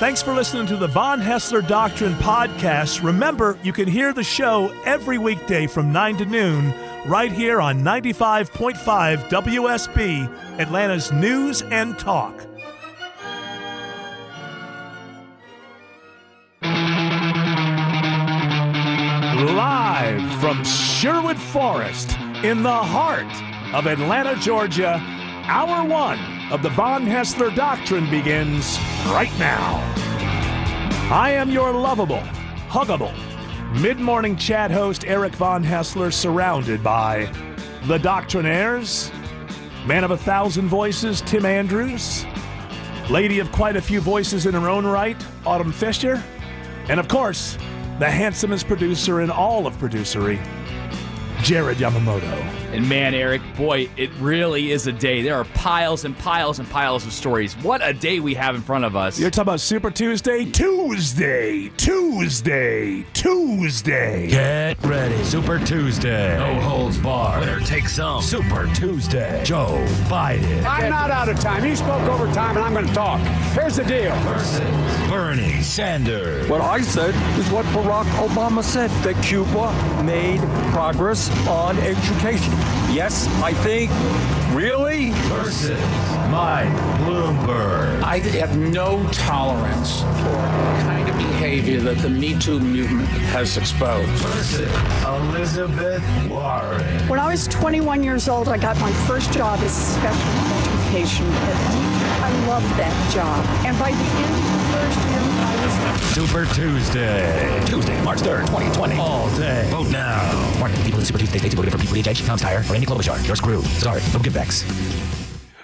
Thanks for listening to the Von Haessler Doctrine podcast. Remember, you can hear the show every weekday from 9 to noon right here on 95.5 WSB, Atlanta's News and Talk. Live from Sherwood Forest in the heart of Atlanta, Georgia, Hour 1 of the Von Haessler Doctrine begins right now. I am your lovable, huggable, mid-morning chat host, Eric Von Haessler, surrounded by the Doctrinaires, man of 1,000 voices, Tim Andrews, lady of quite a few voices in her own right, Autumn Fisher, and of course, the handsomest producer in all of producery, Jared Yamamoto. And man, Eric, boy, it really is a day. There are piles and piles and piles of stories. What a day we have in front of us. You're talking about Super Tuesday? Tuesday! Get ready. Super Tuesday. No holds barred. Winner takes some. Super Tuesday. Joe Biden. I'm not out of time. He spoke over time, and I'm going to talk. Here's the deal. Versus Bernie Sanders. What I said is what Barack Obama said, that Cuba made progress on education. Yes, I think. Really? Versus Mike Bloomberg. I have no tolerance for the kind of behavior that the Me Too movement has exposed. Versus Elizabeth Warren. When I was 21 years old, I got my first job as a special education ed. I loved that job. And by the end of the first year, I was... Super Tuesday. Tuesday, March 3rd, 2020. All day. Vote now. Mark the people in Super Tuesday states voted for Pete Buttigieg, Tom Steyer, or Amy Klobuchar. You're screwed. Sorry. No give backs.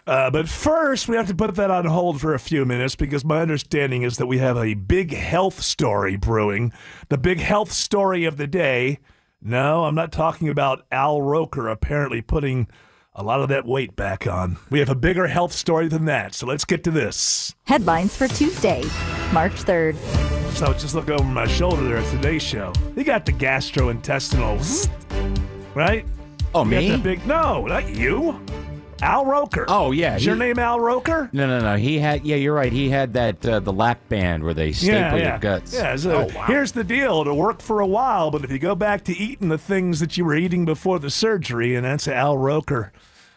But first, we have to put that on hold for a few minutes because my understanding is that we have a big health story brewing. The big health story of the day. No, I'm not talking about Al Roker apparently putting a lot of that weight back on. We have a bigger health story than that, so let's get to this. Headlines for Tuesday, March 3rd. So just look over my shoulder there at today's show. You got the gastrointestinal, right? Oh, You me? got the big, no, not you. Al Roker. Oh, yeah. Is your name Al Roker? No. He had, you're right. He had that, the lap band where they staple your guts. Yeah, so here's the deal. It'll work for a while, but if you go back to eating the things that you were eating before the surgery, and that's Al Roker,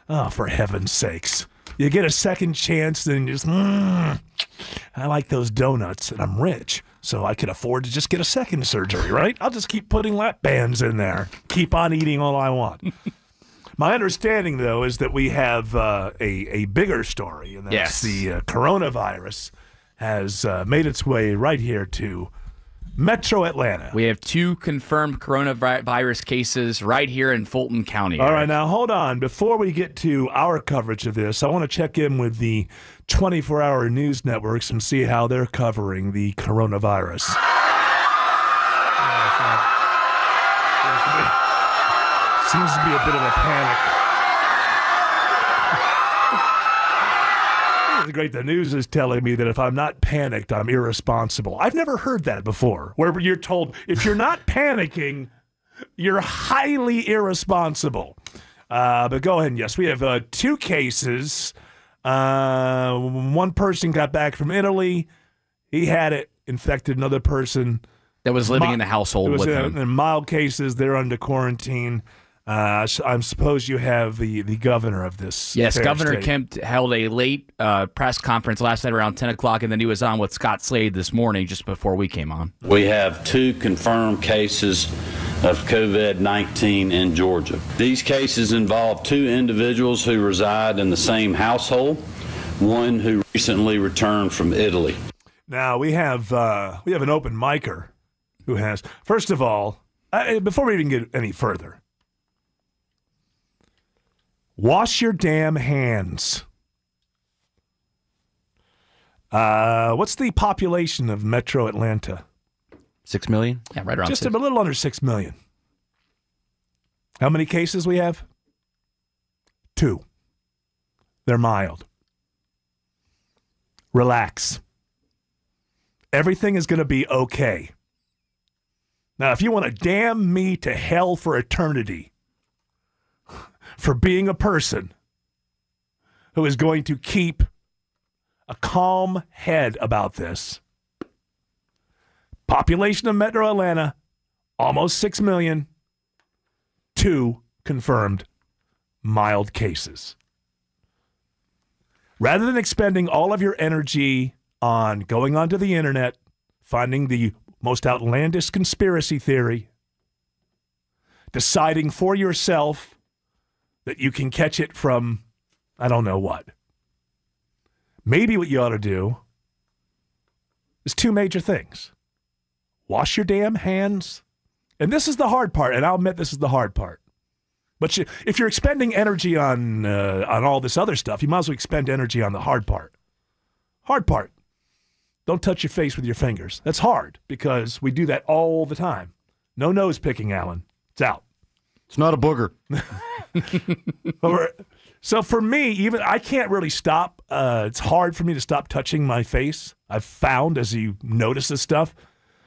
oh, for heaven's sakes. You get a second chance, then you just, I like those donuts, and I'm rich, so I can afford to just get a second surgery, right? I'll just keep putting lap bands in there. Keep on eating all I want. My understanding, though, is that we have a bigger story, and that's the coronavirus has made its way right here to Metro Atlanta. We have 2 confirmed coronavirus cases right here in Fulton County. All right, now hold on. Before we get to our coverage of this, I want to check in with the 24-hour news networks and see how they're covering the coronavirus. Seems to be a bit of a panic. It's great. The news is telling me that if I'm not panicked, I'm irresponsible. I've never heard that before, where you're told if you're not panicking, you're highly irresponsible. But go ahead. Yes, we have 2 cases. One person got back from Italy. He had it, infected another person that was living in the household with him. In mild cases, they're under quarantine. I'm suppose you have the governor of this. Yes, Governor state. Kemp held a late press conference last night around 10 o'clock, and then he was on with Scott Slade this morning just before we came on. We have 2 confirmed cases of COVID-19 in Georgia. These cases involve 2 individuals who reside in the same household, one who recently returned from Italy. Now, we have an open micer who has, first of all, before we even get any further, wash your damn hands. What's the population of Metro Atlanta? 6 million? Yeah, right around Just 6. a little under 6 million. How many cases we have? 2. They're mild. Relax. Everything is going to be okay. Now, if you want to damn me to hell for eternity for being a person who is going to keep a calm head about this, Population of Metro Atlanta, almost 6 million. 2 confirmed mild cases. Rather than expending all of your energy on going onto the internet, finding the most outlandish conspiracy theory, deciding for yourself that you can catch it from I don't know what. Maybe what you ought to do is 2 major things. Wash your damn hands. And this is the hard part, and I'll admit this is the hard part. But if you're expending energy on all this other stuff, you might as well expend energy on the hard part. Hard part. Don't touch your face with your fingers. That's hard because we do that all the time. No nose picking, Alan. It's out. It's not a booger. So for me, even I can't really stop. It's hard for me to stop touching my face. I've found as you notice this stuff.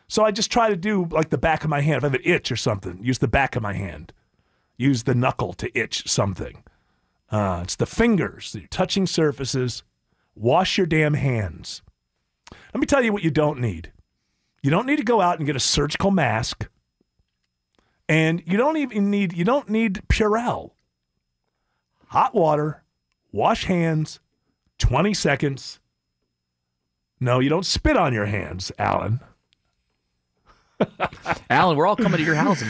So I just try to do like the back of my hand. If I have an itch or something, use the back of my hand. Use the knuckle to itch something. It's the fingers, the touching surfaces. Wash your damn hands. Let me tell you what you don't need. You don't need to go out and get a surgical mask. And you don't need Purell. Hot water, wash hands, 20 seconds. No, you don't spit on your hands, Alan. Alan, we're all coming to your house if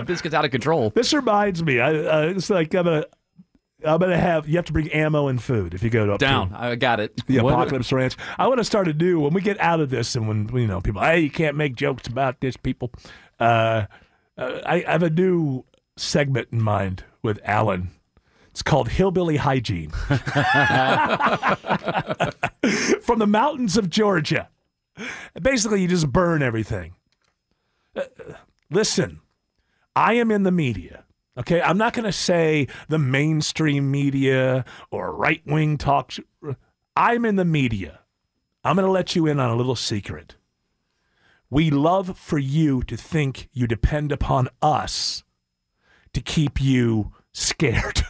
this gets out of control. This reminds me. It's like I'm gonna have. You have to bring ammo and food if you go up down. I got it. The Apocalypse Ranch. I want to start a new when we get out of this, and when people, hey, you can't make jokes about this, people. I have a new segment in mind with Alan. It's called Hillbilly Hygiene. From the mountains of Georgia. Basically, you just burn everything. Listen, I am in the media, okay? I'm not going to say the mainstream media or right-wing talk. I'm in the media. I'm going to let you in on a little secret. We love for you to think you depend upon us to keep you scared.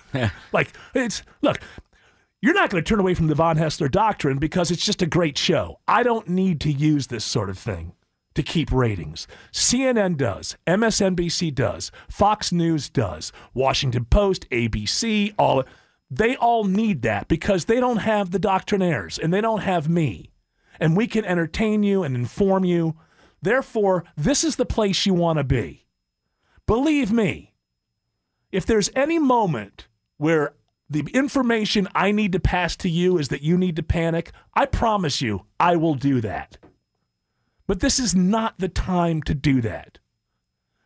Look, you're not going to turn away from the Von Haessler Doctrine because it's just a great show. I don't need to use this sort of thing to keep ratings. CNN does. MSNBC does. Fox News does. Washington Post, ABC, they all need that because they don't have the Doctrinaires and they don't have me. And we can entertain you and inform you. Therefore, this is the place you want to be. Believe me, if there's any moment where the information I need to pass to you is that you need to panic, I promise you I will do that. But this is not the time to do that.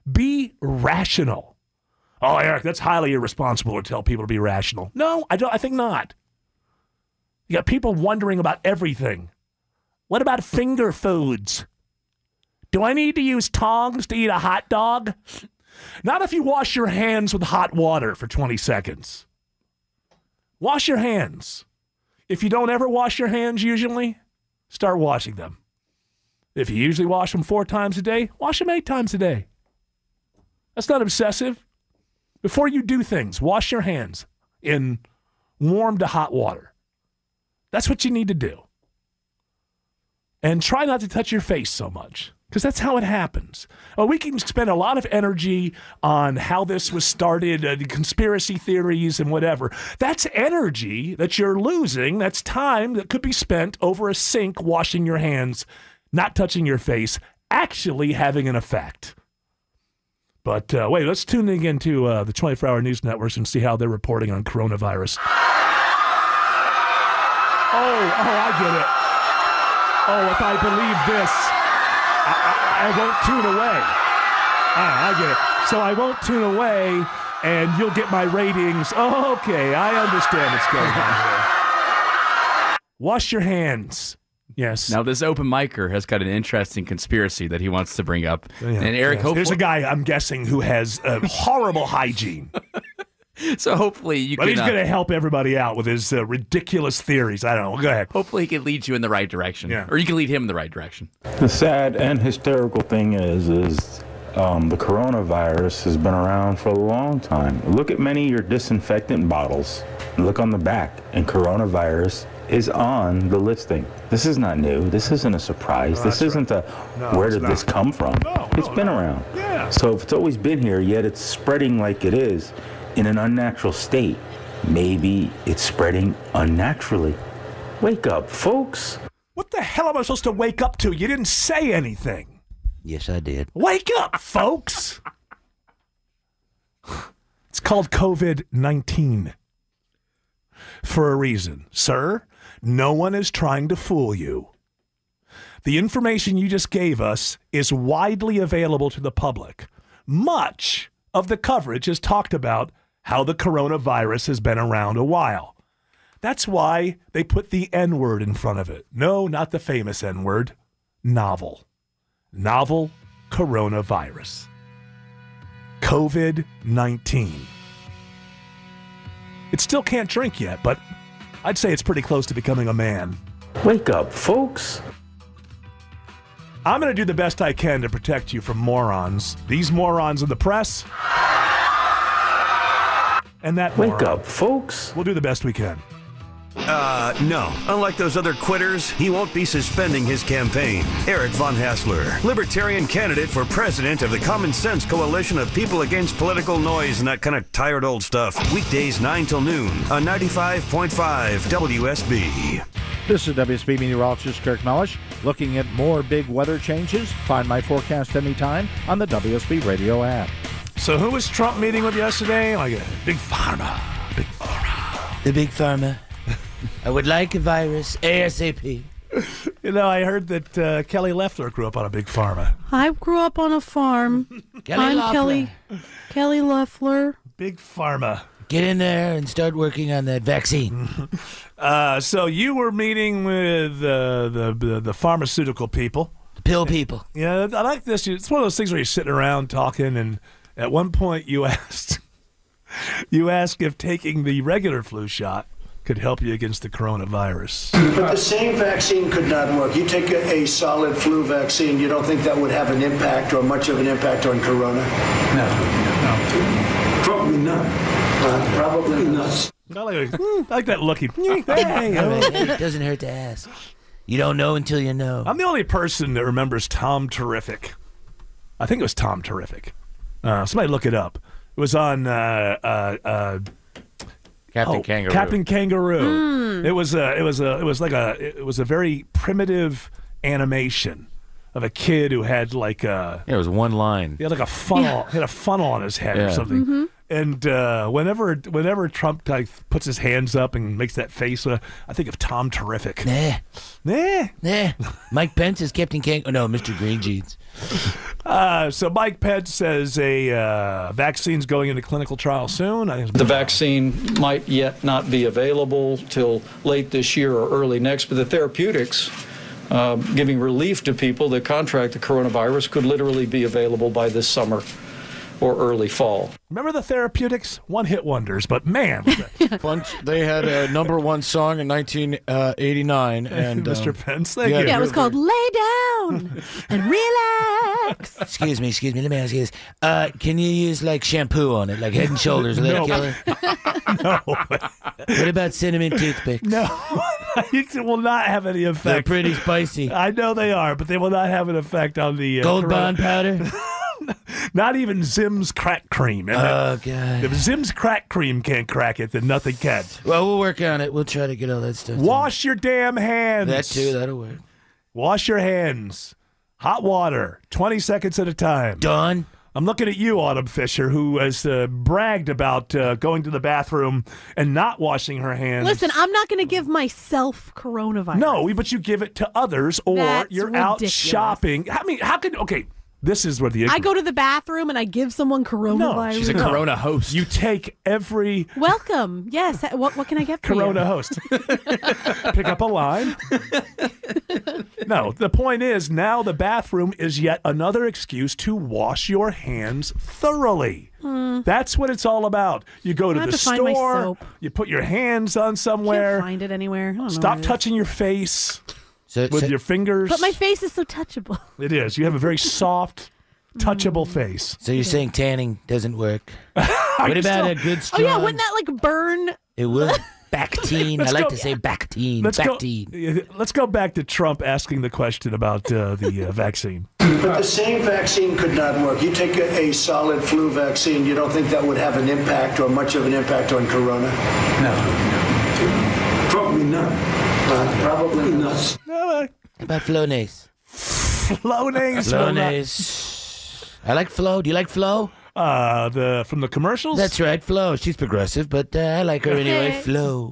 Be rational. Oh, Eric, that's highly irresponsible to tell people to be rational. No, I think not. You got people wondering about everything. What about finger foods? Do I need to use tongs to eat a hot dog? Not if you wash your hands with hot water for 20 seconds. Wash your hands. If you don't ever wash your hands usually, start washing them. If you usually wash them 4 times a day, wash them 8 times a day. That's not obsessive. Before you do things, wash your hands in warm to hot water. That's what you need to do. And try not to touch your face so much, because that's how it happens. We can spend a lot of energy on how this was started, the conspiracy theories and whatever. That's energy that you're losing. That's time that could be spent over a sink washing your hands, not touching your face, actually having an effect. But wait, let's tune in again to the 24-hour news networks and see how they're reporting on coronavirus. Oh, I get it. Oh, if I believe this, I won't tune away. I get it. So I won't tune away, and you'll get my ratings. Oh, okay, I understand what's going on here. Wash your hands. Yes. Now, this open micer has got an interesting conspiracy that he wants to bring up. Yeah, and Eric, hopefully... There's a guy, I'm guessing, who has horrible hygiene. So hopefully you can... But he's going to help everybody out with his ridiculous theories. I don't know. Go ahead. Hopefully he can lead you in the right direction. Yeah. Or you can lead him in the right direction. The sad and hysterical thing is the coronavirus has been around for a long time. Look at many of your disinfectant bottles. Look on the back. And coronavirus is on the listing. This is not new. This isn't a surprise. This isn't a where did this come from? It's been around. Yeah. So if it's always been here, yet it's spreading like it is in an unnatural state, maybe it's spreading unnaturally. Wake up, folks. What the hell am I supposed to wake up to? You didn't say anything. Yes, I did. Wake up, folks. It's called COVID-19. For a reason. Sir, no one is trying to fool you. The information you just gave us is widely available to the public. Much of the coverage has talked about how the coronavirus has been around a while. That's why they put the N-word in front of it. No, not the famous N-word. Novel. Novel coronavirus. COVID-19. It still can't drink yet, but I'd say it's pretty close to becoming a man. Wake up, folks. I'm going to do the best I can to protect you from morons. These morons in the press. And that Wake moron. up, folks. We'll do the best we can. No. Unlike those other quitters, he won't be suspending his campaign. Eric von Haessler, Libertarian candidate for president of the Common Sense Coalition of People Against Political Noise and that kind of tired old stuff. Weekdays 9 till noon on 95.5 WSB. This is WSB meteorologist Kirk Mellish looking at more big weather changes. Find my forecast anytime on the WSB radio app. So who was Trump meeting with yesterday? Like a big pharma. Big pharma. The big pharma. I would like a virus ASAP. You know, I heard that Kelly Loeffler grew up on a big pharma. I grew up on a farm. I'm Kelly Loeffler. Big pharma. Get in there and start working on that vaccine. So you were meeting with the pharmaceutical people. The pill people. Yeah, I like this. It's one of those things where you're sitting around talking, and at one point you asked if taking the regular flu shot could help you against the coronavirus. But the same vaccine could not work. You take a solid flu vaccine, you don't think that would have an impact or much of an impact on corona? No. Probably not. Probably not. I like that looky. It doesn't hurt to ask. You don't know until you know. I'm the only person that remembers Tom Terrific. I think it was Tom Terrific. Somebody look it up. It was on Captain Kangaroo. Captain Kangaroo. It was a very primitive animation of a kid who had like a. Yeah, it was one line. He had like a funnel. He had a funnel on his head or something. Mm-hmm. And whenever Trump puts his hands up and makes that face, I think of Tom Terrific. Nah. Mike Pence is Captain Kangaroo. Oh, no, Mr. Green Jeans. So Mike Pence says a vaccine's going into clinical trial soon. I think the vaccine might yet not be available till late this year or early next, but the therapeutics giving relief to people that contract the coronavirus could literally be available by this summer or early fall. Remember the therapeutics? One-hit wonders, but man. They had a #1 song in 1989. And Mr. Pence, thank you. Yeah, it was called Lay Down and Relax. Excuse me, let me ask you this. Can you use like shampoo on it, like Head and Shoulders? No. Killer? No. What about cinnamon toothpicks? No. It will not have any effect. They're pretty spicy. I know they are, but they will not have an effect on the Gold Bond powder? Not even Zim's crack cream. Oh, God. If Zim's crack cream can't crack it, then nothing can. Well, we'll work on it. We'll try to get all that stuff Wash your damn hands. That too, that'll work. Wash your hands. Hot water, 20 seconds at a time. Done. I'm looking at you, Autumn Fisher, who has bragged about going to the bathroom and not washing her hands. Listen, I'm not going to give myself coronavirus. No, but you give it to others, or That's you're out ridiculous. shopping. I mean, how can... Okay, this is where the... I go to the bathroom and I give someone coronavirus. No, she's a Corona host. You take every... Welcome. Yes. What can I get for Corona you? host. Pick up a line. No, the point is now the bathroom is yet another excuse to wash your hands thoroughly. That's what it's all about. You go to I the have to find my store, soap. you put your hands on somewhere. Can't find it anywhere. I don't know Stop where it is. touching your face with your fingers. But my face is so touchable. It is. You have a very soft, touchable face. So you're saying tanning doesn't work? What about a good strong... Oh, yeah. Wouldn't that, like, burn? It would. Bactine. I like to say Bactine. Let's go back to Trump asking the question about the vaccine. But the same vaccine could not work. You take a solid flu vaccine, you don't think that would have an impact or much of an impact on corona? No. Probably not. Probably not. No, about Flonase? Flonase. I like Flo. Do you like Flo? From the commercials? That's right, Flo. She's progressive, but I like her anyway. Flo.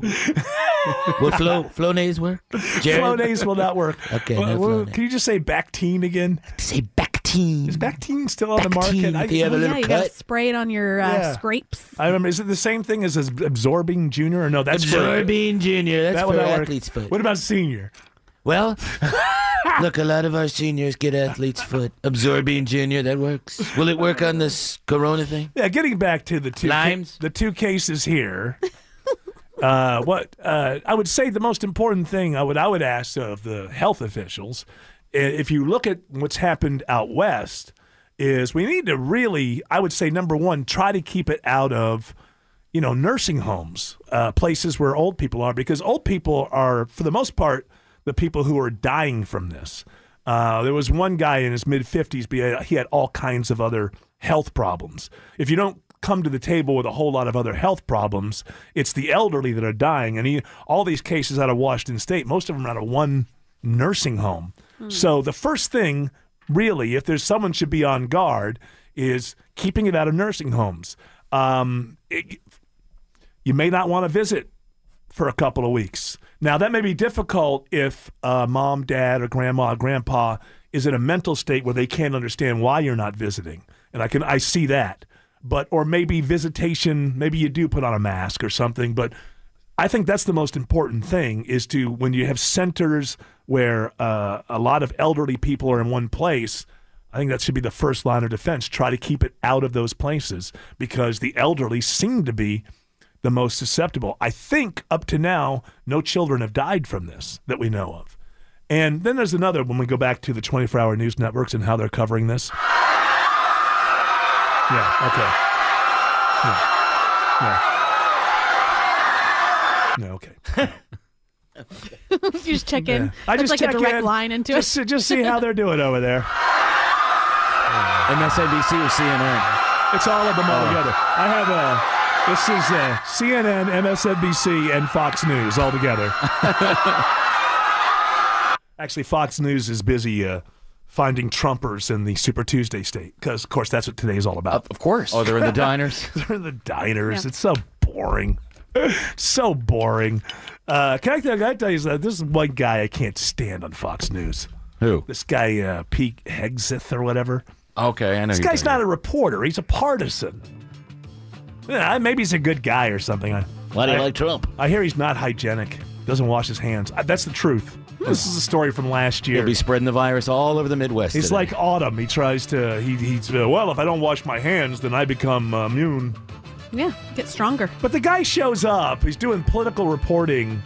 Will Flonase work? Jared? Flonase will not work. Okay, no Flonase. Can you just say Bactine again? Say Bactine. Is Bactine still on the market? If you have a little you cut. gotta spray it on your scrapes. I remember. Is it the same thing as Absorbing Junior? Or no, that's Absorbing Junior. That's for athlete's foot. What about Senior? Well, look, a lot of our seniors get athlete's foot. Absorbing Junior, that works. Will it work on this corona thing? Yeah, getting back to the two cases here. I would say the most important thing I would ask of the health officials, if you look at what's happened out west, is we need to really, I would say, number one, try to keep it out of, nursing homes, places where old people are, because old people are, for the most part, the people who are dying from this. There was one guy in his mid-50s, but he had all kinds of other health problems. If you don't come to the table with a whole lot of other health problems, it's the elderly that are dying. And all these cases out of Washington State, most of them are out of one nursing home. So the first thing, really, if there's someone should be on guard, is keeping it out of nursing homes. You may not want to visit for a couple of weeks. Now, that may be difficult if mom, dad, or grandma, or grandpa is in a mental state where they can't understand why you're not visiting. And I see that. Or maybe visitation, maybe you do put on a mask or something. But I think that's the most important thing, is to, when you have centers where a lot of elderly people are in one place, I think that should be the first line of defense. Try to keep it out of those places, because the elderly seem to be the most susceptible. I think up to now, no children have died from this that we know of. And then there's another, when we go back to the 24-hour news networks and how they're covering this. Yeah, okay. Yeah, okay. You just check in. I That's just like check a direct in, line into just see how they're doing over there. MSNBC or CNN? It's all of them all together. I have this is CNN, MSNBC, and Fox News all together. Actually, Fox News is busy finding Trumpers in the Super Tuesday state, because, of course, that's what today is all about. Of course. Oh, they're in the diners? They're in the diners. Yeah. It's so boring. So boring. Can I tell you that this is one guy I can't stand on Fox News. Who? This guy, Pete Hegseth or whatever. Okay, I know. This guy's not a reporter. He's a partisan. Yeah, maybe he's a good guy or something. Why do you like Trump? I hear he's not hygienic. Doesn't wash his hands. That's the truth. This is a story from last year. He'll be spreading the virus all over the Midwest. He's today. like Autumn. He tries to, he's well, if I don't wash my hands, then I become immune. Yeah, get stronger. But the guy shows up. He's doing political reporting,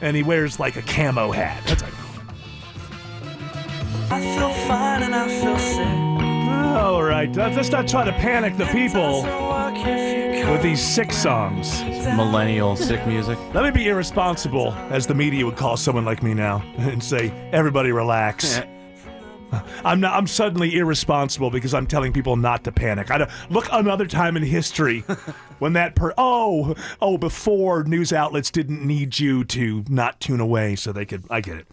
and he wears like a camo hat. That's like, I feel fine and I feel sick. all right, let's not try to panic the people with these sick songs. Millennial sick music. Let me be irresponsible, as the media would call someone like me now, and say, everybody relax. I'm suddenly irresponsible because I'm telling people not to panic. Look, another time in history when that before news outlets didn't need you to not tune away so they could. I get it.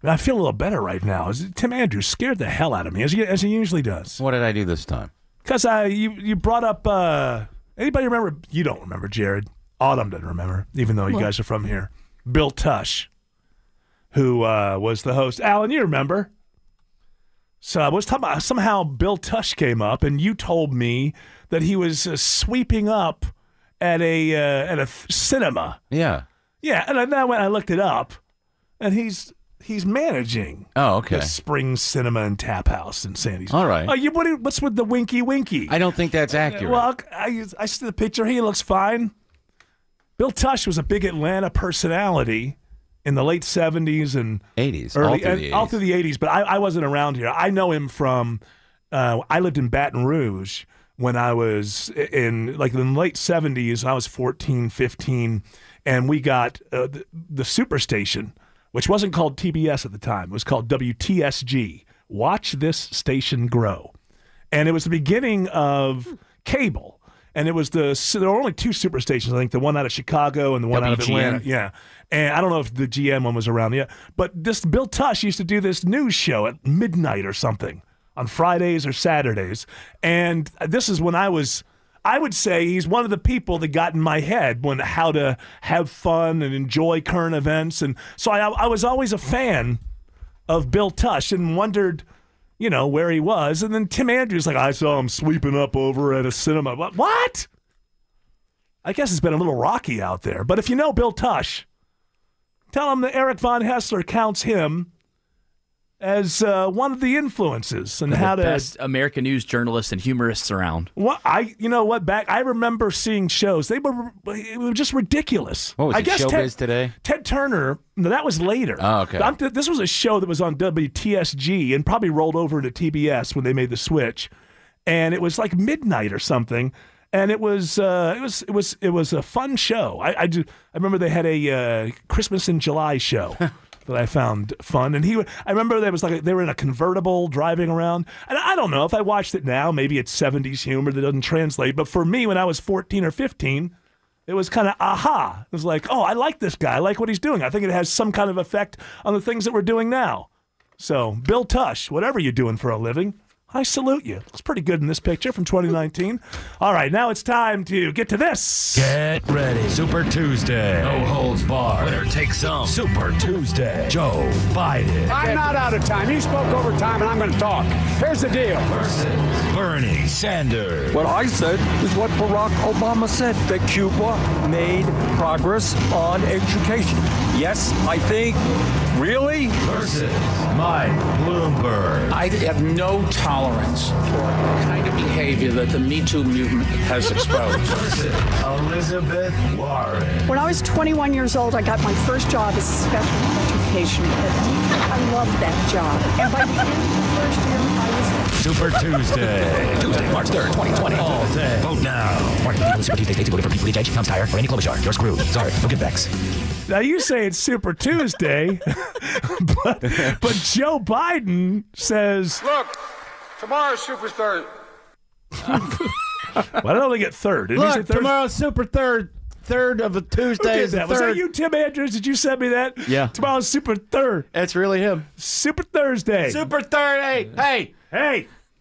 I feel a little better right now. Tim Andrews scared the hell out of me, as he usually does. What did I do this time? Because you brought up. Anybody remember? You don't remember, Jared. Autumn doesn't remember, even though you guys are from here. Bill Tush, who was the host. Alan, you remember? So I was talking about somehow Bill Tush came up, and you told me that he was sweeping up at a cinema. Yeah. Yeah, and then I looked it up, and he's managing. Oh, okay. The Spring Cinema and Tap House in Sandy's. All right. What's with the winky winky? I don't think that's accurate. Well, I see the picture. He looks fine. Bill Tush was a big Atlanta personality in the late 70s and 80s. All through the 80s, but I wasn't around here. I know him from, I lived in Baton Rouge when I was in the late 70s. I was 14, 15, and we got the Superstation, which wasn't called TBS at the time. It was called WTSG. Watch This Station Grow. And it was the beginning of cable. And it was there were only two Superstations, I think, the one out of Chicago and the one out of Atlanta. Yeah. And I don't know if the GM one was around yet. But this Bill Tush used to do this news show at midnight or something on Fridays or Saturdays. And this is when I would say he's one of the people that got in my head when how to have fun and enjoy current events. And so I was always a fan of Bill Tush and wondered, where he was. And then Tim Andrews, I saw him sweeping up over at a cinema. What? I guess it's been a little rocky out there. But if you know Bill Tush, tell him that Eric Von Haessler counts him as one of the influences and how to best American news journalists and humorists around. I remember seeing shows. It was just ridiculous. What was it, Showbiz Today? Ted Turner, no, that was later. Oh, okay. This was a show that was on WTSG and probably rolled over to TBS when they made the switch. And it was like midnight or something. And it was a fun show. I remember they had a Christmas in July show. That I found fun, and I remember there was they were in a convertible driving around, and I don't know if I watched it now, maybe it's 70s humor that doesn't translate, but for me when I was 14 or 15, it was kind of aha. It was like, oh, I like this guy, I like what he's doing. I think it has some kind of effect on the things that we're doing now. So, Bill Tush, whatever you're doing for a living, I salute you. Looks pretty good in this picture from 2019. All right, now it's time to get to this. Get ready. Super Tuesday. No holds barred. Winner takes some. Super Tuesday. Joe Biden. I'm not out of time. You spoke over time, and I'm going to talk. Here's the deal. Versus Bernie Sanders. What I said is what Barack Obama said, that Cuba made progress on education. Yes, I think. Really? Versus Mike Bloomberg. I have no tolerance for the kind of behavior that the Me Too movement has exposed. Versus Elizabeth Warren. When I was 21 years old, I got my first job as a special education teacher. I loved that job. And by the end of the first year, I was... Super Tuesday. Tuesday, March 3rd, 2020. All day. Vote now. Morning, people. Super Tuesday states voted for People H, Tom's Tire, or any Klobuchar. You're screwed. Sorry, no give backs. Now you say it's Super Tuesday, but Joe Biden says, look, tomorrow's Super Thursday. Why did I only get third? Did you say third? Tomorrow's Super Third of a Tuesday. Who did that? Was that you, Tim Andrews? Did you send me that? Yeah. Tomorrow's Super Third. That's really him. Super Thursday. Super Third. Hey.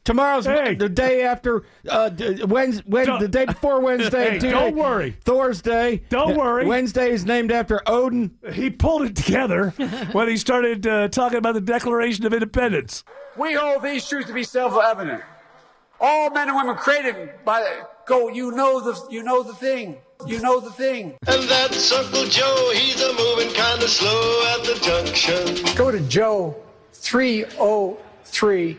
Tomorrow's the day after the day before Wednesday. Hey, don't worry. Thursday. Don't worry. Wednesday is named after Odin. He pulled it together when he started talking about the Declaration of Independence. We hold these truths to be self-evident. All men and women created by you know the thing. You know the thing. And that's Uncle Joe. He's a moving kind of slow at the junction. Go to Joe 30330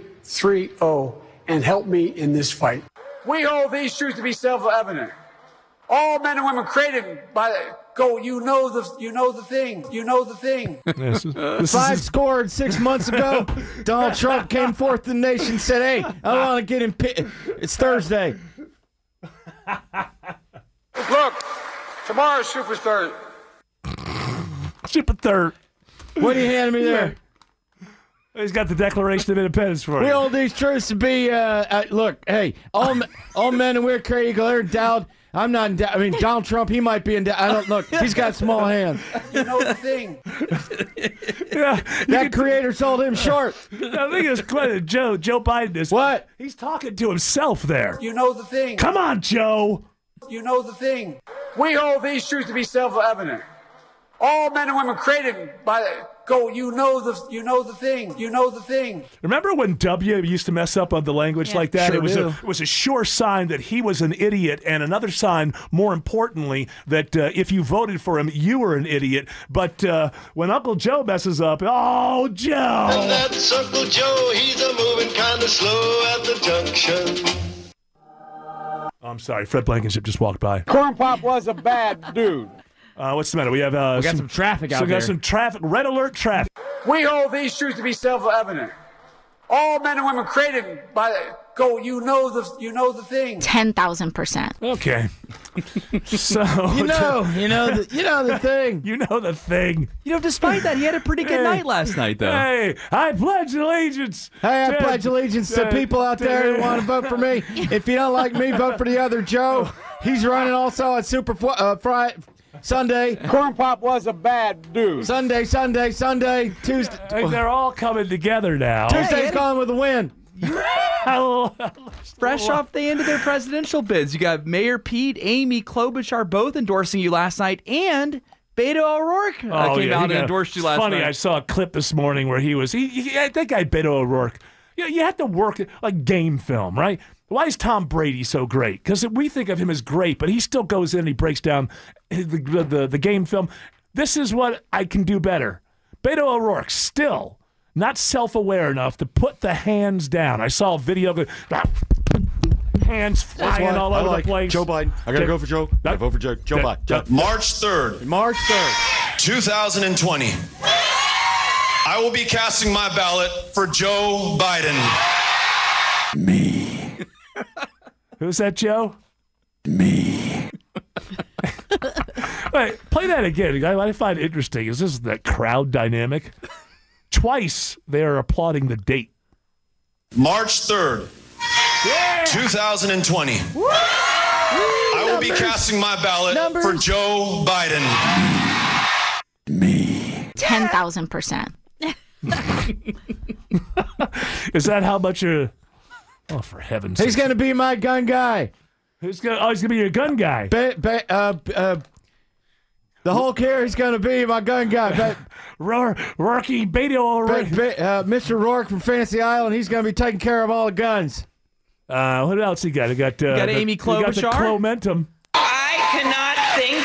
and help me in this fight. We hold these truths to be self-evident. All men and women created by you know the thing. You know the thing. Five scored 6 months ago. Donald Trump came forth to the nation and said, hey, I want to get him. It's Thursday. Look, tomorrow's Super Third. Super Third. What are you handing me there? He's got the Declaration of Independence for you. We hold these truths to be, look, hey, all men and we're created equal. They're endowed. I'm not endowed. I mean, Donald Trump, he might be endowed. I don't look. He's got small hands. You know the thing. Yeah, that creator sold him short. I think it's quite Joe Biden is. What? He's talking to himself there. You know the thing. Come on, Joe. You know the thing. We hold these truths to be self-evident. All men and women created by you know the thing. You know the thing. Remember when W used to mess up on the language like that? Sure it was a sure sign that he was an idiot, and another sign, more importantly, that if you voted for him, you were an idiot. But when Uncle Joe messes up, oh, Joe! And that's Uncle Joe. He's a moving kind of slow at the junction. I'm sorry, Fred Blankenship just walked by. Corn Pop was a bad dude. What's the matter? We have we got some traffic out there. We got some traffic. Red alert traffic. We hold these truths to be self-evident. All men and women created by go, you know the thing. 10,000%. Okay. So You know the thing. You know the thing. Despite that, he had a pretty good night last night, though. Hey, I pledge allegiance. Hey, I pledge allegiance to people out there who want to vote for me. If you don't like me, vote for the other Joe. He's running also at Sunday. Corn Pop was a bad dude. Sunday, Tuesday. Hey, they're all coming together now. Tuesday's calling with a win. Fresh off the end of their presidential bids, you got Mayor Pete, Amy Klobuchar both endorsing you last night, and Beto O'Rourke came out and endorsed you last night. Funny, I saw a clip this morning where he was. That guy Beto O'Rourke. You have to work like game film, right? Why is Tom Brady so great? Because we think of him as great, but he still goes in and he breaks down the game film. This is what I can do better. Beto O'Rourke still not self-aware enough to put the hands down. I saw a video of it. Hands flying all over the place. Joe Biden. I got to go for Joe. I vote for Joe Biden. March 3rd. March 3rd. 2020. I will be casting my ballot for Joe Biden. Me. Who's that, Joe? Me. Wait, play that again. I find it interesting. Is this that crowd dynamic? Twice they are applauding the date. March 3rd, 2020. I will be casting my ballot for Joe Biden. Me. 10,000%. Is that how much you're... Oh, for heaven's sake. He's going to be my gun guy. He's going to be your gun guy. The Hulk here, he's going to be my gun guy. Rourke, Beto O'Rourke. Mr. Rourke from Fantasy Island, he's going to be taking care of all the guns. What else he got? He got Amy Klobuchar. He got the Clomentum. I cannot think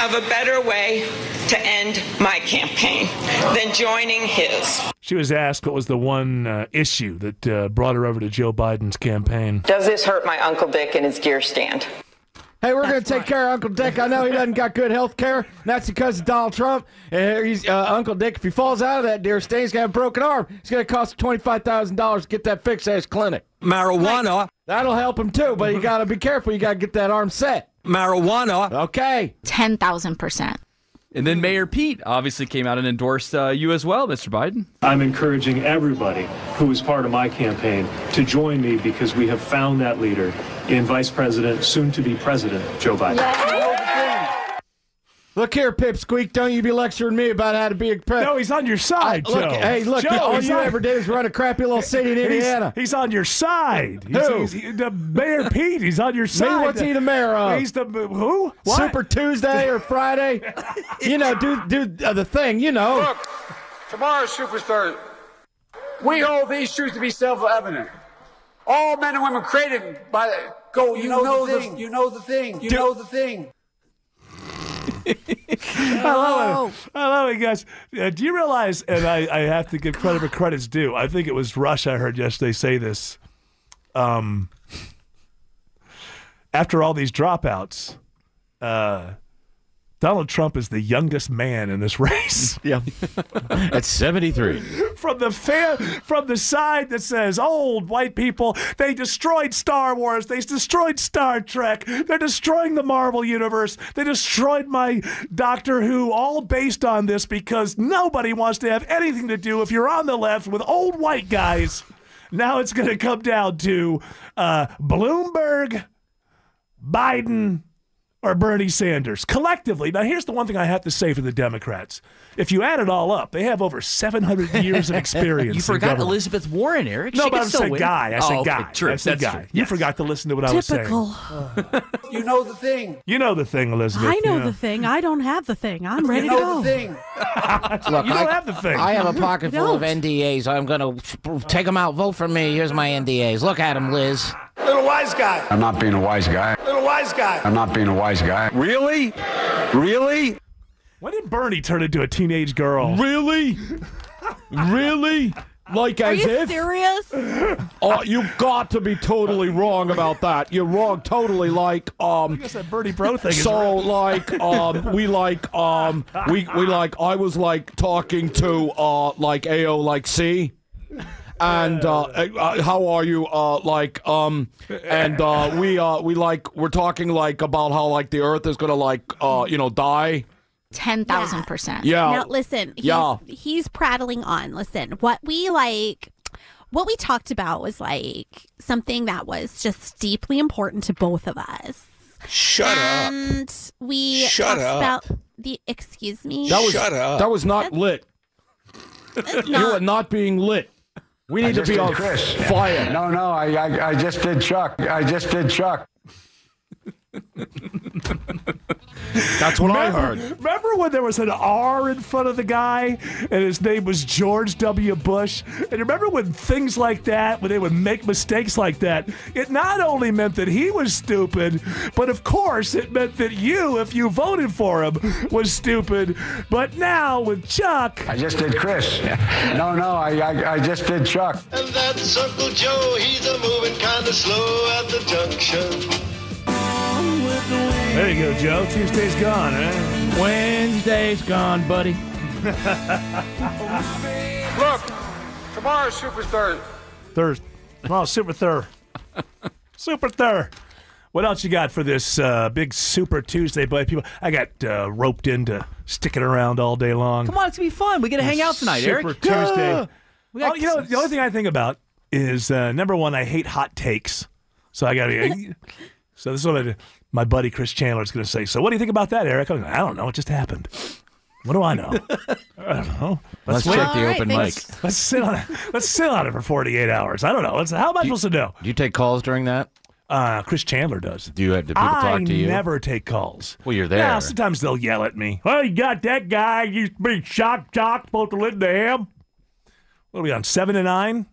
of a better way to end my campaign than joining his. She was asked what was the one issue that brought her over to Joe Biden's campaign. Does this hurt my Uncle Dick in his gear stand? Hey, we're going to take care of Uncle Dick. I know he doesn't got good health care. And that's because of Donald Trump. And he's Uncle Dick, if he falls out of that deer stand, he's going to have a broken arm. It's going to cost $25,000 to get that fixed at his clinic. Marijuana. That'll help him, too, but you got to be careful. You got to get that arm set. Marijuana. Okay. 10,000%. And then Mayor Pete obviously came out and endorsed you as well, Mr. Biden. I'm encouraging everybody who is part of my campaign to join me because we have found that leader in Vice President, soon to be President, Joe Biden. Look here, Pipsqueak, don't you be lecturing me about how to be a president. No, he's on your side, Joe. Look, Joe, all you ever did is run a crappy little city in Indiana. He's on your side. Who? The Mayor Pete, he's on your side. Me, what's he the mayor of? He's the, who? What? Super Tuesday or Friday? Do the thing, Look, tomorrow's Superstar. We hold these truths to be self-evident. All men and women created by go. You know the thing. You know the thing. You know the thing. I love it, guys. Do you realize, and I have to give credit where credit's due, I think it was Rush I heard yesterday say this. After all these dropouts, Donald Trump is the youngest man in this race. Yeah. At 73. From the side that says old white people, they destroyed Star Wars, they destroyed Star Trek, they're destroying the Marvel universe, they destroyed my Doctor Who, all based on this because nobody wants to have anything to do, if you're on the left, with old white guys. Now it's going to come down to Bloomberg, Biden, or Bernie Sanders. Collectively, now here's the one thing I have to say for the Democrats. If you add it all up, they have over 700 years of experience. You forgot Elizabeth Warren, Eric. No, she but I still said win. guy. I said okay, guy. True. I said That's guy. true. You Yes. forgot to listen to what Typical. I was saying. You know the thing. You know the thing, Elizabeth. I know yeah. the thing. I don't have the thing. I'm ready You to know go. the thing. Look, You don't have the thing. I have a pocket full of don't. NDAs. I'm going to take them out. Vote for me. Here's my NDAs. Look at them, Liz. Little wise guy. I'm not being a wise guy. Little wise guy. I'm not being a wise guy. Really? Really? When did Bernie turn into a teenage girl? Really? Really? Like Are as you if? serious? Oh, you got to be totally wrong about that. You're wrong totally like I guess that Bernie Bro thing is so real. like we like I was like talking to like AO like C and how are you? We're talking like about how like the Earth is gonna die. 10,000%. Yeah. Now listen. He's prattling on. Listen, what we talked about was like something that was just deeply important to both of us. Shut up. And we Shut talked up. about the. Excuse me. Shut up. That was not lit. You are not being lit. We need to be on fire. No, I just did Chuck. That's what I heard. Remember when there was an R in front of the guy and his name was George W. Bush? And remember when things like that, when they would make mistakes like that, it not only meant that he was stupid, but of course it meant that you, if you voted for him, was stupid. But now with Chuck... I just did Chris. No, I just did Chuck. And that's Uncle Joe, he's a moving kind of slow at the junction. There you go, Joe. Tuesday's gone, eh? Wednesday's gone, buddy. Look, tomorrow's Super Thursday. Tomorrow's Super Thur. Super Thur. What else you got for this big Super Tuesday, buddy? People, I got roped into sticking around all day long. Come on, it's going to be fun. We get to hang out tonight, Eric. Super Tuesday. The only thing I think about is, number one, I hate hot takes. So I got to... So this is what my buddy Chris Chandler is going to say. So what do you think about that, Eric? I don't know. It just happened. What do I know? I don't know. Let's check the open mic. Let's sit on it. Let's sit on it for 48 hours. I don't know. How am I supposed to know? Do you take calls during that? Chris Chandler does. Do people talk to you? I never take calls. Well, you're there. Yeah, sometimes they'll yell at me. Well, you got that guy used to be shock, supposed to listen to him. What are we on, 7 to 9?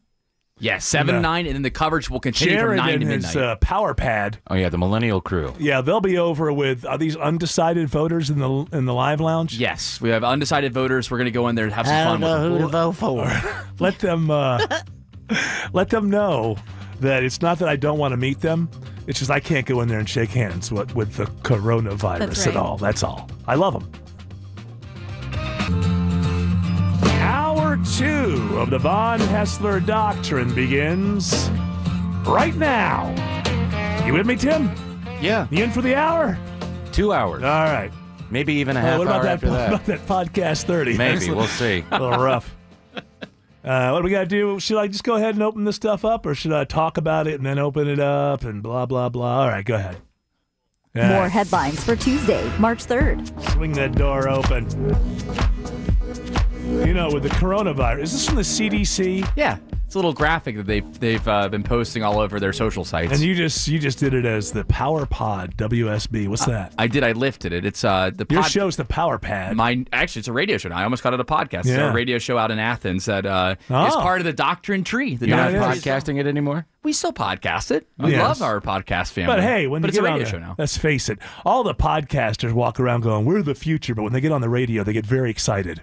Yeah, 7 to 9, and then the coverage will continue Jared from 9 to and midnight. his power pad. Oh yeah, the millennial crew. Yeah, they'll be over with these undecided voters in the live lounge. Yes, we have undecided voters. We're going to go in there and have some I fun don't know with who to vote for. Let them know that it's not that I don't want to meet them. It's just I can't go in there and shake hands with the coronavirus at all. That's all. I love them. Hour 2 of the Von Haessler Doctrine begins right now. You with me, Tim? Yeah. You in for the hour? 2 hours. All right. Maybe even a half hour after that. What about that podcast 30? Maybe. We'll see. A little rough. What do we got to do? Should I just go ahead and open this stuff up, or should I talk about it and then open it up and blah, blah, blah? All right, go ahead. More headlines for Tuesday, March 3rd. Swing that door open. You know, with the coronavirus, is this from the CDC? Yeah, it's a little graphic that they've been posting all over their social sites. And you just did it as the Power Pod WSB. What's that? I did. I lifted it. It's your show's the Power Pad. Actually, it's a radio show now. I almost called it a podcast. Yeah. It's a radio show out in Athens that is part of the Doctrine tree. You're not podcasting it anymore? We still podcast it. We love our podcast family. But hey, when it's you a get radio on show now. Let's face it, all the podcasters walk around going, "We're the future," but when they get on the radio, they get very excited.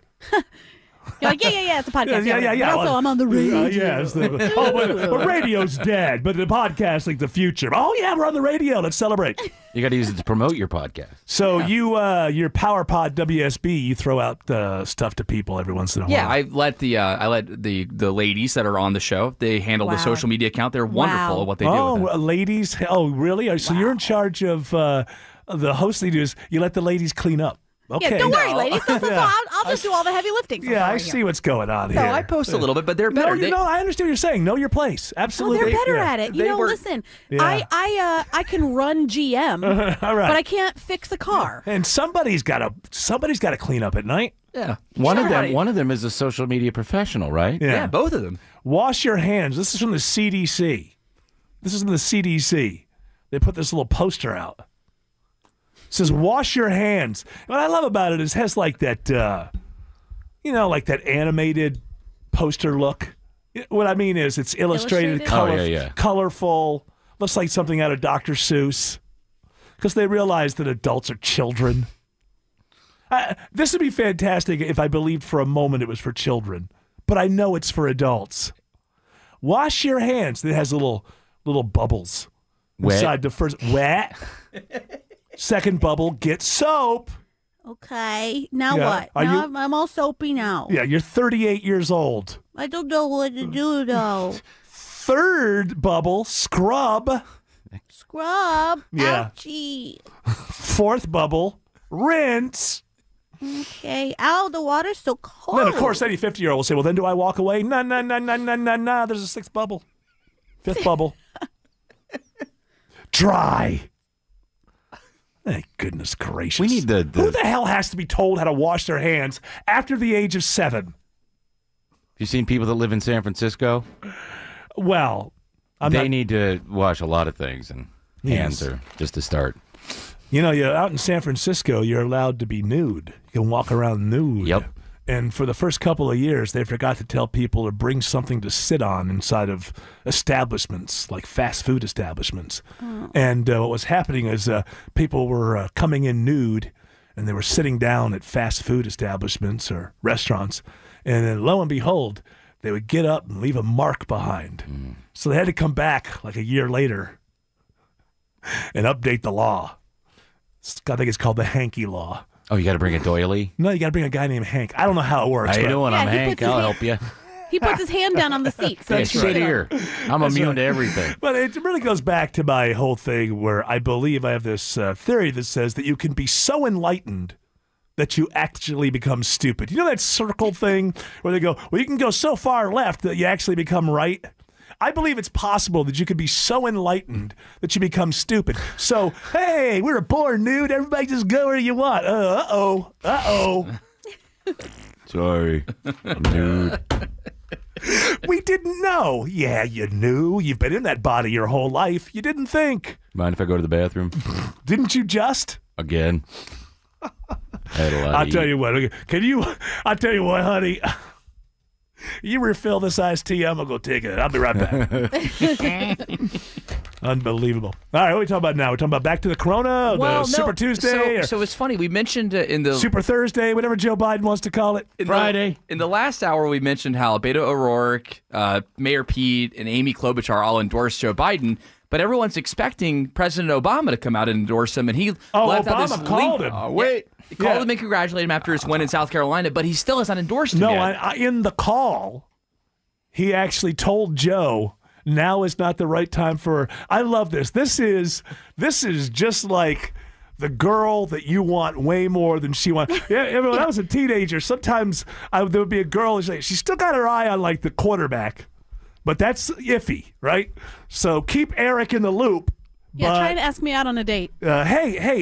You're like, yeah, it's a podcast. Yeah. Also, I'm on the radio. But radio's dead, but the podcast's like the future. Oh, yeah, we're on the radio. Let's celebrate. You got to use it to promote your podcast. So your Power Pod WSB, you throw out stuff to people every once in a while. Yeah, I let the ladies that are on the show, they handle the social media account. They're wonderful at what they do. Oh, with it. ladies. Oh, really? So you're in charge of the hosting duties. You let the ladies clean up. Okay. Yeah, don't worry, ladies. I'll just do all the heavy lifting. Yeah, I see what's going on here. No, I post a little bit, but they're better. No, I understand what you're saying. Know your place. Absolutely. They're better at it. Listen, I can run GM, all right. but I can't fix a car. And somebody's got to clean up at night. Yeah. One of them is a social media professional, right? Yeah, both of them. Wash your hands. This is from the CDC. They put this little poster out. It says, wash your hands. What I love about it is it has like that, like that animated poster look. What I mean is it's illustrated? Colorful. Looks like something out of Dr. Seuss. Because they realize that adults are children. This would be fantastic if I believed for a moment it was for children. But I know it's for adults. Wash your hands. It has little bubbles inside the first. Wet. Second bubble, get soap. Okay. Now what? I'm all soapy now. Yeah, you're 38 years old. I don't know what to do, though. Third bubble, scrub. Scrub. Yeah. Ouchie. Fourth bubble, rinse. Okay. Ow, the water's so cold. Then, of course, any 50-year-old will say, well, then do I walk away? No. There's a sixth bubble. Fifth bubble. Dry. Thank goodness gracious. We need the... Who the hell has to be told how to wash their hands after the age of 7? You seen people that live in San Francisco? Well, they need to wash a lot of things, and hands are just to start. You know, you're out in San Francisco, you're allowed to be nude. You can walk around nude. Yep. And for the first couple of years, they forgot to tell people to bring something to sit on inside of establishments, like fast food establishments. Oh. And what was happening is people were coming in nude, and they were sitting down at fast food establishments or restaurants. And then lo and behold, they would get up and leave a mark behind. So they had to come back like a year later and update the law. I think it's called the Hanky Law. Oh, you got to bring a doily? No, you got to bring a guy named Hank. I don't know how it works. How you doing? I'm Hank. I'll help you. He puts his hand down on the seat. So sit here. I'm immune to everything. But it really goes back to my whole thing where I believe I have this theory that says that you can be so enlightened that you actually become stupid. You know that circle thing where they go, well, you can go so far left that you actually become right? I believe it's possible that you could be so enlightened that you become stupid. So, hey, we were born nude. Everybody just go where you want. Uh-oh. Sorry. I'm nude. We didn't know. Yeah, you knew. You've been in that body your whole life. You didn't think. Mind if I go to the bathroom? Didn't you just? Again. I had a lot I'll tell you what. I'll tell you what, honey. You refill this iced tea, I'm going to go take it. I'll be right back. Unbelievable. All right, what are we talking about now? We're talking about back to the Corona, the Super Tuesday? So it's funny. We mentioned in the... Super Thursday, whatever Joe Biden wants to call it. Friday. In the last hour, we mentioned how Beto O'Rourke, Mayor Pete, and Amy Klobuchar all endorsed Joe Biden. But everyone's expecting President Obama to come out and endorse him, and he left out this called him. Wait, he called him and congratulated him after his win in South Carolina, but he still has not endorsed him yet. In the call, he actually told Joe, now is not the right time for. I love this. This is just like the girl that you want way more than she wants. Yeah, when I was a teenager, sometimes there would be a girl who's like, she still got her eye on like the quarterback. But that's iffy, right? So keep Eric in the loop. Yeah, try to ask me out on a date. Hey,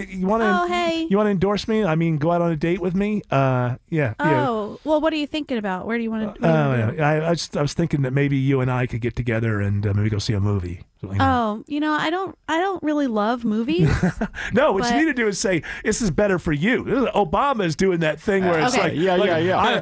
you want to? Oh, hey. You want to endorse me? I mean, go out on a date with me? Yeah. Oh, well, what are you thinking about? Where do you want to? I was thinking that maybe you and I could get together and maybe go see a movie. Oh, I don't really love movies. No, what you need to do is say, this is better for you. Obama is doing that thing where it's like, yeah.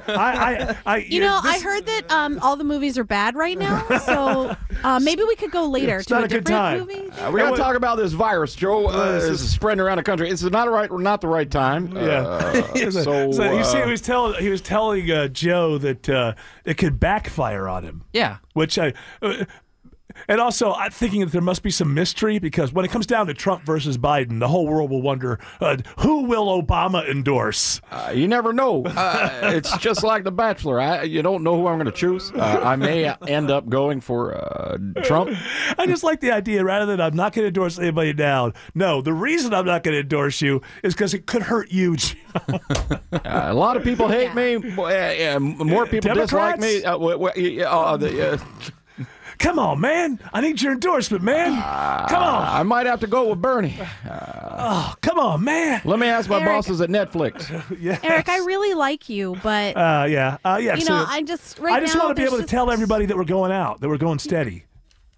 I heard that all the movies are bad right now, so maybe we could go later to a different movie. We got to talk about this virus, Joe. Is spreading around the country. It's not the right time. Yeah. So you see, he was telling Joe that it could backfire on him. Yeah. Which and also, I'm thinking that there must be some mystery because when it comes down to Trump versus Biden, the whole world will wonder, who will Obama endorse? You never know. It's just like The Bachelor. You don't know who I'm going to choose. I may end up going for Trump. I just like the idea, rather than I'm not going to endorse anybody now. No, the reason I'm not going to endorse you is because it could hurt you. A lot of people hate me. More people Democrats? dislike me. Come on, man. I need your endorsement, man. Come on. I might have to go with Bernie. Come on, man. Let me ask my bosses at Netflix. Eric, I really like you, but yeah. I just want to be able to tell everybody that we're going out, that we're going steady.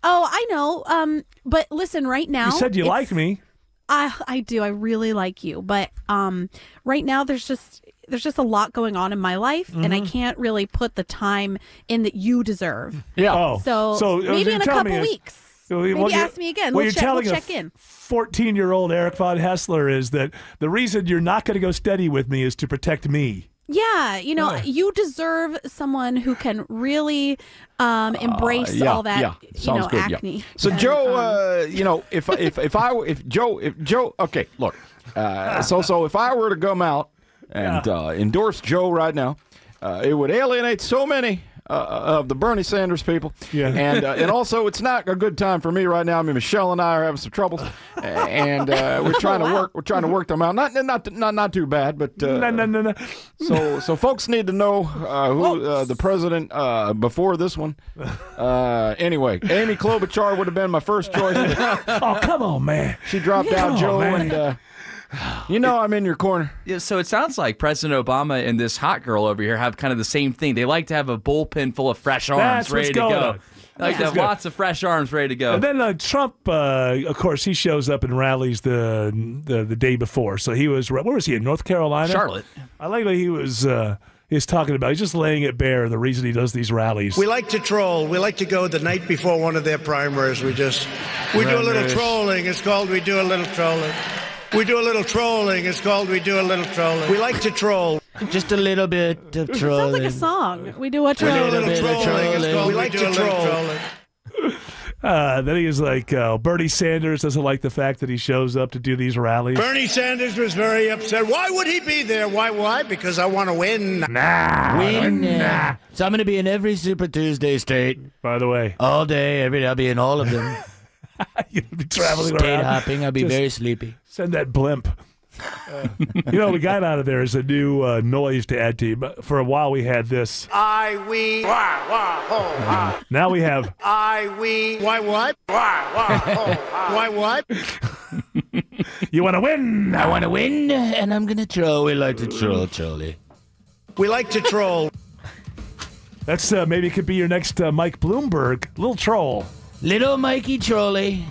Oh, I know. But listen, right now, you said you like me. I do. I really like you, but right now there's just a lot going on in my life, and I can't really put the time in that you deserve. Yeah. So maybe in a couple weeks. Maybe ask me again. We'll check in. 14-year-old Eric von Haessler is that the reason you're not going to go steady with me is to protect me. Yeah, you deserve someone who can really embrace all that, good, acne. Yeah. So Joe, if Joe, okay, look, so if I were to come out and endorse Joe right now, it would alienate so many of the Bernie Sanders people. Yeah. And also, it's not a good time for me right now. I mean, Michelle and I are having some troubles, and we're trying to work. We're trying to work them out. Not too bad, but no. So folks need to know who the president before this one. Anyway, Amy Klobuchar would have been my first choice. Oh, come on, man. She dropped out, Joe, and I'm in your corner. Yeah, so it sounds like President Obama and this hot girl over here have kind of the same thing. They like to have a bullpen full of fresh arms ready to go. They like to have lots of fresh arms ready to go. And then Trump, of course, he shows up and rallies the day before. So he was, where was he, in North Carolina? Charlotte. I like that he was talking about, he's just laying it bare, the reason he does these rallies. We like to troll. We like to go the night before one of their primaries. We do a little trolling. It's called we do a little trolling. We do a little trolling. It's called we do a little trolling. We like to troll. Just a little bit of trolling. Sounds like a song. We do a trolling. We do a little trolling. It's called We like to troll. Then he was like, Bernie Sanders doesn't like the fact that he shows up to do these rallies. Bernie Sanders was very upset. Why would he be there? Why? Because I want to win. Nah. So I'm going to be in every Super Tuesday state. By the way. All day, every day. I'll be in all of them. You'll be traveling state around. hopping. I'll be very sleepy. Send that blimp. We got out of there is a new noise to add to you. But for a while we had this. We, wah, wah, ho, ha. Now we have. We, why what? Wah, wah, ho, ha. Why what? You want to win? I want to win, and I'm going to troll. We like to troll, Charlie. We like to troll. That's maybe it could be your next Mike Bloomberg. Little troll. Little Mikey Trolley.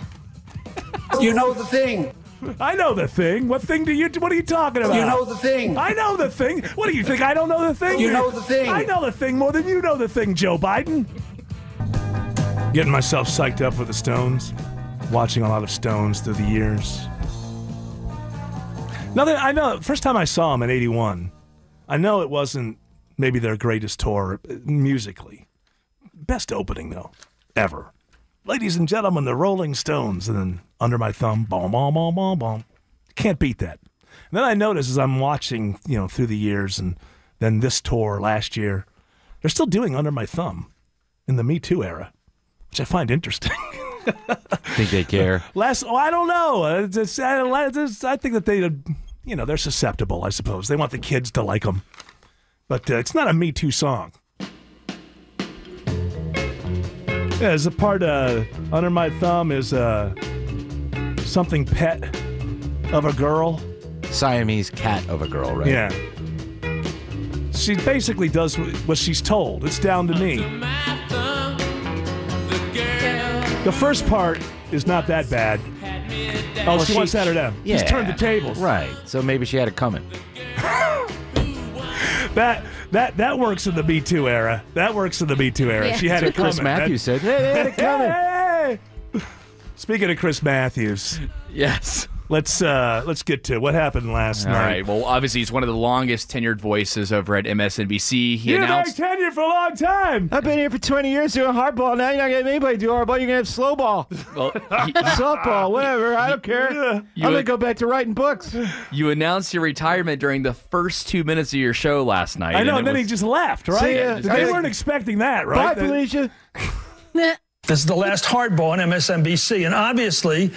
You know the thing. I know the thing. What thing what are you talking about? You know the thing. I know the thing. What do you think? I don't know the thing? You know the thing. I know the thing more than you know the thing, Joe Biden. Getting myself psyched up for the Stones. Watching a lot of Stones through the years. I know, first time I saw them in 81, I know it wasn't maybe their greatest tour musically. Best opening, though, ever. Ladies and gentlemen, the Rolling Stones, and then Under My Thumb, boom, boom, boom, boom, boom. Can't beat that. And then I notice as I'm watching, through the years, and then this tour last year, they're still doing Under My Thumb in the Me Too era, which I find interesting. Think they care? I don't know. I think that they, they're susceptible, I suppose. They want the kids to like them. But it's not a Me Too song. Yeah, there's a part Under My Thumb is something pet of a girl. Siamese cat of a girl, right? Yeah. She basically does what she's told. It's down to me. The first part is not that bad. Oh, she wants that or them. Yeah. He's turned the tables. Right. So maybe she had it coming. That works in the Me Too era. Yeah. She had it coming. Chris Mathews said, hey, they had it coming. Hey. Speaking of Chris Mathews. Yes. Let's get to what happened last night. All right. Well, obviously, he's one of the longest tenured voices over at MSNBC. You've been tenured for a long time. I've been here for 20 years doing hardball. Now you're not going to anybody do hardball. You're going to have slow ball. Well, softball, whatever. I don't care. I'm going to go back to writing books. You announced your retirement during the first 2 minutes of your show last night. I know, and then he just left, right? They weren't expecting that, right? Bye, Felicia. This is the last hardball on MSNBC, and obviously,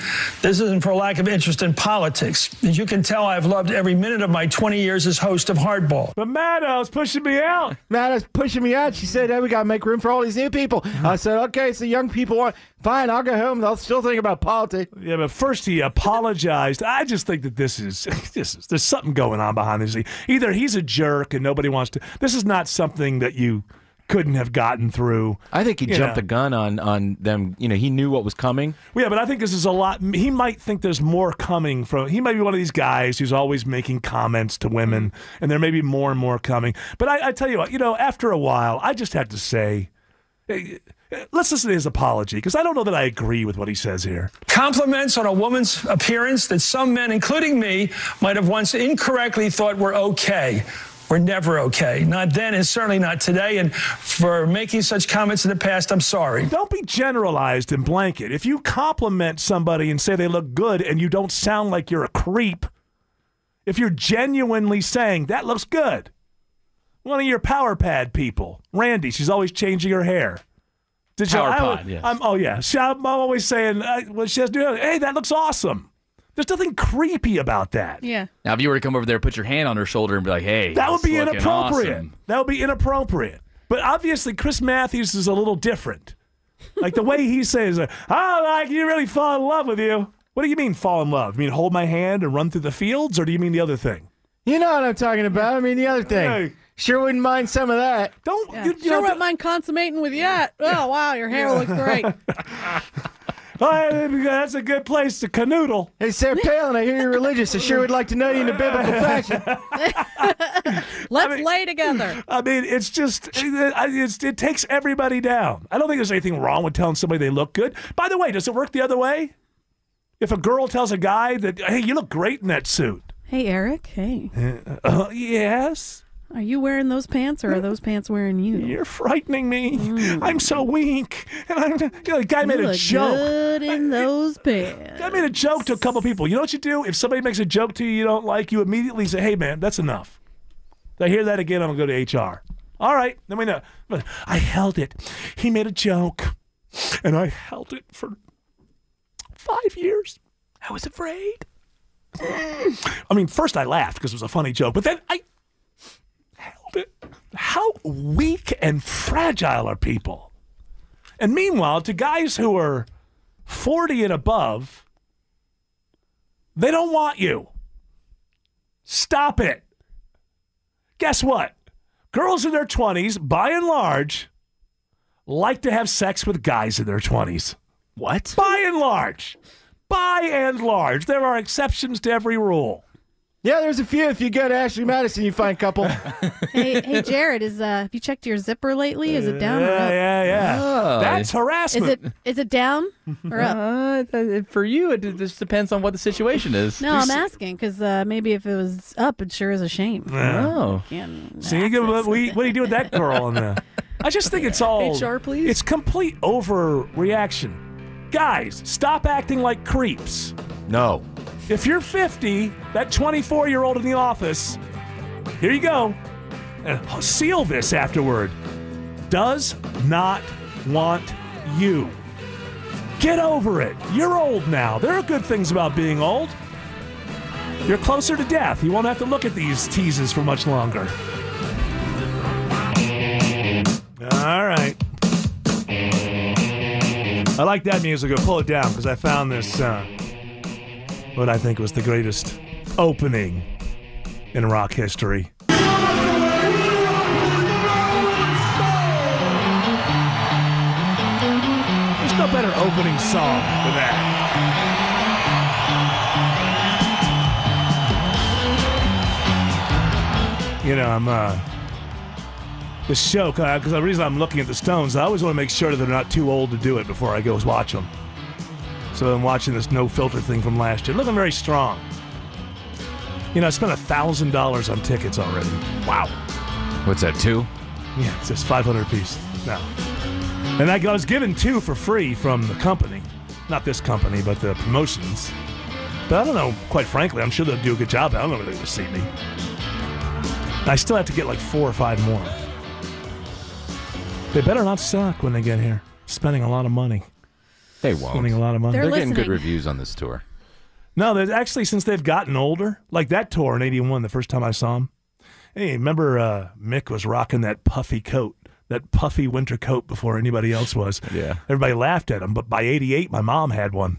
this isn't for lack of interest in politics. As you can tell, I've loved every minute of my 20 years as host of Hardball. But Maddow's pushing me out. Maddow's pushing me out. She said, hey, we got to make room for all these new people. I said, okay, so young people want... Fine, I'll go home. They'll still think about politics. Yeah, but first he apologized. I just think that there's something going on behind this. Either he's a jerk and nobody wants to... This is not something that you... couldn't have gotten through. I think he jumped the gun on them. He knew what was coming. Yeah, but I think this is a lot. He might think there's more coming from. He might be one of these guys who's always making comments to women, and there may be more and more coming. But I tell you what, after a while, I just have to say, let's listen to his apology, because I don't know that I agree with what he says here. Compliments on a woman's appearance that some men, including me, might have once incorrectly thought were okay. We're never okay. Not then and certainly not today. And for making such comments in the past, I'm sorry. Don't be generalized and blanket. If you compliment somebody and say they look good and you don't sound like you're a creep, if you're genuinely saying that looks good, One of your power pad people. Randy, she's always changing her hair. Power pod, yes. I'm always saying, when she has to do it, hey, that looks awesome. There's nothing creepy about that. Yeah. Now, if you were to come over there, put your hand on her shoulder and be like, hey, that would be inappropriate. Awesome. That would be inappropriate. But obviously, Chris Mathews is a little different. Like the way he says, you really fall in love with you. What do you mean fall in love? You mean hold my hand and run through the fields, or do you mean the other thing? You know what I'm talking about. I mean the other thing. Hey. Sure wouldn't mind some of that. Wouldn't mind consummating with you. Oh, wow, your hair looks great. That's a good place to canoodle. Hey, Sarah Palin, I hear you're religious. I sure would like to know you in a biblical fashion. Let's lay together. I mean, it's just, it takes everybody down. I don't think there's anything wrong with telling somebody they look good. By the way, does it work the other way? If a girl tells a guy that, hey, you look great in that suit. Hey, Eric, hey. Yes? Are you wearing those pants, or are those pants wearing you? You're frightening me. I'm so weak. And the guy made a joke. Good in those pants. Guy made a joke to a couple people. You know what you do? If somebody makes a joke to you don't like, you immediately say, hey, man, that's enough. If I hear that again, I'm going to go to HR. All right. Then we know. I held it. He made a joke, and I held it for 5 years. I was afraid. I mean, first I laughed because it was a funny joke, but then I held it. How weak and fragile are people? And meanwhile, to guys who are 40 and above, they don't want you. Stop it. Guess what? Girls in their 20s, by and large, like to have sex with guys in their 20s. What? By and large. By and large. There are exceptions to every rule. Yeah, there's a few. If you go to Ashley Madison, you find a couple. Hey, Jared, have you checked your zipper lately? Is it down or up? Yeah. Oh. That's harassment. Is it down or up? For you, it just depends on what the situation is. No, I'm asking because maybe if it was up, it sure is a shame. Oh. See, what do you do with that girl? I just think it's all... HR, please? It's complete overreaction. Guys, stop acting like creeps. No. If you're 50, that 24-year-old in the office, here you go, and seal this afterward, does not want you. Get over it. You're old now. There are good things about being old. You're closer to death. You won't have to look at these teases for much longer. All right. I like that music. I'll pull it down because I found this, what I think was the greatest opening in rock history. There's no better opening song than that. You know, I'm, the show, because the reason I'm looking at the Stones, I always want to make sure that they're not too old to do it before I go watch them. So I'm watching this no filter thing from last year. Looking very strong. You know, I spent $1,000 on tickets already. Wow. What's that, 2? Yeah, it's just 500 apiece. No. And I was given 2 for free from the company. Not this company, but the promotions. But I don't know, quite frankly, I'm sure they'll do a good job. I don't know if they're going to see me. I still have to get like 4 or 5 more. They better not suck when they get here. Spending a lot of money. They won't. Spending a lot of money. They're getting good reviews on this tour. No, there's actually, since they've gotten older, like that tour in '81, the first time I saw them. Hey, remember Mick was rocking that puffy coat, that puffy winter coat before anybody else was. Yeah. Everybody laughed at him, but by '88, my mom had one.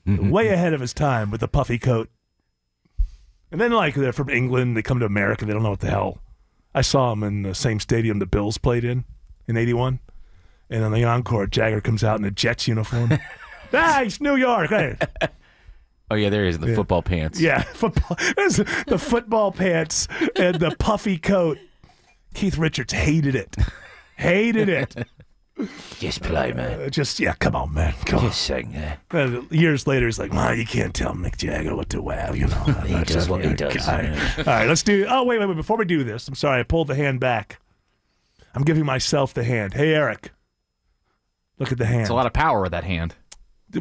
Way ahead of his time with the puffy coat. And then, like, they're from England, they come to America, they don't know what the hell. I saw them in the same stadium the Bills played in '81. And on the encore, Jagger comes out in a Jets uniform. Nice, New York. Hey. Oh, yeah, there he is, the football pants. Yeah, football. The football pants and the puffy coat. Keith Richards hated it. Hated it. Just play, man. Come on, man. Come Just sing there. Years later, he's like, well, you can't tell Mick Jagger what to wear, you know. He does what he does. All right, let's do... Oh, wait. Before we do this, I'm sorry, I pulled the hand back. I'm giving myself the hand. Hey, Eric. Look at the hand. It's a lot of power with that hand.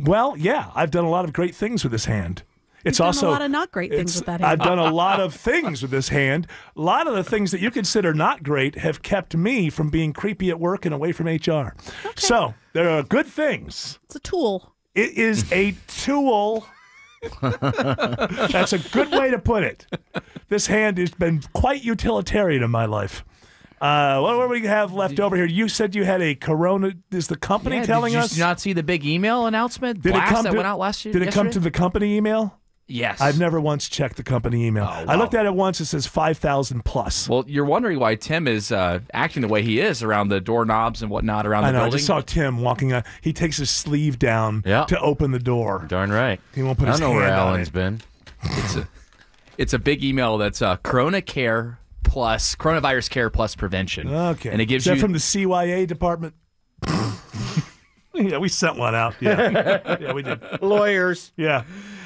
Well, yeah, I've done a lot of great things with this hand. It's You've also done a lot of not great things with that hand. I've done a lot of things with this hand. A lot of the things that you consider not great have kept me from being creepy at work and away from HR. Okay. So there are good things. It's a tool. It is a tool. That's a good way to put it. This hand has been quite utilitarian in my life. What do we have left over here? You said you had a Corona. Is the company telling us? Did you not see the big email announcement blast that went out last year? Did it come to the company email? Yes. I've never once checked the company email. Oh, wow. I looked at it once. It says 5,000 plus. Well, you're wondering why Tim is acting the way he is around the doorknobs and whatnot around the building. I just saw Tim walking out. He takes his sleeve down to open the door. Darn right. He won't put his hand on it. I don't know where Alan's been. It's a big email that's Corona Care plus Coronavirus Care plus Prevention. Okay. And it gives is that from the CYA department? Yeah, we sent one out. Yeah, yeah, we did. Lawyers. Yeah.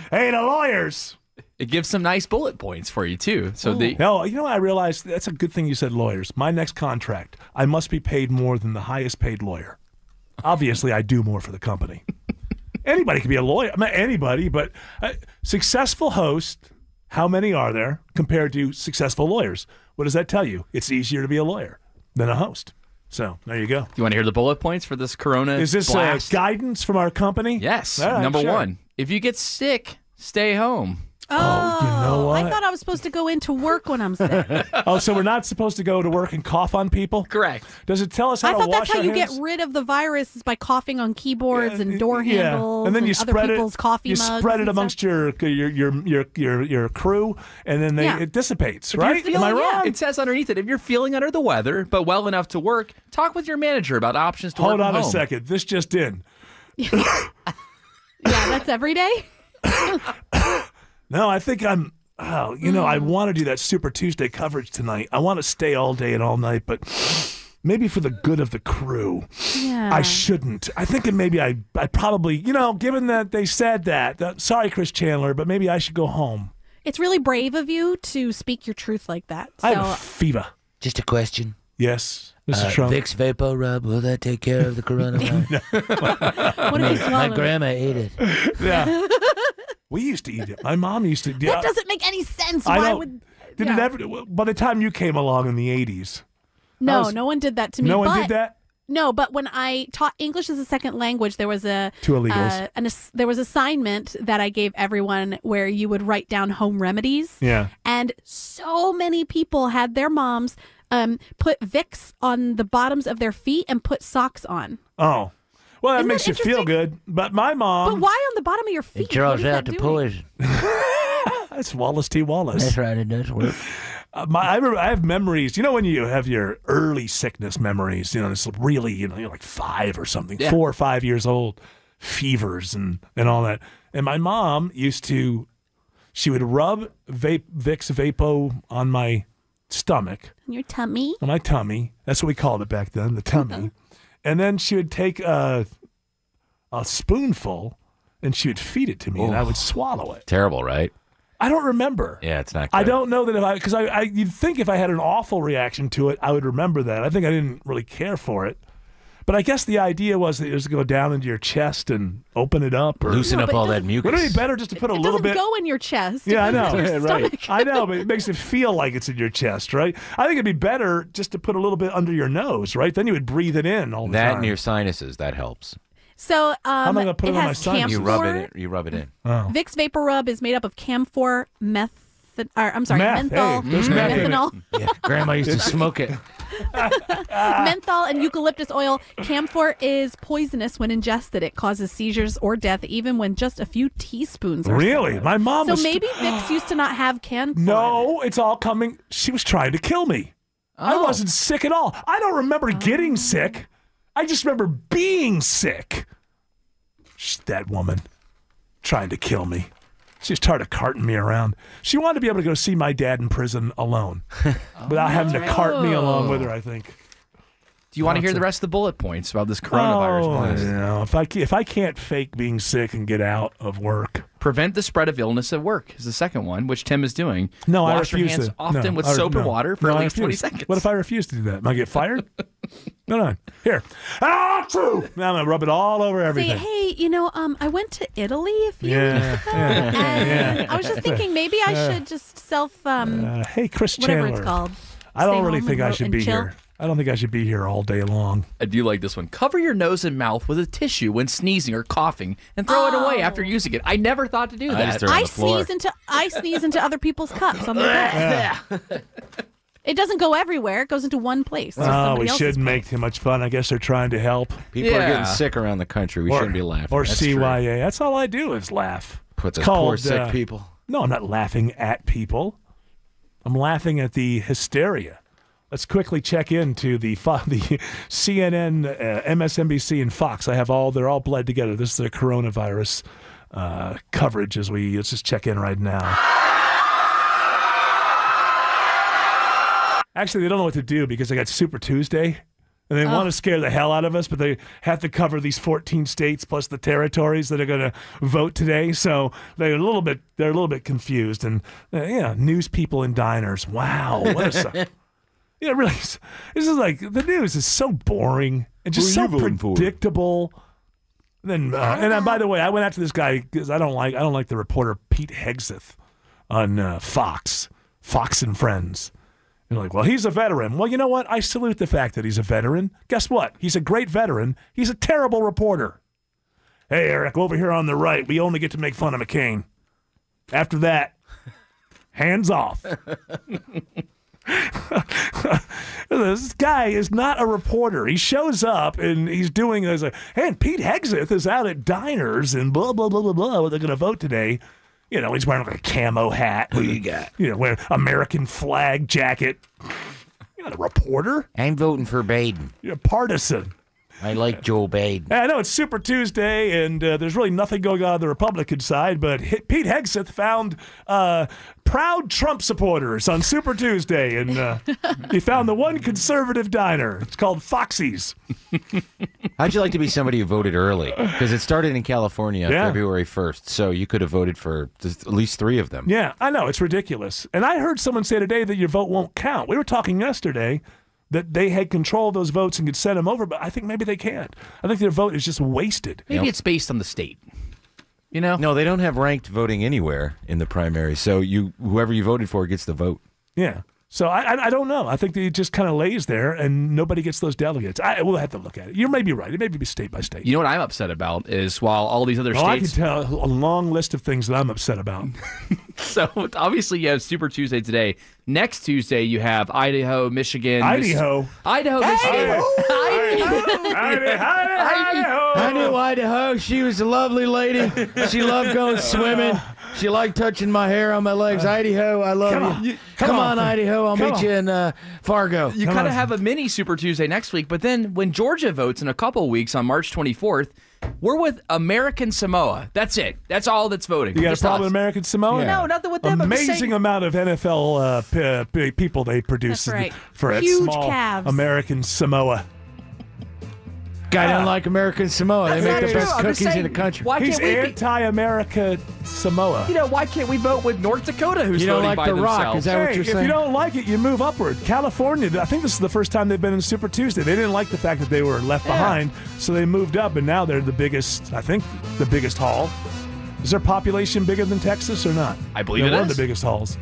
Hey, the lawyers. It gives some nice bullet points for you, too. So No, you know, I realized that's a good thing you said lawyers. My next contract, I must be paid more than the highest paid lawyer. Obviously, I do more for the company. Anybody can be a lawyer. Not anybody, but successful host, how many are there compared to successful lawyers? What does that tell you? It's easier to be a lawyer than a host. So there you go. You want to hear the bullet points for this Corona Is this guidance from our company? Yes. Right, Number one, if you get sick, stay home. Oh, you know what? I thought I was supposed to go into work when I'm sick. So we're not supposed to go to work and cough on people? Correct. Does it tell us how to wash our hands? I thought that's how you get rid of the virus is by coughing on keyboards and door handles and then you other spread people's coffee mugs. You spread it amongst your crew, and then it dissipates, right? Am I wrong? It says underneath it, if you're feeling under the weather but well enough to work, talk with your manager about options to work from home. Hold on a second. This just in. Yeah, that's every day? No, I think I'm. Oh, I want to do that Super Tuesday coverage tonight. I want to stay all day and all night, but maybe for the good of the crew, I shouldn't. I think maybe I probably, given that they said that, sorry, Chris Chandler, but maybe I should go home. It's really brave of you to speak your truth like that. I have a fever. Just a question. Yes, Mr. Trump. Vicks Vapor Rub, will that take care of the coronavirus? What if you swallow My grandma ate it. Yeah. We used to eat it. My mom used to. That doesn't make any sense. Did it ever? By the time you came along in the 80s. No, no one did that to me. No one did that? No, but when I taught English as a second language, there was two illegals. There was assignment that I gave everyone where you would write down home remedies. Yeah. And so many people had their moms put Vicks on the bottoms of their feet and put socks on. Oh. Well, that makes you feel good. But my mom... But why on the bottom of your feet? It draws out the poison. That's Wallace T. Wallace. That's right, it does work. I have memories. When you have your early sickness memories, it's really, you're like 5 or something, 4 or 5 years old, fevers and all that. And my mom she would rub Vicks Vapo on my stomach. Your tummy? On my tummy. That's what we called it back then, the tummy. And then she would take a spoonful and she would feed it to me and I would swallow it. Terrible, right? I don't remember. Yeah, it's not good. I don't know that because you'd think if I had an awful reaction to it, I would remember that. I think I didn't really care for it. But I guess the idea was that it was to go down into your chest and open it up. Or loosen up all that mucus. Would it be better just to put a little bit? It doesn't go in your chest. Yeah, I know. Your right. I know, but it makes it feel like it's in your chest, right? I think it'd be better just to put a little bit under your nose, right? Then you would breathe it in all the time. That and your sinuses, that helps. So how am I going to put it on my sinus? You rub it in. Oh. Vicks Vapor Rub is made up of camphor, menthol. Methanol. Yeah, Grandma used to smoke it. Menthol and eucalyptus oil. Camphor is poisonous when ingested. It causes seizures or death, even when just a few teaspoons are Really? swallowed. My mom So was... maybe Vicks used to not have camphor. No, it's all coming... She was trying to kill me. I wasn't sick at all. I don't remember getting sick. I just remember being sick. That woman trying to kill me. She was tired of carting me around. She wanted to be able to go see my dad in prison alone without having to cart me along with her, I think. Do you want to hear the rest of the bullet points about this coronavirus? If I can't fake being sick and get out of work. Prevent the spread of illness at work is the second one, which Tim is doing. No, Wash I refuse your hands to. often with soap and water for at least 20 seconds. What if I refuse to do that? Am I get fired? No, no. Here. Now I'm going to rub it all over everything. Say, hey, I went to Italy a few weeks ago. And I was just thinking maybe I should just hey, Chris whatever Chandler. it's called. I don't Stay really home think I and should be chill. here. I don't think I should be here all day long. I do like this one. Cover your nose and mouth with a tissue when sneezing or coughing and throw it away after using it. I never thought to do that. I sneeze into other people's cups on their bed. It doesn't go everywhere. It goes into one place. Oh, we shouldn't make too much fun. I guess they're trying to help. People are getting sick around the country. We shouldn't be laughing. Or That's CYA. true. That's all I do is laugh. Puts It's us poor called, sick people. No, I'm not laughing at people. I'm laughing at the hysteria. Let's quickly check into the CNN, MSNBC, and Fox. They're all bled together. This is the coronavirus coverage let's just check in right now. Actually, they don't know what to do because they got Super Tuesday, and they want to scare the hell out of us, but they have to cover these 14 states plus the territories that are going to vote today. So they're a little bit confused. And news people in diners. Wow, what a really. This is like the news is so boring and just so predictable. Then and by the way, I went after this guy because I don't like the reporter Pete Hegseth on Fox and Friends. You're like, well, he's a veteran. Well, you know what? I salute the fact that he's a veteran. Guess what? He's a great veteran. He's a terrible reporter. Hey, Eric, over here on the right, we only get to make fun of McCain. After that, hands off. This guy is not a reporter. He shows up and he's doing this. Hey, and Pete Hegseth is out at diners and blah, blah, blah, blah, blah. What they're going to vote today. He's wearing like a camo hat. What do you got? Wearing American flag jacket. You're not a reporter. I'm voting for Biden. You're partisan. I like Joe Biden. I know it's Super Tuesday, and there's really nothing going on the Republican side, but Pete Hegseth found proud Trump supporters on Super Tuesday, and he found the one conservative diner. It's called Foxy's. How'd you like to be somebody who voted early? Because it started in California February 1st, so you could have voted for at least 3 of them. Yeah, I know. It's ridiculous. And I heard someone say today that your vote won't count. We were talking yesterday that they had control of those votes and could send them over, but I think maybe they can't. I think their vote is just wasted. Maybe it's based on the state. No, they don't have ranked voting anywhere in the primary, so whoever you voted for gets the vote. Yeah. So I don't know. I think that it just kind of lays there and nobody gets those delegates. We'll have to look at it. You may be right. It may be state by state. You know what I'm upset about is while all these other states... I can tell a long list of things that I'm upset about. So obviously you have Super Tuesday today. Next Tuesday you have Idaho, Michigan... Idaho, Michigan. Idaho. I knew Idaho. She was a lovely lady. She loved going swimming. She liked touching my hair on my legs. Idaho, I love you. Come on, Idaho. I'll meet you in Fargo. You kind of have a mini Super Tuesday next week, but then when Georgia votes in a couple weeks on March 24th, we're with American Samoa. That's it. That's all that's voting. You got Just a problem us. with American Samoa? No, nothing with them. Amazing amount of NFL people they produce for a Huge small calves. American Samoa. Guy doesn't like American Samoa. They make the best I'm just cookies in saying, the country. Why He's can't we anti-America Samoa. why can't we vote with North Dakota, who's You don't voting like by The Rock, themselves? is that what you're If saying? you don't like it, you move upward. California, I think this is the first time they've been in Super Tuesday. They didn't like the fact that they were left behind, so they moved up, and now they're the biggest haul. Is their population bigger than Texas or not? I believe They're it one of is. the biggest hauls.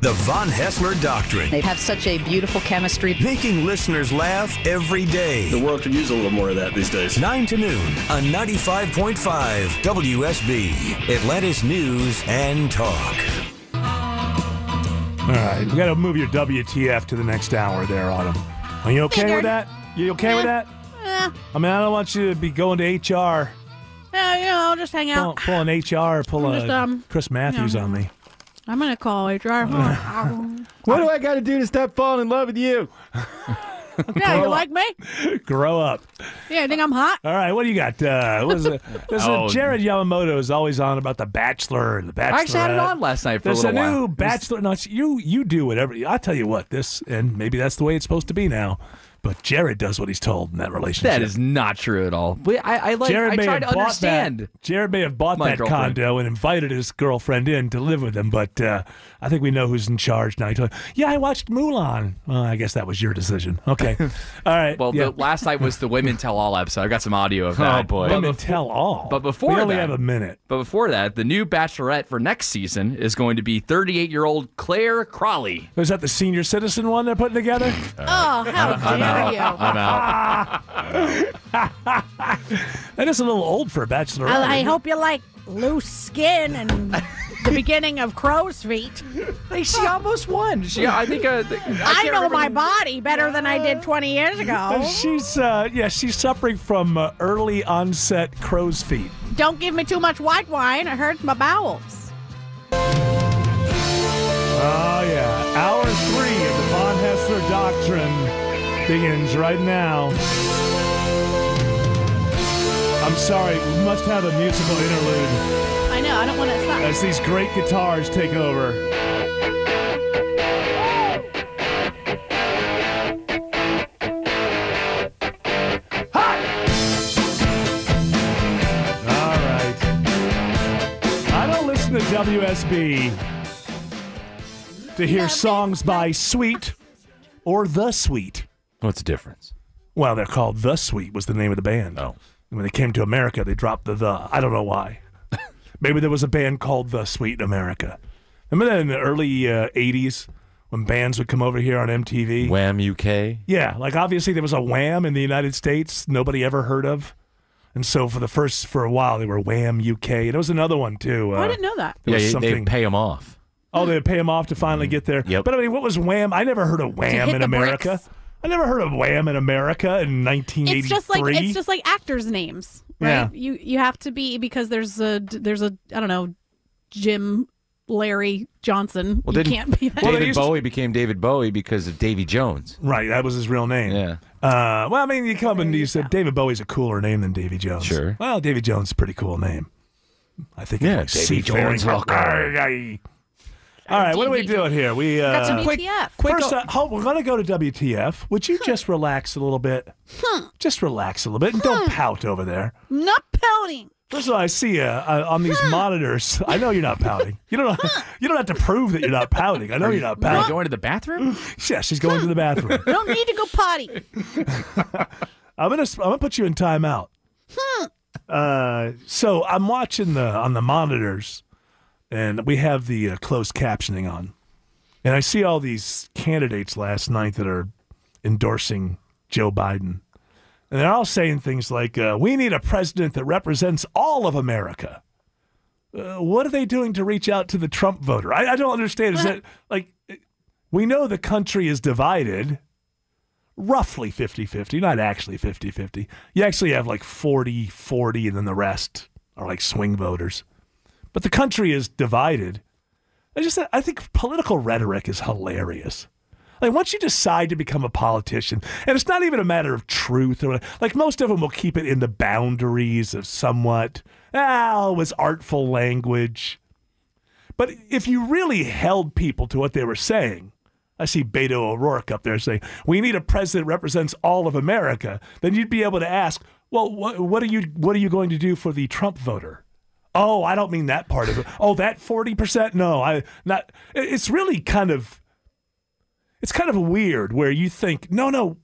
The Von Haessler Doctrine. They have such a beautiful chemistry. Making listeners laugh every day. The world could use a little more of that these days. 9 to noon on 95.5 WSB, Atlantis News and Talk. All right, we got to move your WTF to the next hour there, Autumn. Are you okay with that? You okay with that? I mean, I don't want you to be going to HR. I'll just hang out. Pull an HR, Chris Mathews on me. I'm going to call HR. What do I got to do to stop falling in love with you? Yeah, you like me? Grow up. Yeah, you think I'm hot? All right, what do you got? What is it? Jared Yamamoto is always on about The Bachelor and The Bachelorette. I actually had it on last night for There's a little while. There's a new Bachelor. No, you do whatever. I'll tell you what, and maybe that's the way it's supposed to be now. But Jared does what he's told in that relationship. That is not true at all. But I try to understand. Jared may have bought that condo and invited his girlfriend in to live with him, but I think we know who's in charge now. He told, I watched Mulan. Well, I guess that was your decision. Okay. All right. Well, the last night was the Women Tell All episode. I got some audio of that. Oh, boy. Women Tell All. But before we only have a minute. But before that, the new Bachelorette for next season is going to be 38-year-old Claire Crawley. Is that the senior citizen one they're putting together? Oh, how dare you. I'm out. That is a little old for a Bachelorette. I hope you like loose skin and the beginning of crow's feet. She almost won. I think I know my body better than I did 20 years ago. She's suffering from early onset crow's feet. Don't give me too much white wine. It hurts my bowels. Oh, yeah. Hour 3 of the Von Haessler Doctrine begins right now. I'm sorry, we must have a musical interlude. I know, I don't want to stop. As these great guitars take over. Hi! All right. I don't listen to WSB to hear songs by Sweet or The Sweet. What's the difference? Well, they're called The Sweet was the name of the band. Oh. When they came to America, they dropped the. I don't know why. Maybe there was a band called The Sweet in America. Remember that in the early 80s when bands would come over here on MTV? Wham UK? Yeah, like obviously there was a Wham in the United States nobody ever heard of. And so for a while they were Wham UK. And there was another one too. I didn't know that. Yeah, they'd pay them off. Oh, they'd pay them off to finally get there? Yep. But I mean, what was Wham? I never heard of Wham in America. Bricks. I never heard of Wham in America in 1983. It's just like actors' names, right? Yeah. You have to be because there's a I don't know, Jim Larry Johnson. Well, you can't be that. David Bowie became David Bowie because of Davy Jones. Right, that was his real name. Yeah. Well, I mean, you said David Bowie's a cooler name than Davy Jones. Sure. Well, Davy Jones is a pretty cool name. I think. Yeah, it's like Davy Jones. All right, what are we doing here? We got some WTF. First, we're going to go to WTF. Would you just relax a little bit? Just relax a little bit and don't pout over there. Not pouting. First of all, I see you on these monitors. I know you're not pouting. You don't have to prove that you're not pouting. I know you're not pouting. Are you going to the bathroom? Yeah, she's going to the bathroom. I don't need to go potty. I'm gonna put you in timeout. So I'm watching on the monitors, and we have the closed captioning on, and I see all these candidates last night that are endorsing Joe Biden. And they're all saying things like, we need a president that represents all of America. What are they doing to reach out to the Trump voter? I don't understand. Is that like, we know the country is divided roughly 50-50, not actually 50-50. You actually have like 40-40, and then the rest are like swing voters. But the country is divided. I think political rhetoric is hilarious. Like, once you decide to become a politician, and it's not even a matter of truth, or like most of them will keep it in the boundaries of somewhat, it was artful language. But if you really held people to what they were saying, I see Beto O'Rourke up there saying, we need a president that represents all of America, then you'd be able to ask, well, what are you going to do for the Trump voter? Oh, I don't mean that part of it. Oh, that 40%? No, not. It's really kind of. It's kind of weird where you think, no,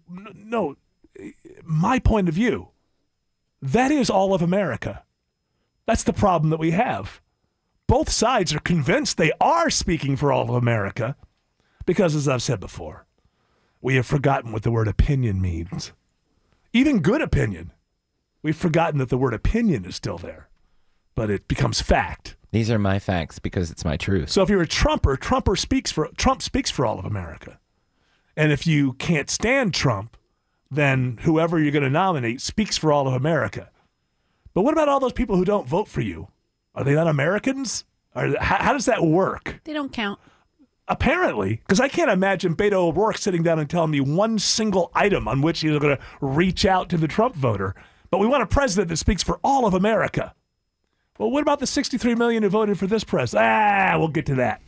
my point of view, that is all of America. That's the problem that we have. Both sides are convinced they are speaking for all of America because, as I've said before, we have forgotten what the word opinion means. Even good opinion. We've forgotten that the word opinion is still there, but it becomes fact. These are my facts because it's my truth. So if you're a Trump speaks for all of America. And if you can't stand Trump, then whoever you're going to nominate speaks for all of America. But what about all those people who don't vote for you? Are they not Americans? How does that work? They don't count. Apparently, because I can't imagine Beto O'Rourke sitting down and telling me one single item on which he's going to reach out to the Trump voter. But we want a president that speaks for all of America. Well, what about the 63 million who voted for this president? We'll get to that.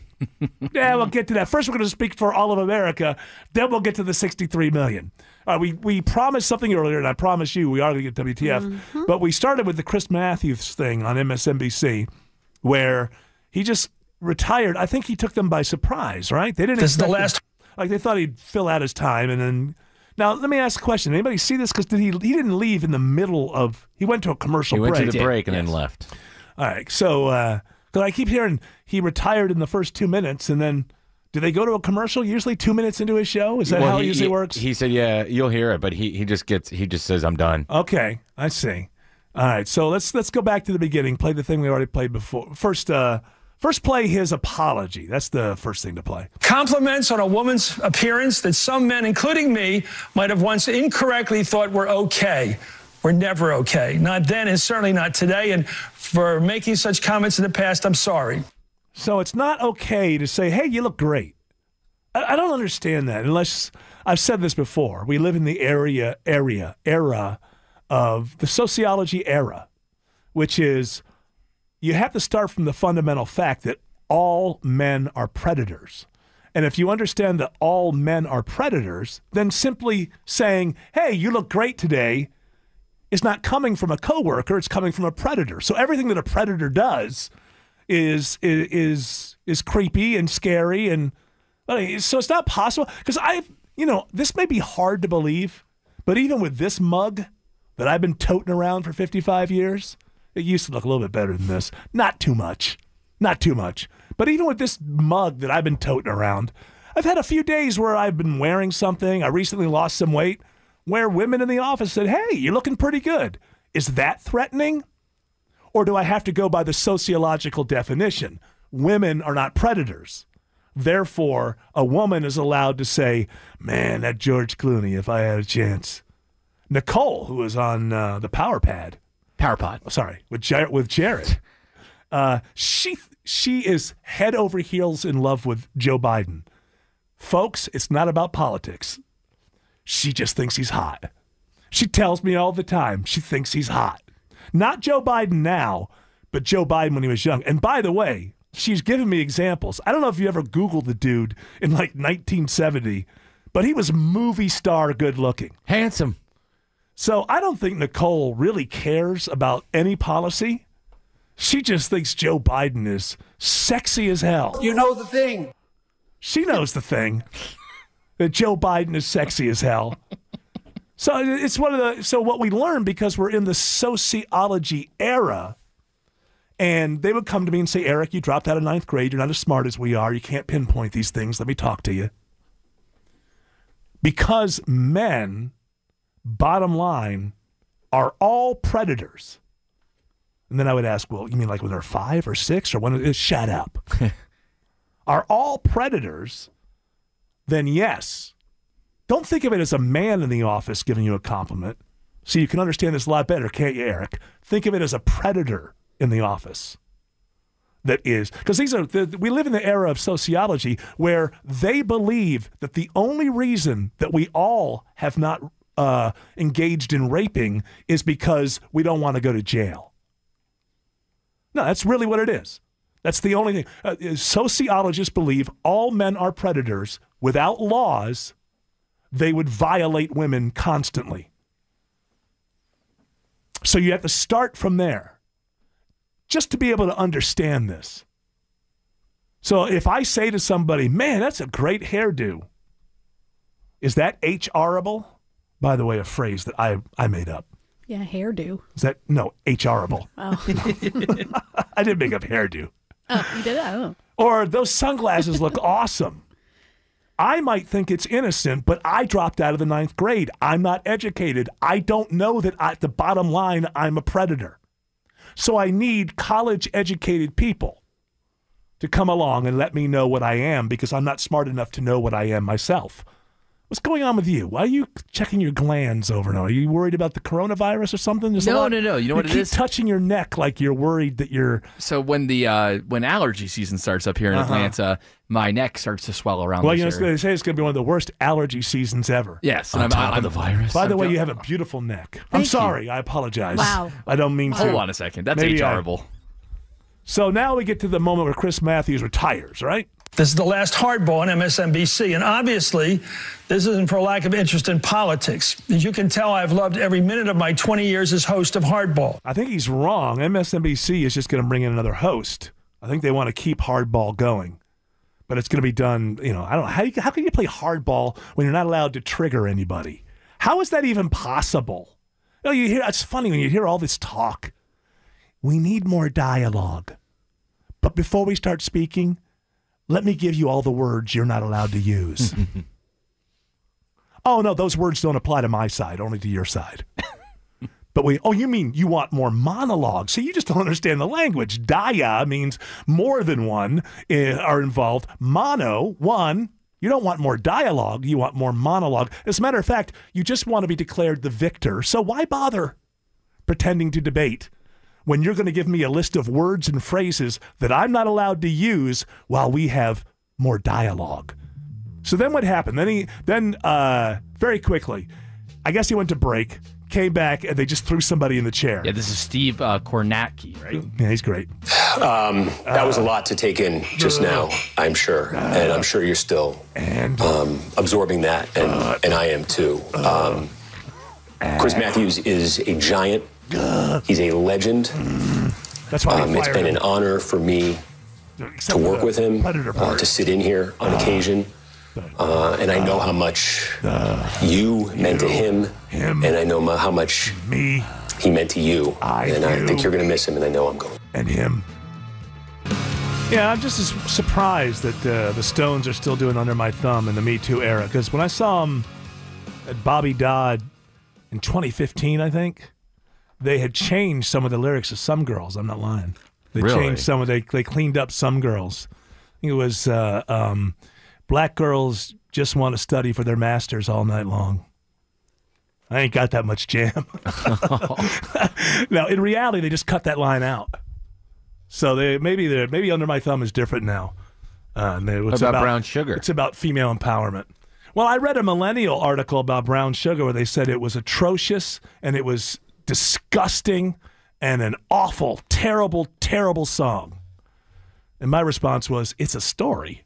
Yeah, we'll get to that. First, we're going to speak for all of America. Then we'll get to the 63 million. We promised something earlier, and I promise you we are going to get WTF. Mm-hmm. But we started with the Chris Mathews thing on MSNBC, where he just retired. I think he took them by surprise, right? They didn't. This is the last. Like they thought he'd fill out his time, and then. Now, let me ask a question. Anybody see this? Because he didn't leave in the middle of... He went to a commercial break. He went to the break and then left. All right. So, because I keep hearing he retired in the first 2 minutes, and then... Do they go to a commercial usually 2 minutes into his show? Is that how it usually works? He said, yeah, you'll hear it, but he just says, I'm done. Okay. I see. All right. So, let's go back to the beginning. Play the thing we already played before. First, play his apology. That's the first thing to play. Compliments on a woman's appearance that some men, including me, might have once incorrectly thought were okay. We're never okay. Not then and certainly not today. And for making such comments in the past, I'm sorry. So it's not okay to say, hey, you look great. I don't understand that unless I've said this before. We live in the era of the sociology era, which is... You have to start from the fundamental fact that all men are predators. And if you understand that all men are predators, then simply saying, hey, you look great today is not coming from a coworker, it's coming from a predator. So everything that a predator does is creepy and scary. And so it's not possible. Because this may be hard to believe, but even with this mug that I've been toting around for 55 years, it used to look a little bit better than this. Not too much. But even with this mug that I've been toting around, I've had a few days where I've been wearing something. I recently lost some weight, where women in the office said, hey, you're looking pretty good. Is that threatening? Or do I have to go by the sociological definition? Women are not predators. Therefore, a woman is allowed to say, man, that George Clooney, if I had a chance. Nicole, who was on the Power Pod, with Jared. She is head over heels in love with Joe Biden. Folks, it's not about politics. She just thinks he's hot. She tells me all the time she thinks he's hot. Not Joe Biden now, but Joe Biden when he was young. And by the way, she's given me examples. I don't know if you ever Googled the dude in like 1970, but he was movie star good looking. Handsome. So I don't think Nicole really cares about any policy. She just thinks Joe Biden is sexy as hell. You know the thing. She knows the thing. That Joe Biden is sexy as hell. So it's so what we learn, because we're in the sociology era, and they would come to me and say, Eric, you dropped out of 9th grade. You're not as smart as we are. You can't pinpoint these things. Let me talk to you. Because men... bottom line, are all predators. And then I would ask, well, you mean like when they're 5 or 6 or when? Shut up. Are all predators? Then yes. Don't think of it as a man in the office giving you a compliment. So you can understand this a lot better, can't you, Eric? Think of it as a predator in the office. That is, because we live in the era of sociology where they believe that the only reason that we all have not engaged in raping is because we don't want to go to jail. No, that's really what it is. That's the only thing. Sociologists believe all men are predators. Without laws, they would violate women constantly. So you have to start from there just to be able to understand this. So if I say to somebody, man, that's a great hairdo, is that HRable? By the way, a phrase that I made up. Yeah, hairdo. Is that, no, HRable. Oh. I didn't make up hairdo. Oh, you did it? Oh. Or those sunglasses look awesome. I might think it's innocent, but I dropped out of the 9th grade. I'm not educated. I don't know that at the bottom line, I'm a predator. So I need college-educated people to come along and let me know what I am, because I'm not smart enough to know what I am myself. What's going on with you? Why are you checking your glands over and over? Are you worried about the coronavirus or something? No. You know what it is? You keep touching your neck like you're worried that you're... So when allergy season starts up here in Atlanta, my neck starts to swell around. Well, they say it's going to be one of the worst allergy seasons ever. Yes. On top of the virus. By the way, you have a beautiful neck. I'm sorry. I apologize. Wow. I don't mean to. Hold on a second. That's horrible. So now we get to the moment where Chris Mathews retires, right? This is the last hardball on MSNBC, and obviously, this isn't for lack of interest in politics. As you can tell, I've loved every minute of my 20 years as host of Hardball. I think he's wrong. MSNBC is just going to bring in another host. I think they want to keep Hardball going. But it's going to be done, I don't know. How can you play Hardball when you're not allowed to trigger anybody? How is that even possible? It's funny when you hear all this talk. We need more dialogue. But before we start speaking, let me give you all the words you're not allowed to use. Oh, no, those words don't apply to my side, only to your side. But you mean you want more monologue? So you just don't understand the language. Dia means more than one are involved. Mono, one. You don't want more dialogue. You want more monologue. As a matter of fact, you just want to be declared the victor. So why bother pretending to debate when you're going to give me a list of words and phrases that I'm not allowed to use while we have more dialogue? So then what happened? Then very quickly, I guess he went to break, came back, and they just threw somebody in the chair. Yeah, this is Steve Kornacki, right? Yeah, he's great. That was a lot to take in just now, I'm sure. And I'm sure you're still absorbing that, and I am too. Chris Mathews is a giant. He's a legend. That's why it's been an honor for me to work with him, to sit in here on occasion. And I know how much you meant to him, and I know how much he meant to you. I think you're going to miss him, and I know I'm going. And him. Yeah, I'm just surprised that the Stones are still doing Under My Thumb in the Me Too era, because when I saw them at Bobby Dodd in 2015, I think, they had changed some of the lyrics of Some Girls. I'm not lying. They changed some of they cleaned up Some Girls. I think it was black girls just want to study for their masters all night long. I ain't got that much jam. Now, in reality, they just cut that line out. So maybe Under My Thumb is different now. It's about brown sugar. It's about female empowerment. Well, I read a Millennial article about brown sugar where they said it was atrocious and it was disgusting and an awful, terrible, terrible song. And my response was, it's a story.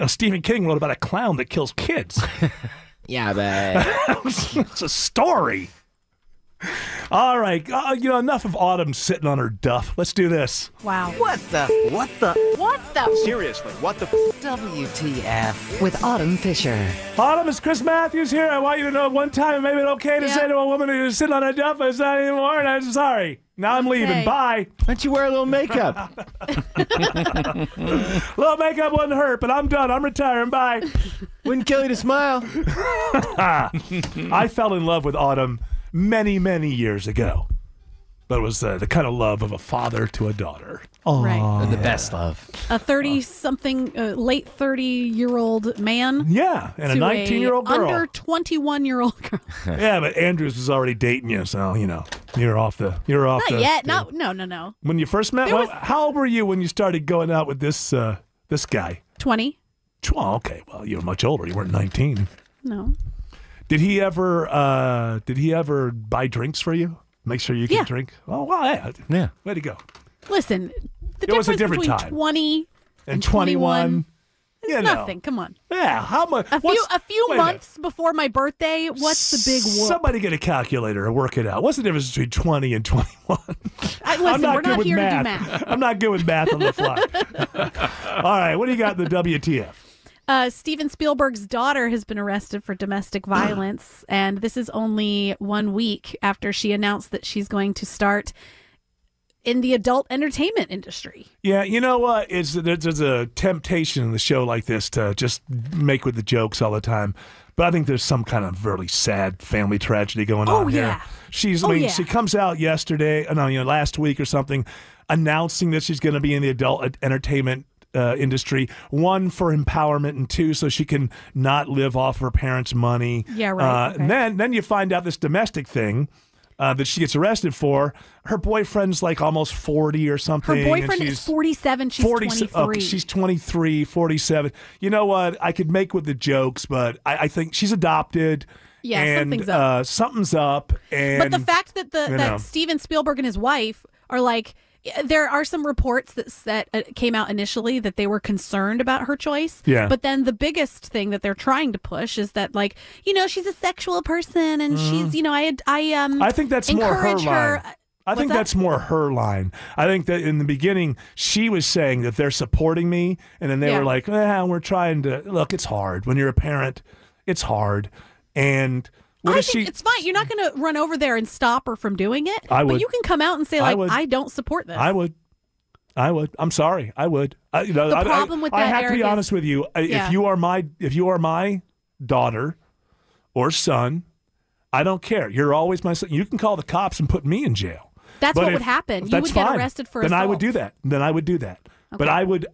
Stephen King wrote about a clown that kills kids. Yeah, but it's a story. All right, enough of Autumn sitting on her duff. Let's do this. Wow. What the? Seriously, what the? WTF with Autumn Fisher. Autumn, is Chris Mathews here? I want you to know one time it may be okay to say to a woman who's sitting on her duff, it's not anymore, and I'm sorry. Now I'm leaving. Bye. Why don't you wear a little makeup? Little makeup wouldn't hurt, but I'm done. I'm retiring. Bye. Wouldn't kill you to smile. I fell in love with Autumn many, many years ago. But it was the kind of love of a father to a daughter. Oh, right. The best love. A 30-something, late 30-year-old man. Yeah, and a 19-year-old girl. Under 21-year-old girl. Yeah, but Andrews was already dating you, so, you're off the... Not yet. No. When you first met, how old were you when you started going out with this guy? 20. Oh, okay. Well, you were much older. You weren't 19. No. Did he ever buy drinks for you? Make sure you can drink? Oh, well, yeah. Way to go. Listen, the it was a difference different between time. 20 and 21 is nothing. Come on. Yeah, how much? A few months before my birthday, what's the big whoop? Somebody get a calculator and work it out. What's the difference between 20 and 21? Listen, we're not here to do math. I'm not good with math on the fly. All right, what do you got in the WTF? Steven Spielberg's daughter has been arrested for domestic violence, and this is only 1 week after she announced that she's going to start in the adult entertainment industry. Yeah, you know what? There's a temptation in the show like this to just make with the jokes all the time. But I think there's some kind of really sad family tragedy going on here. She comes out last week or something, announcing that she's going to be in the adult entertainment industry, one, for empowerment, and two, so she can not live off her parents' money. Yeah, right. Okay. And then you find out this domestic thing that she gets arrested for. Her boyfriend's like almost 40 or something. Her boyfriend is 47. She's 23. Oh, she's 23, 47. You know what? I could make with the jokes, but I think she's adopted. Yeah, and, something's up. Something's up. And, but the fact that that Steven Spielberg and his wife are like, there are some reports that came out initially that they were concerned about her choice. Yeah. But then the biggest thing that they're trying to push is that, like, she's a sexual person and she's, I think that's more her line. I think that's more her line. I think that in the beginning, she was saying that they're supporting me, and then they were like, we're trying to, look, it's hard. When you're a parent, it's hard. And I think it's fine. You're not going to run over there and stop her from doing it. I would. But you can come out and say, like, I don't support this. I would. I'm sorry. I would. The problem with that, I have Eric, to be honest with you. If you are my daughter or son, I don't care. You're always my son. You can call the cops and put me in jail. That's what would happen. You would get arrested for assault. Then I would do that. Okay. But I would,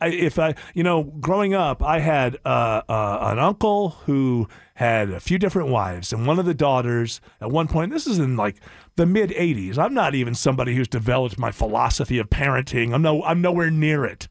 growing up, I had an uncle who had a few different wives, and one of the daughters at one point, this is in like the mid 80s. I'm not even somebody who's developed my philosophy of parenting. I'm nowhere near it.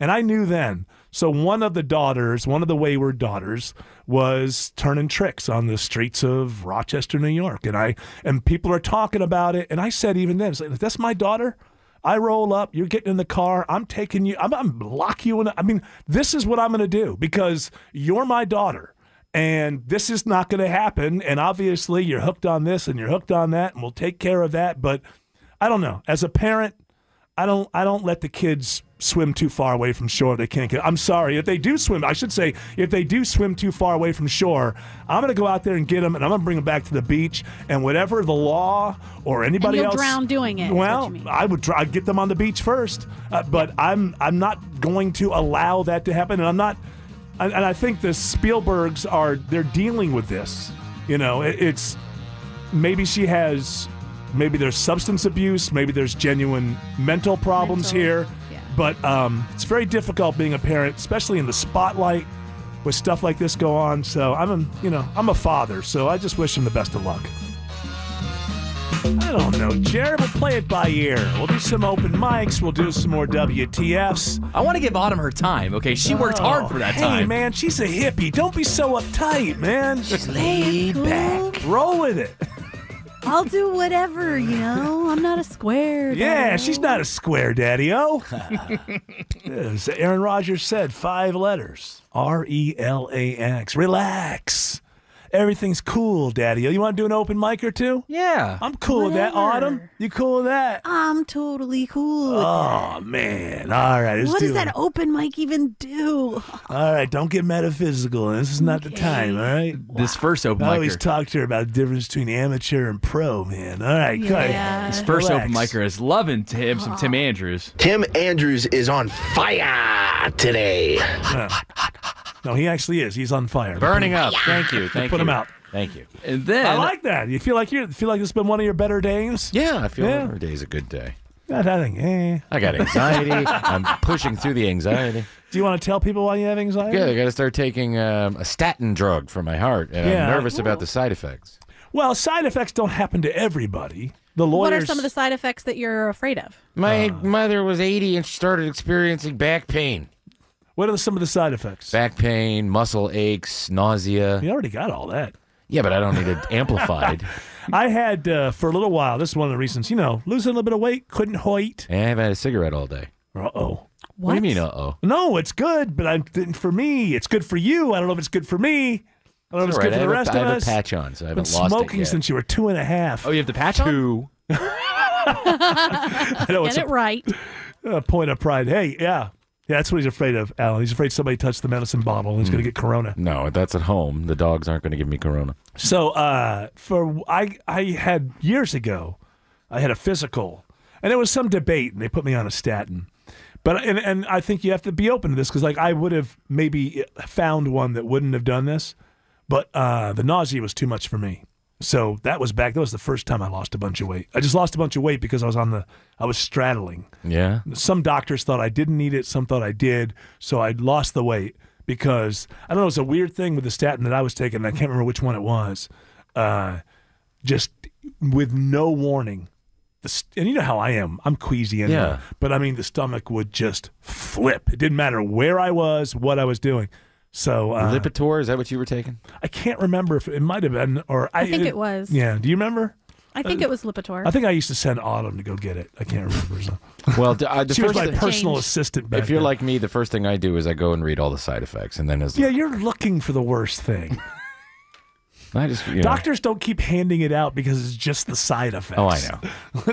And I knew then. So one of the wayward daughters was turning tricks on the streets of Rochester, New York. And people are talking about it. And I said even then, it's like, if that's my daughter, I roll up, you're getting in the car, I'm taking you, I'm lock you in. I mean, this is what I'm going to do because you're my daughter. And this is not going to happen. And obviously you're hooked on this and you're hooked on that, and we'll take care of that. But I don't know. As a parent, I don't let the kids swim too far away from shore. They can't get. I'm sorry. If they do swim, I should say, if they do swim too far away from shore, I'm going to go out there and get them, and I'm going to bring them back to the beach. And whatever the law or anybody and you'll else, drown doing it. Well, I'd get them on the beach first. But I'm not going to allow that to happen. And I'm not. And I think the Spielbergs they're dealing with this. It's maybe she has. Maybe there's substance abuse. Maybe there's genuine mental problems here. Yeah. But it's very difficult being a parent, especially in the spotlight with stuff like this go on. So I'm a father, so I just wish him the best of luck. I don't know, Jared. We'll play it by ear. We'll do some open mics. We'll do some more WTFs. I want to give Autumn her time, okay? She worked hard for that time. Hey, man, she's a hippie. Don't be so uptight, man. Just laid back. Roll with it. I'll do whatever, I'm not a square daddy. Yeah, she's not a square daddy-o. As Aaron Rodgers said, 5 letters. RELAX. Relax. Everything's cool, daddy-o. You want to do an open mic or two? Yeah. I'm cool with that, Autumn. You cool with that? I'm totally cool with that. Oh, man. All right. What does that open mic even do? All right. Don't get metaphysical. This is not the time, all right? This first open micer. I always talk to her about the difference between amateur and pro, man. All right. Go ahead. This first open micer is loving to him some Tim Andrews. Tim Andrews is on fire today. No, he actually is. He's on fire. Burning up. Thank you. Put him out. Thank you. And then I like that. You feel like this has been one of your better days? Yeah, I feel like every day's a good day. I think, I got anxiety. I'm pushing through the anxiety. Do you want to tell people why you have anxiety? Yeah, I got to start taking a statin drug for my heart, and I'm nervous about the side effects. Well, side effects don't happen to everybody. The lawyers. What are some of the side effects that you're afraid of? My mother was 80 and she started experiencing back pain. What are some of the side effects? Back pain, muscle aches, nausea. You already got all that. Yeah, but I don't need it amplified. I had, for a little while, this is one of the reasons, losing a little bit of weight, couldn't hoit. And I haven't had a cigarette all day. Uh-oh. What do you mean, uh-oh? No, it's good, but for me, it's good for you. I don't know if it's good for me. I don't know if it's good for the rest of us. I have a patch on, so I haven't lost it smoking yet. Since you were 2.5. Oh, you have the patch on? 2. I know, Get it right. A point of pride. Hey, yeah. Yeah, that's what he's afraid of, Alan. He's afraid somebody touched the medicine bottle and he's going to get corona. No, that's at home. The dogs aren't going to give me corona. So, I had years ago, I had a physical, and there was some debate, and they put me on a statin. But and I think you have to be open to this because, I would have maybe found one that wouldn't have done this, but the nausea was too much for me. So that was the first time I lost a bunch of weight. I just lost a bunch of weight because I was straddling. Yeah. Some doctors thought I didn't need it. Some thought I did. So I lost the weight because, I don't know, it was a weird thing with the statin that I was taking. And I can't remember which one it was. Just with no warning. And you know how I am. I'm queasy anyway. Yeah. But, the stomach would just flip. It didn't matter where I was, what I was doing. So Lipitor, is that what you were taking? I can't remember if it might have been, or I think it was. Yeah, do you remember? I think it was Lipitor. I think I used to send Autumn to go get it. I can't remember. So. Well, the she was first my personal assistant back If you're then. like me, the first thing I do is I go and read all the side effects, and then Yeah, you're looking for the worst thing. I just Doctors don't keep handing it out because it's just the side effects. Oh, I know.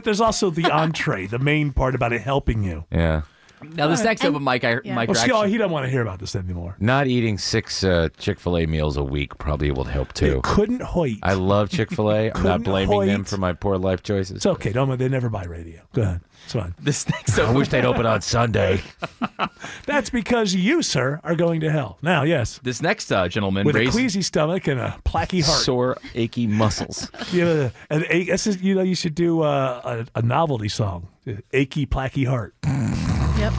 There's also the entree, the main part about it helping you. Yeah. Now, this next open mic, Mike, He doesn't want to hear about this anymore. Not eating 6 Chick-fil-A meals a week probably will help too. It couldn't hoit. I love Chick-fil-A. I'm not blaming them hoit. for my poor life choices. It's okay. They never buy radio. Go ahead. It's fine. This next I wish they'd open on Sunday. That's because you, sir, are going to hell. Now, yes. This next gentleman with a raised queasy stomach and a placky heart. Sore, achy muscles. Yeah, you should do a novelty song. Achy, placky heart. Yep.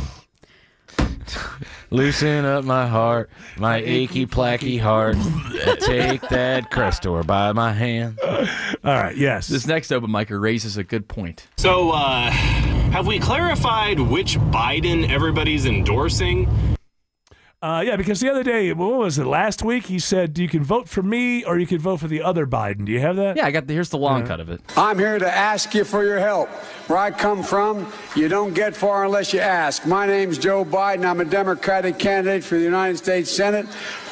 Loosen up my heart, my achy, placky heart. Take that Crestor by my hand. All right, yes. This next open micer raises a good point. So, have we clarified which Biden everybody's endorsing? Yeah, because the other day, what was it, last week, he said you can vote for me or you can vote for the other Biden. Do you have that? Yeah, here's the long cut of it. I'm here to ask you for your help. Where I come from, you don't get far unless you ask. My name's Joe Biden. I'm a Democratic candidate for the United States Senate.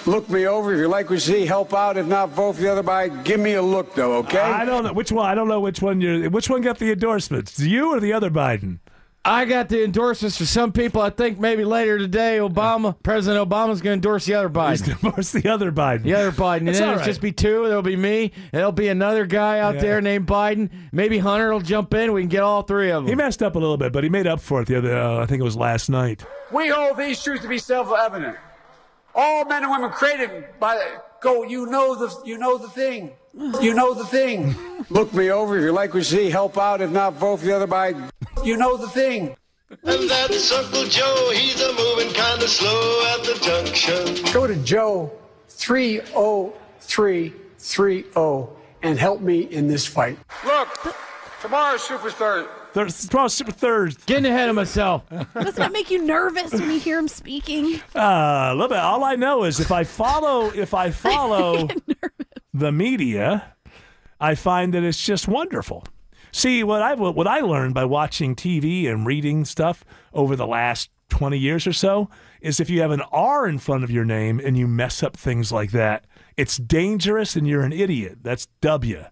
Look me over. If you like what you see, help out. If not, vote for the other Biden. Give me a look, though, okay? I don't know which one. I don't know which one which one got the endorsements, you or the other Biden? I got the endorsements for some people. I think maybe later today, President Obama's going to endorse the other Biden. He's going to endorse the other Biden. The other Biden. And That's then all it'll right. just be two. There'll be me. There'll be another guy out there named Biden. Maybe Hunter will jump in. We can get all three of them. He messed up a little bit, but he made up for it the other, I think it was last night. We hold these truths to be self-evident. All men and women created by you know the thing. You know the thing. Look me over. If you like what you see, help out. If not, vote for the other Biden. You know the thing. And that's Uncle Joe, he's a moving kind of slow at the junction. Go to Joe 30330 and help me in this fight. Look, tomorrow's Super Thursday. Tomorrow's Super Thursday. Getting ahead of myself. Doesn't that make you nervous when you hear him speaking? A little bit. All I know is if I follow the media, I find that it's just wonderful. See, what I learned by watching TV and reading stuff over the last 20 years or so is if you have an R in front of your name and you mess up things like that, it's dangerous and you're an idiot. That's W.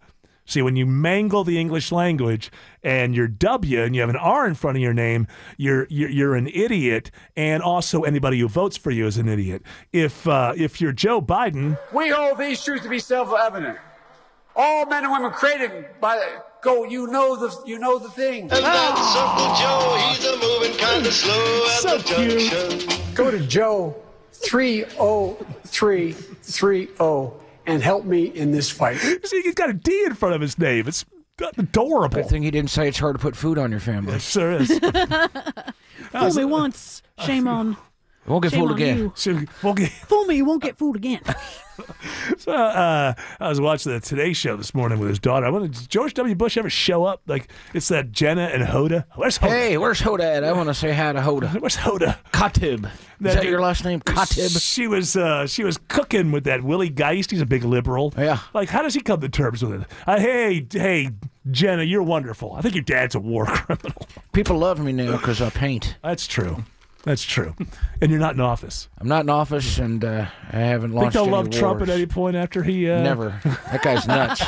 See, when you mangle the English language and you're W and you have an R in front of your name, you're an idiot, and also anybody who votes for you is an idiot. If you're Joe Biden, We hold these truths to be self-evident. All men and women created by you know the thing. And that's Uncle Joe, he's a moving kind of slow at So the junction. Go to Joe 30330 and help me in this fight. See, he's got a D in front of his name. It's adorable. Good thing he didn't say it's hard to put food on your family. It sure is. Fool me once, shame on. Won't get shame fooled on again. you. We'll Fool me, you won't get fooled again. So I was watching the Today Show this morning with his daughter. Did George W. Bush ever show up? Like, it's that Jenna and Hoda. Where's Hoda? Hey, where's Hoda at? I want to say hi to Hoda. Where's Hoda? Katib. Is that your last name? Katib? She was cooking with that Willie Geist. He's a big liberal. Yeah. Like, how does he come to terms with it? Hey, Jenna, you're wonderful. I think your dad's a war criminal. People love me now because I paint. That's true. That's true. And you're not in office. I'm not in office, and I haven't Think launched they'll any love Trump wars. at any point after he... Never. That guy's nuts.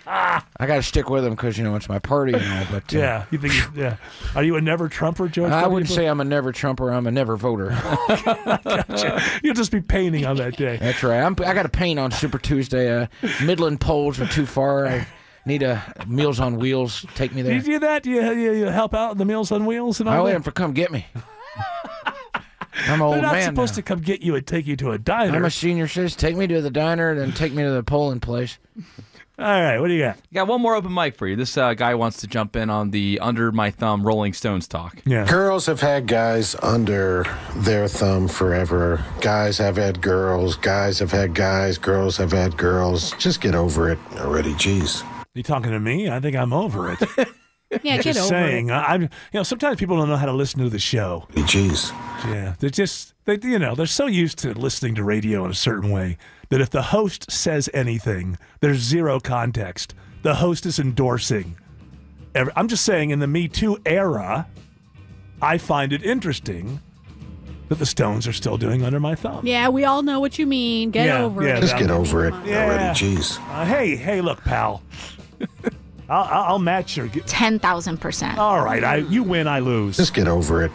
I got to stick with him because, it's my party and all, but... Yeah. You think? Yeah. Are you a never Trumper, George? I W. wouldn't Bush? say I'm a never Trumper. I'm a never voter. Gotcha. You'll just be painting on that day. That's right. I got to paint on Super Tuesday. Midland polls are too far. I need a Meals on Wheels. Take me Do there. you do that? Do you help out in the Meals on Wheels and all I that? wait for come get me. I'm an old They're not man supposed now. to come get you and take you to a diner. I'm a senior citizen. Take me to the diner, then take me to the polling place. All right, what do you got? Got one more open mic for you. This guy wants to jump in on the Under My Thumb Rolling Stones talk. Yeah. Girls have had guys under their thumb forever. Guys have had girls. Guys have had guys. Girls have had girls. Just get over it already. Jeez. You talking to me? I think I'm over it. Yeah, get just over saying. it. Sometimes people don't know how to listen to the show. Jeez. Yeah, they're so used to listening to radio in a certain way that if the host says anything, there's zero context. The host is endorsing. I'm just saying, in the Me Too era, I find it interesting that the Stones are still doing Under My Thumb. Yeah, we all know what you mean. Get over it. Just get over it Yeah. already. Jeez. Hey, look, pal. I'll match your 10,000%. All right, you win, I lose. Just get over it.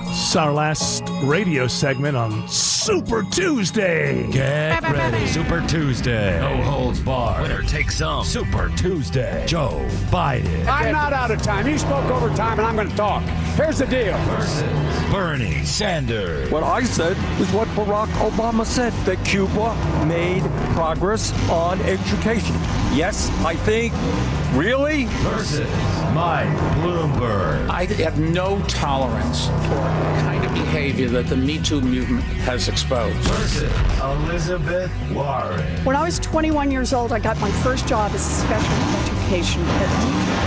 This is our last radio segment on Super Tuesday. Get ready. Super Tuesday. No holds barred. Winner takes some. Super Tuesday. Joe Biden. I'm not out of time. You spoke over time, and I'm going to talk. Here's the deal. Versus Bernie Sanders. What I said is what Barack Obama said, that Cuba made progress on education. Yes, I think. Really? Versus Mike Bloomberg. I have no tolerance for the kind of behavior that the Me Too movement has exposed. Versus Elizabeth Warren. When I was 21 years old, I got my first job as a special education ed.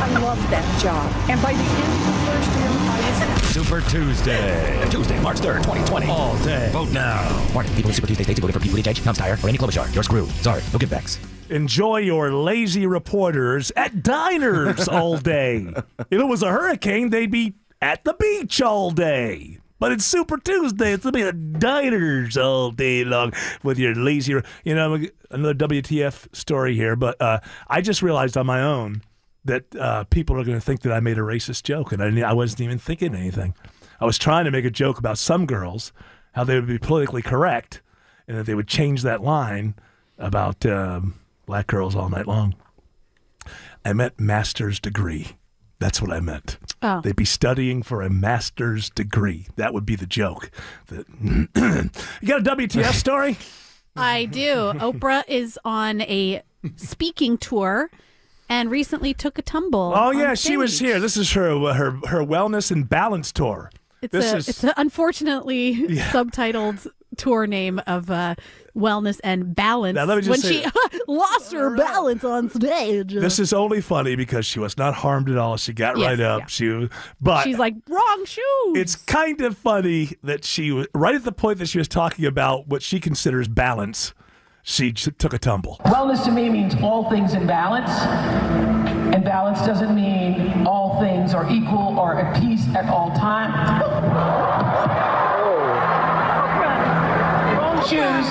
I loved that job. And by the end of the first year, I was Super Tuesday. Tuesday, March 3rd, 2020. All day. Vote now. Warning, people in Super Tuesday states voted for Pete Buttigieg, Tom Steyer, or Amy Klobuchar. You're screwed. Sorry, no give backs. Enjoy your lazy reporters at diners all day. If it was a hurricane, they'd be at the beach all day. But it's Super Tuesday. It's going to be at diners all day long with your lazy... another WTF story here, but I just realized on my own that people are going to think that I made a racist joke, and I wasn't even thinking anything. I was trying to make a joke about some girls, how they would be politically correct, and that they would change that line about... black girls all night long. I meant master's degree. That's what I meant. Oh. They'd be studying for a master's degree. That would be the joke. You got a WTF story? I do. Oprah is on a speaking tour and recently took a tumble. Oh, yeah, on she was stage. here. This is her wellness and balance tour. It's an unfortunately subtitled tour name of wellness and balance. Now, let me just say, she lost her balance on stage. This is only funny because she was not harmed at all. She got right up. Yeah. But she's like, wrong shoes. It's kind of funny that she was right at the point that she was talking about what she considers balance. She took a tumble. Wellness to me means all things in balance. And balance doesn't mean all things are equal or at peace at all times. Wrong shoes.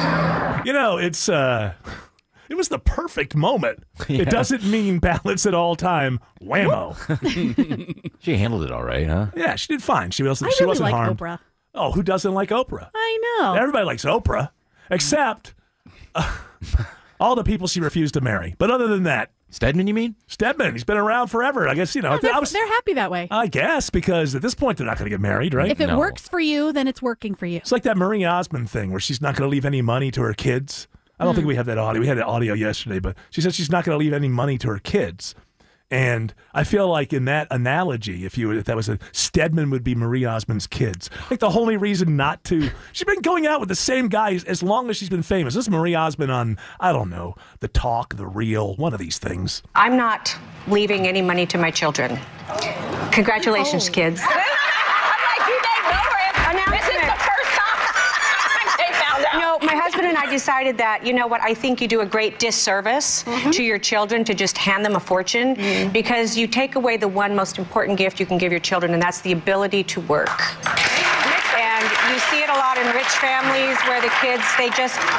It was the perfect moment. Yeah. It doesn't mean balance at all time. Whammo. She handled it all right, huh? Yeah, she did fine. She wasn't like harmed. Oprah. Oh, who doesn't like Oprah? I know. Everybody likes Oprah, except all the people she refused to marry. But other than that, Stedman, you mean? Stedman, he's been around forever. I guess they're happy that way. I guess because at this point they're not going to get married, right? If it works for you, then it's working for you. It's like that Marie Osmond thing where she's not going to leave any money to her kids. I don't think we have that audio. We had the audio yesterday, but she said she's not going to leave any money to her kids. And I feel like in that analogy, if that was Stedman would be Marie Osmond's kids. I think the only reason not to, she's been going out with the same guy as long as she's been famous. This is Marie Osmond on, I don't know, The Talk, The Real, one of these things. I'm not leaving any money to my children. Congratulations, kids. No, my husband and I decided that, you know what, I think you do a great disservice to your children to just hand them a fortune because you take away the one most important gift you can give your children, and that's the ability to work. And you see it a lot in rich families where the kids,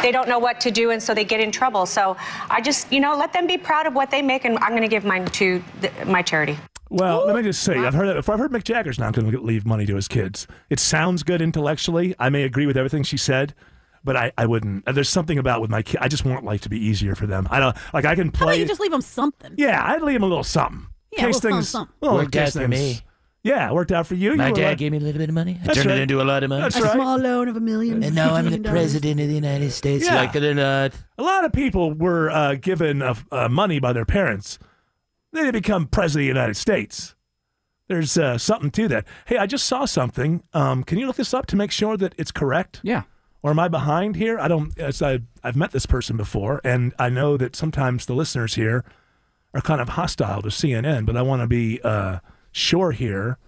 they don't know what to do, and so they get in trouble. So I just, let them be proud of what they make, and I'm going to give mine to my charity. Well, let me just say, I've heard Mick Jagger's not going to leave money to his kids. It sounds good intellectually. I may agree with everything she said, but I wouldn't. There's something about with my kids. I just want life to be easier for them. I don't like. I can play. How about you just leave them something? Yeah, I'd leave them a little something. Yeah, case things. something. Worked out for me. Yeah, it worked out for you. My dad gave me a little bit of money. I turned it into a lot of money. That's a right. small loan of $1 million. And now I'm the president of the United States. Yeah. Like it or not. A lot of people were given money by their parents. Then they become president of the United States. There's something to that. Hey, I just saw something. Can you look this up to make sure that it's correct? Yeah. Or am I behind here? I've met this person before, and I know that sometimes the listeners here are kind of hostile to CNN, but I want to be sure here.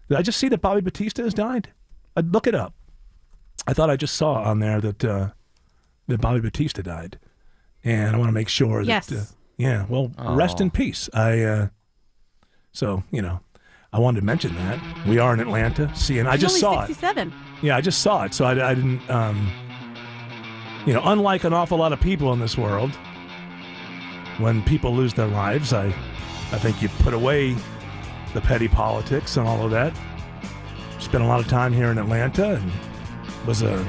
Did I just see that Bobby Batista has died? I'd look it up. I thought I just saw on there that that Bobby Batista died, and I want to make sure that. Yes. Rest in peace. So I wanted to mention that we are in Atlanta. And I just saw 67. it. Yeah, I just saw it. So I didn't. Unlike an awful lot of people in this world, when people lose their lives, I think you put away the petty politics and all of that. Spent a lot of time here in Atlanta and was a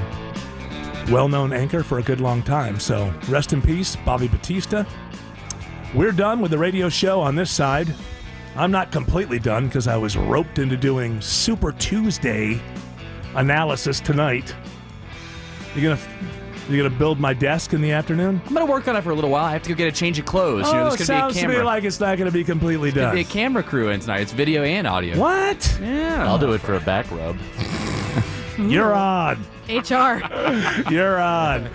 well-known anchor for a good long time. So rest in peace, Bobby Batista. We're done with the radio show on this side. I'm not completely done because I was roped into doing Super Tuesday analysis tonight. You gonna build my desk in the afternoon? I'm gonna work on it for a little while. I have to go get a change of clothes. Oh, there's sounds be a camera. to me like it's not gonna be completely done. There's gonna be a camera crew in tonight. It's video and audio. What? Yeah. I'll do it for a back rub. You're on. HR. You're on.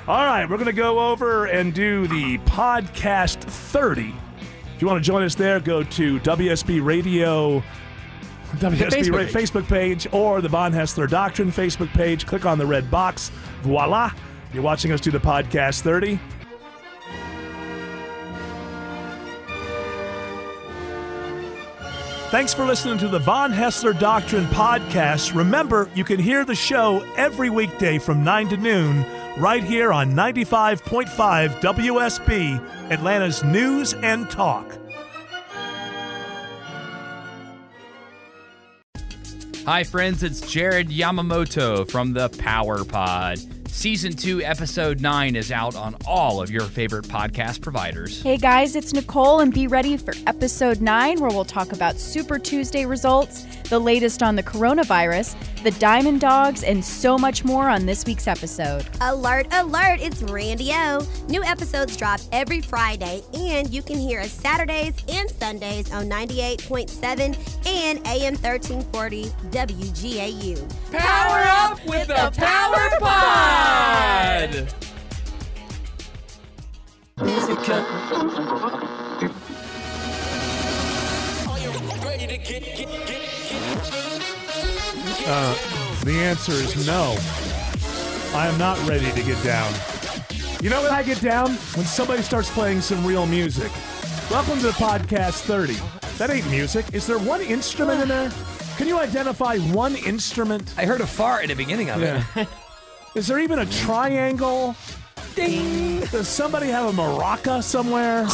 All right, we're going to go over and do the podcast 30. If you want to join us there, go to WSB Radio, Facebook page, or the Von Haessler Doctrine Facebook page. Click on the red box. Voila. You're watching us do the podcast 30. Thanks for listening to the Von Haessler Doctrine podcast. Remember, you can hear the show every weekday from 9 to noon right here on 95.5 WSB, Atlanta's News and Talk. Hi, friends. It's Jared Yamamoto from the Power Pod. Season 2, Episode 9 is out on all of your favorite podcast providers. Hey guys, it's Nicole, and be ready for Episode 9, where we'll talk about Super Tuesday results, the latest on the coronavirus, the Diamond Dogs, and so much more on this week's episode. Alert, alert, it's Randy O. New episodes drop every Friday, and you can hear us Saturdays and Sundays on 98.7 and AM 1340 WGAU. Power up with the Power Pod! The answer is no. I am not ready to get down. You know when I get down? When somebody starts playing some real music. Welcome to the podcast 30. That ain't music. Is there one instrument in there? Can you identify one instrument? I heard a fart at the beginning of it. Is there even a triangle? Ding! Does somebody have a maraca somewhere?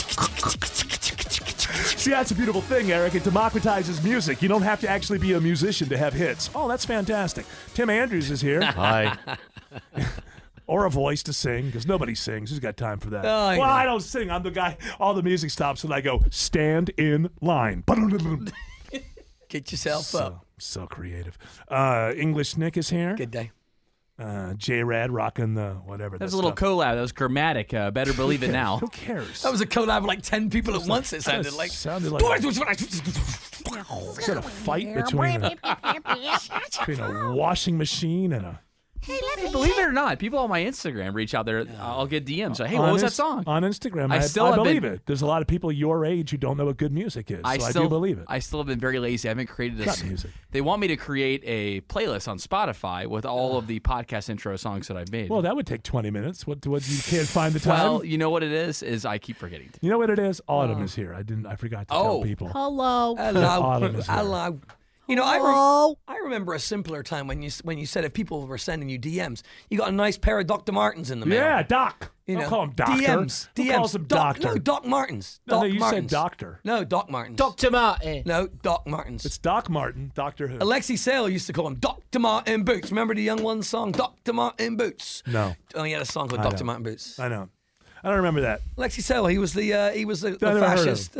See, that's a beautiful thing, Eric. It democratizes music. You don't have to actually be a musician to have hits. Oh, that's fantastic. Tim Andrews is here. Hi. Or a voice to sing, because nobody sings. Who's got time for that? I don't sing. I'm the guy. All the music stops, and I go, stand in line. Get yourself up. So creative. English Nick is here. Good day. J-Rad rocking the whatever. That was a little collab. That was chromatic. Better believe it now. Who cares? That was a collab with like 10 people at once, it sounded like. Sounded like is that a fight between a washing machine and a... Hey, believe it or not, people on my Instagram reach out there. I'll get DMs. Like, hey, what was that song? On Instagram, I believe it. There's a lot of people your age who don't know what good music is. I do believe it. I still have been very lazy. I haven't created Cut music. They want me to create a playlist on Spotify with all of the podcast intro songs that I've made. Well, that would take 20 minutes. What you can't find the time? Well, you know what it is I keep forgetting. You know what it is? Autumn is here. I forgot to tell people. Hello. Autumn is here. Hello. You know, I remember a simpler time when you said if people were sending you DMs, you got a nice pair of Dr. Martens in the mail. Yeah, Doc. Don't call him Doctor. DMs. Who calls him Doctor? No, Doc Martens. No, you Martens. said Doctor. No, Doc Martens. Dr. Martin. No, Doc Martens. It's Doc Martin, Doctor Who. Alexi Sale used to call him Dr. Martin Boots. Remember the Young Ones song, Dr. Martin Boots? No. Oh, he had a song called Dr. Martin Boots. I know. I don't remember that. Alexi Sale, he was the fascist.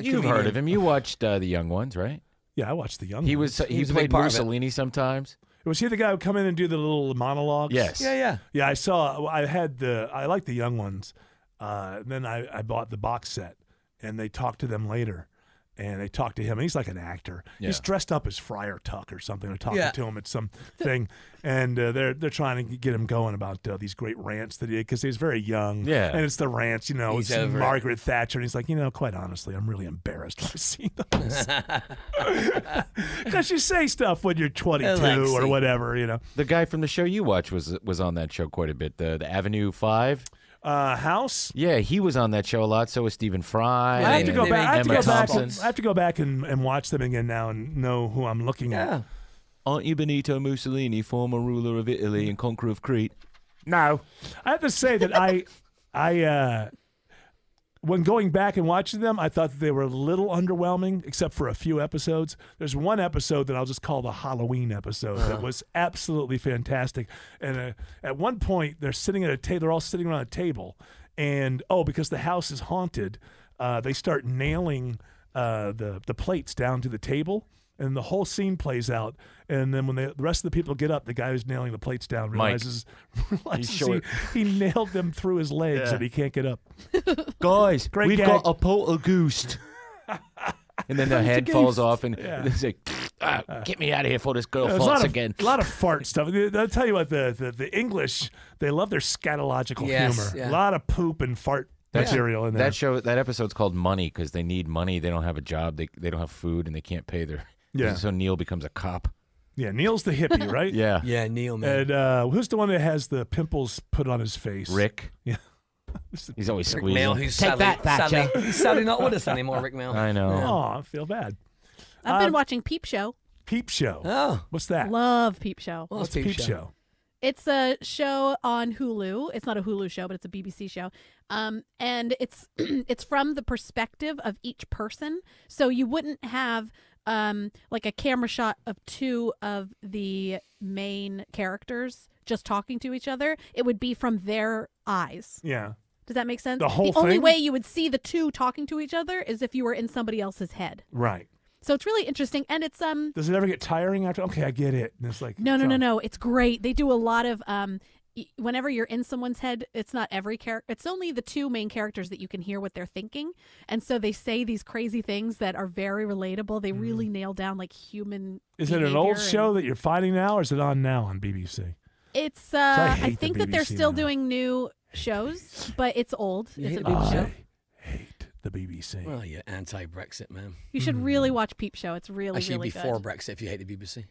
You've heard of him. You watched The Young Ones, right? Yeah, I watched the Young Ones. He played Mussolini sometimes. Was he the guy who come in and do the little monologues? Yes. Yeah. Yeah, I liked the Young Ones. Then I bought the box set, and they talked to them later. and they talk to him, and he's like an actor. Yeah. He's dressed up as Friar Tuck or something. They're talking to him at some thing, and they're trying to get him going about these great rants that he did because he's very young. Yeah. And it's the rants, He's it's over it. Margaret Thatcher, and he's like, quite honestly, I'm really embarrassed when I see those. Because you say stuff when you're 22 or whatever, The guy from the show you watch was on that show quite a bit. The Avenue 5. House. Yeah, he was on that show a lot. So was Stephen Fry. I have to go back. I Thompson. have to go back and watch them again now and know who I'm looking at. Aren't you Benito Mussolini, former ruler of Italy and conqueror of Crete? No. I have to say that I when going back and watching them, I thought that they were a little underwhelming, except for a few episodes. There's one episode that I'll just call the Halloween episode that was absolutely fantastic. And at one point, they're sitting at a table. They're all sitting around a table, and because the house is haunted, they start nailing the plates down to the table. And the whole scene plays out, and then when the rest of the people get up, the guy who's nailing the plates down realizes he nailed them through his legs, and he can't get up. Guys, Great we've gag. got a poltergeist. And then their head falls off, and they say, "Get me out of here before this girl farts again." A lot of fart stuff. I'll tell you what, the English, they love their scatological humor. Yeah. A lot of poop and fart material in there. That episode's called Money because they need money. They don't have a job. They don't have food, and they can't pay their. Yeah. So Neil becomes a cop. Yeah, Neil's the hippie, right? Yeah. Yeah, Neil, man. And who's the one that has the pimples put on his face? Rick. Yeah. He's always Rick squeezing. Mail, who's sadly not with us anymore, Rick Mail. I know. Oh, I feel bad. I've been watching Peep Show. Peep Show. Oh. What's that? Love Peep Show. What's Peep Show? It's a show on Hulu. It's not a Hulu show, but it's a BBC show. And it's from the perspective of each person. So you wouldn't have like a camera shot of two of the main characters just talking to each other. It would be from their eyes. Yeah. Does that make sense? The whole only thing? way you would see the two talking to each other is if you were in somebody else's head. Right. So it's really interesting, and it's Does it ever get tiring after? Okay, I get it. And it's like no. It's great. They do a lot of whenever you're in someone's head, it's not every character. It's only the two main characters that you can hear what they're thinking, and so they say these crazy things that are very relatable. They really nail down like human. Is it an old show that you're finding now, or is it on now on BBC? It's I think that they're still doing new shows, but it's old. It's an hate old show. I hate the BBC. Well, you're anti-Brexit, man. You should really watch Peep Show. It's really, Actually, really before good. Brexit, if you hate the BBC.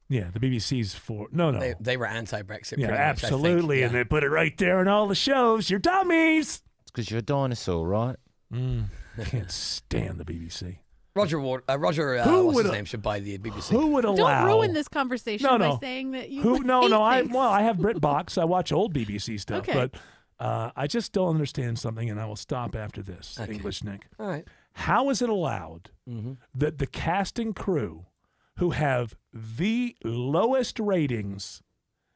Yeah, the BBC's for no. They were anti-Brexit. Yeah, pretty much, absolutely, I think. and they put it right there in all the shows. You're dummies. It's because you're a dinosaur, right? Can't stand the BBC. Roger what's his name, should buy the BBC. Who would allow? Don't ruin this conversation by saying that you hate things. I have BritBox. I watch old BBC stuff, Okay. but I just don't understand something, and I will stop after this. Okay. English Nick. All right. How is it allowed that the cast and crew who have the lowest ratings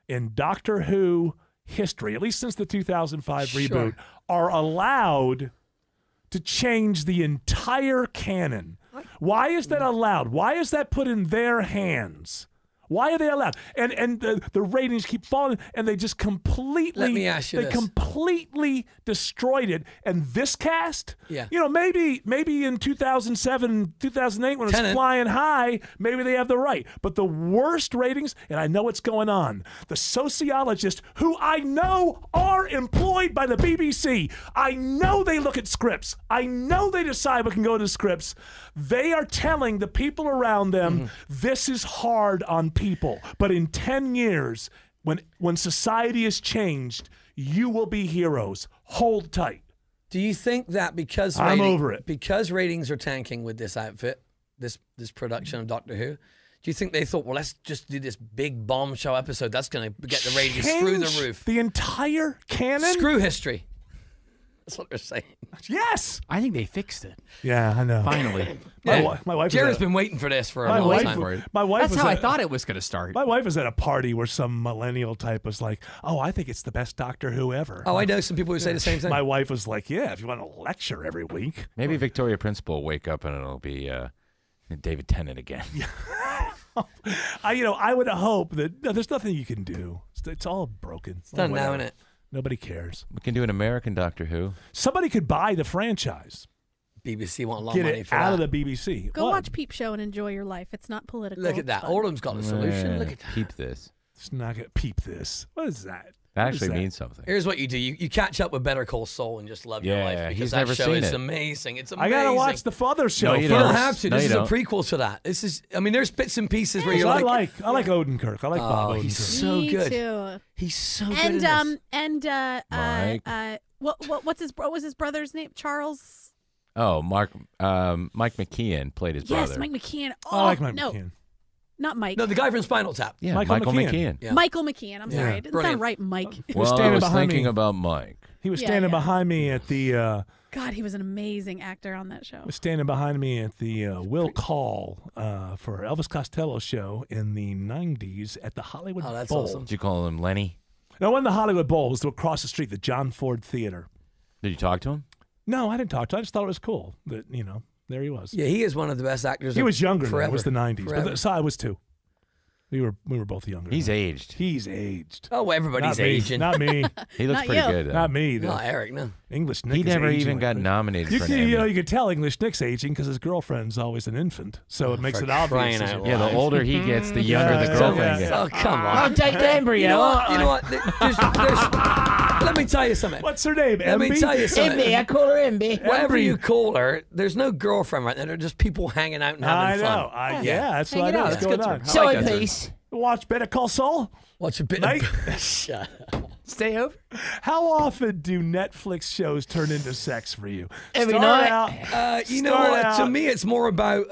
in Doctor Who history, at least since the 2005 reboot, are allowed to change the entire canon? Why is that allowed? Why is that put in their hands? Why are they allowed? And the ratings keep falling, and they just completely. Let me ask you they this. completely destroyed it. And this cast, Yeah. maybe in 2007, 2008, when it's Tenet. flying high, maybe they have the right. But the worst ratings, and I know what's going on. The sociologists, who I know are employed by the BBC, I know they look at scripts. I know they decide what can go to scripts. They are telling the people around them, this is hard on people. But in 10 years, when society has changed, you will be heroes. Hold tight. Do you think that because I'm over it. because ratings are tanking with this outfit, this production of Doctor Who, do you think they thought, well, let's just do this big bombshell episode that's going to get the ratings through the roof? The entire canon? Screw history. That's what they're saying. Yes. I think they fixed it. Yeah, I know. Finally. My wife. Jerry's been waiting for this for a long time. My wife. That's was how I at- thought it was going to start. My wife was at a party where some millennial type was like, "Oh, I think it's the best Doctor Who ever." Oh, I know some people who say the same thing. My wife was like, "Yeah, if you want to lecture every week." Maybe Victoria Principal will wake up and it'll be David Tennant again. I would hope that there's nothing you can do. It's all broken. It's done now, isn't it? Nobody cares. We can do an American Doctor Who. Somebody could buy the franchise. BBC want a lot of Get money it for out that. of the BBC. Go What? watch Peep Show and enjoy your life. It's not political. Look at that. It's fun. Oldham's got a solution. Look at that. Peep this. It's not gonna peep this. What is that? That What is actually that? means something. Here's what you do. You catch up with Better Call Saul and just love your Yeah, life because he's that never show seen is it. amazing. It's I amazing. gotta watch the Father show. No, You don't. don't have to. No, This you is a don't. prequel to that. This is. I mean, there's bits and pieces where you're I like, like Odenkirk. I like Bob Odenkirk. he's so Me good. too. He's so good. And in this. what was his brother's name? Charles. Oh, Mike McKeon played his brother. Yes, Mike McKeon. Oh, I like Mike no, McKeon. not Mike. No, the guy from Spinal Tap. Yeah, Michael Michael McKean. McKeon. Yeah. Michael McKeon. I'm sorry, Yeah. it didn't Brilliant. sound right, Mike. Well, I standing was behind thinking me. about Mike. He was Yeah, standing yeah. behind me at the. God, he was an amazing actor on that show. Was standing behind me at the Will Call for Elvis Costello show in the '90s at the Hollywood Oh, that's Bowl. awesome. Did you call him Lenny? No, it wasn't the Hollywood Bowl. It was across the street, the John Ford Theater. Did you talk to him? No, I didn't talk to him. I just thought it was cool that, there he was. Yeah, he is one of the best actors. He was younger forever. then. It was the '90s. Forever. But so I was too. We were both younger. He's aged. He's aged. Oh, everybody's Not me. aging. Not me. He looks Not pretty you. good, though. Not me. though. No, Eric, no. English Nick He is never aging even like got crazy. nominated You for can, an Emmy. you can tell English Nick's aging because his girlfriend's always an infant, so it makes for it obvious. crying as out you- Yeah, the older he gets, the younger the Yeah, girlfriend yeah. gets. Oh, come on. I'll take the embryo. You know what? Let me tell you something. What's her name? Let me Emby? tell you something. Emby, I call her Emby. Whatever Embry. you call her, there's no girlfriend right now. They're just people hanging out and I having know. fun. Yeah, that's Hang what it I know. out. What's That's going good on? term. I Soy like that term. piece. Watch Better Call Saul. Watch a bit Mate. Shut up. Stay over. How often do Netflix shows turn into sex for you? Every Start night. out- You know start what? To out- me, it's more about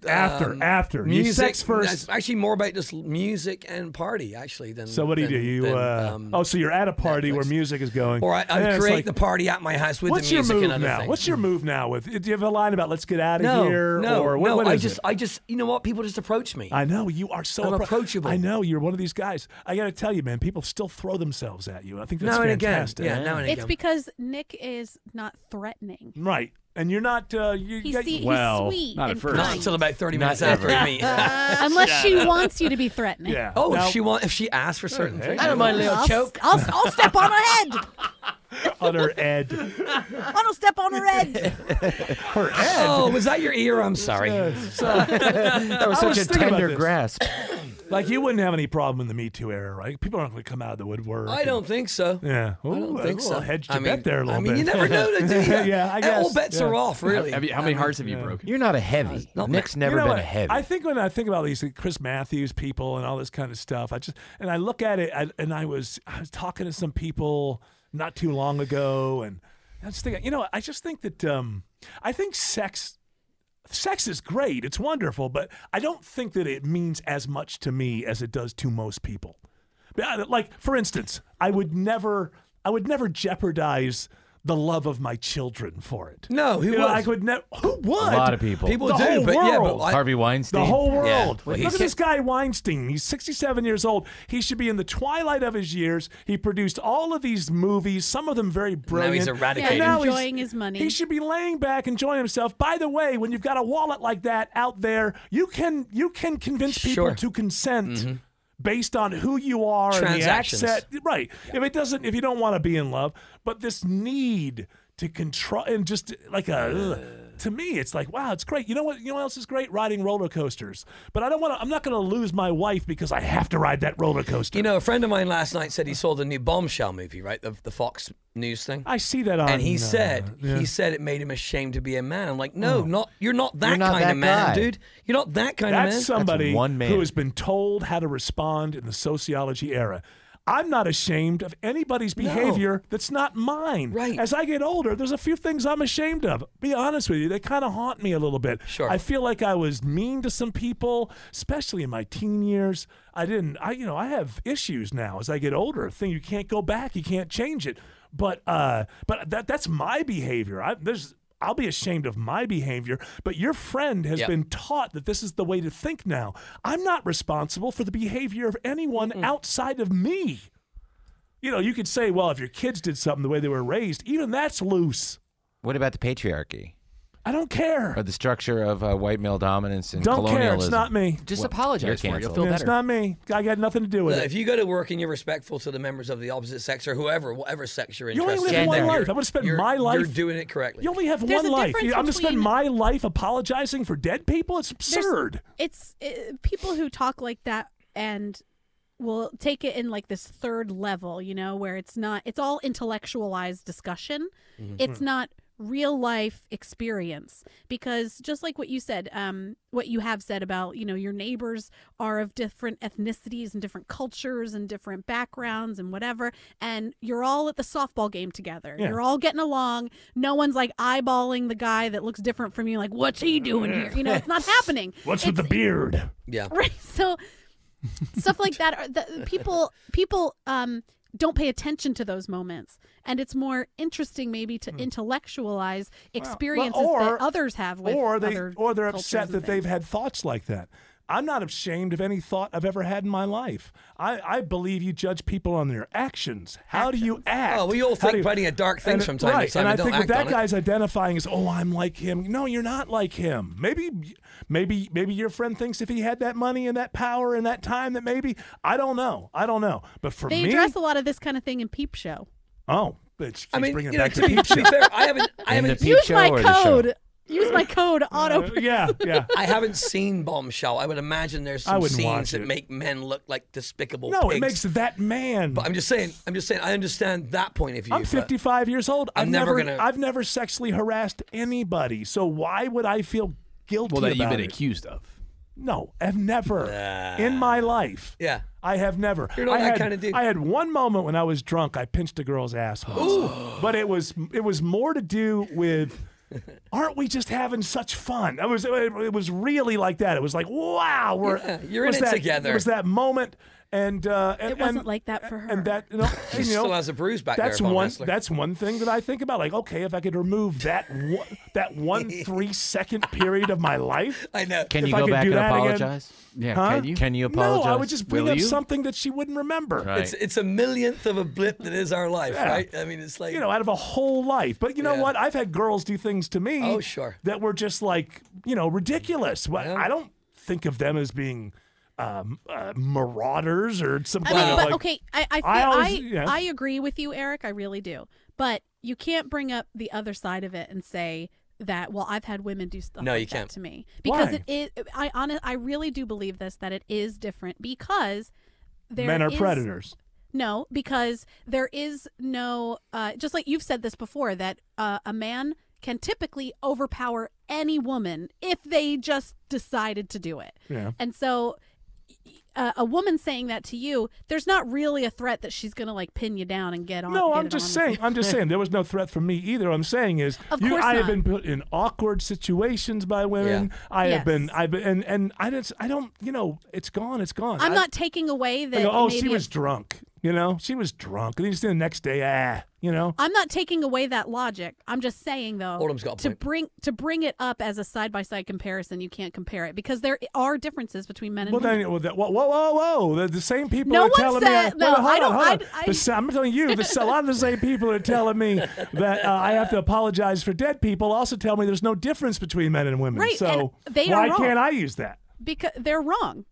After. You music. sex first. It's actually more about just music and party, actually. Than So what do you do? than, So you're at a party where Netflix. music is going, Or and I it's create like, the party at my house with What's the your music move and other now? things. What's your move now? Do you have a line about "Let's get out of no, here"? No, or what, no. what is it? I just, you know what? People just approach me. I know you are so I'm approachable. I know you're one of these guys. I got to tell you, man, people still throw themselves at you. I think that's Now and again. fantastic. Yeah, now and again. It's because Nick is not threatening. Right, and you're not. He's sweet not at and first. Not kind. until about 30 Not minutes ever. after me. Unless she wants you to be threatening. Yeah. Oh, Now- if she asks for certain things. I don't mind a little choke. I'll step on her head. on her head. I'll step on her head. Her head. Oh, was that your ear? I'm sorry. That was I such was a thinking about tender this. grasp. Like you wouldn't have any problem in the Me Too era, right? People aren't going to come out of the woodwork. I don't think so. Yeah. I don't think so. Hedged I your mean, bet there a little I mean, bit. you never know, do you? Yeah, I guess. All bets yeah. are off, really. How many hearts have you broken? You're not a heavy. Not Nick's ma- never You know been what? a heavy. I think when I think about these Chris Mathews people and all this kind of stuff, I look at it, and I was talking to some people not too long ago, and I was thinking, I just think that I think sex is great, it's wonderful, but I don't think that it means as much to me as it does to most people. Like, for instance, I would never jeopardize the love of my children for it. No, who would? I could never. Who would? A lot of people. People The do, whole but yeah, world. but I, Harvey Weinstein. The whole world. Yeah. Well, Look he's- at this guy Weinstein. He's 67 years old. He should be in the twilight of his years. He produced all of these movies, some of them very brilliant. he's Yeah, eradicated. And now enjoying his money. He should be laying back, enjoying himself. By the way, when you've got a wallet like that out there, you can convince people Sure. to consent. Based on who you are and the Transactions. accent, right? If you don't want to be in love, but this need to control and just like to me, it's like, wow, it's great. You know what else is great? Riding roller coasters. But I'm not going to lose my wife because I have to ride that roller coaster. You know, a friend of mine last night said he saw the new Bombshell movie, right? The Fox News thing. I see that on. And he said yeah. it made him ashamed to be a man. I'm like, no, you're not that You're not kind that of man, guy. dude. You're not that kind of man. That's somebody one man. who has been told how to respond in the sociology era. I'm not ashamed of anybody's behavior that's not mine. Right. As I get older, there's a few things I'm ashamed of. Be honest with you, they kind of haunt me a little bit. Sure. I feel like I was mean to some people, especially in my teen years. I have issues now as I get older. A thing you can't go back, you can't change it. But that's my behavior. I'll be ashamed of my behavior, but your friend has been taught that this is the way to think now. I'm not responsible for the behavior of anyone outside of me. You could say, well, if your kids did something the way they were raised, even that's loose. What about the patriarchy? I don't care. Or the structure of white male dominance and don't colonialism. Care. It's not me. Just apologize for it. You'll feel better. It's not me. I got nothing to do with it. If you go to work and you're respectful to the members of the opposite sex or whatever sex you're interested in. You only live one life. I'm going to spend my life. You're doing it correctly. You only have one life. I'm going to spend my life apologizing for dead people? It's absurd. It's people who talk like that and will take it in like this third level, where it's all intellectualized discussion. Mm-hmm. It's not real life experience, because just like what you said, what you have said about, your neighbors are of different ethnicities and different cultures and different backgrounds and whatever, and you're all at the softball game together. Yeah. You're all getting along. No one's like eyeballing the guy that looks different from you, like, what's he doing here? It's not happening. What's with the beard? Yeah. Right. So stuff like that. People don't pay attention to those moments, and it's more interesting maybe to intellectualize experiences that others have with or they're upset that things. They've had thoughts like that. I'm not ashamed of any thought I've ever had in my life. I believe you judge people on their actions. How do you act? Oh, we all think plenty of dark things from time to time. And I think what that guy's identifying is, I'm like him. No, you're not like him. Maybe your friend thinks if he had that money and that power and that time that maybe, I don't know. But for me, they address a lot of this kind of thing in Peep Show. Oh, but she's bringing it back to Peep Show. To be fair, I haven't used my code. Use my code auto. Yeah. I haven't seen Bombshell. I would imagine there's some scenes that make men look like despicable pigs. It makes that man. But I'm just saying. I understand that point of view. I'm 55 years old. I've never sexually harassed anybody. So why would I feel guilty about it? Well, that you've been accused of. No, I've never in my life. Yeah. I have never. You're not that kind of dude. I had one moment when I was drunk. I pinched a girl's ass once. Ooh. But it was more to do with, aren't we just having such fun? It was really like that. It was like, wow, you're in it together. It was that moment. And it wasn't like that for her. And that she still has a bruise back there. Haessler. That's one thing that I think about. Like, okay, if I could remove that 3-second period of my life, I know. Can you go back and apologize? Yeah, huh? Can you apologize? No, I would just bring up something that she wouldn't remember. Right. It's a millionth of a blip that is our life, right? I mean, it's like out of a whole life. But you know what? I've had girls do things to me. Oh, sure. That were just like ridiculous. Yeah. I don't think of them as being marauders or some kind of but like. Okay, I agree with you, Eric. I really do. But you can't bring up the other side of it and say that, well, I've had women do stuff like that to me. Because I really do believe that it is different, because men are predators. No, because there is no, just like you've said this before, that a man can typically overpower any woman if they just decided to do it. Yeah. And so a woman saying that to you, there's not really a threat that she's going to like pin you down and get on. No, I'm just saying there was no threat from me either. I'm saying is I have been put in awkward situations by women. Yeah. I've been and I don't it's gone. I'm not taking away that. She was drunk. She was drunk. And then the next day, I'm not taking away that logic. I'm just saying, though, Oldham's got a point. to bring it up as a side-by-side comparison, you can't compare it, because there are differences between men and women. Whoa. The same people are telling me. I'm telling you, a lot of the same people are telling me that I have to apologize for dead people also tell me there's no difference between men and women. Right, so why can't I use that? Because they're wrong.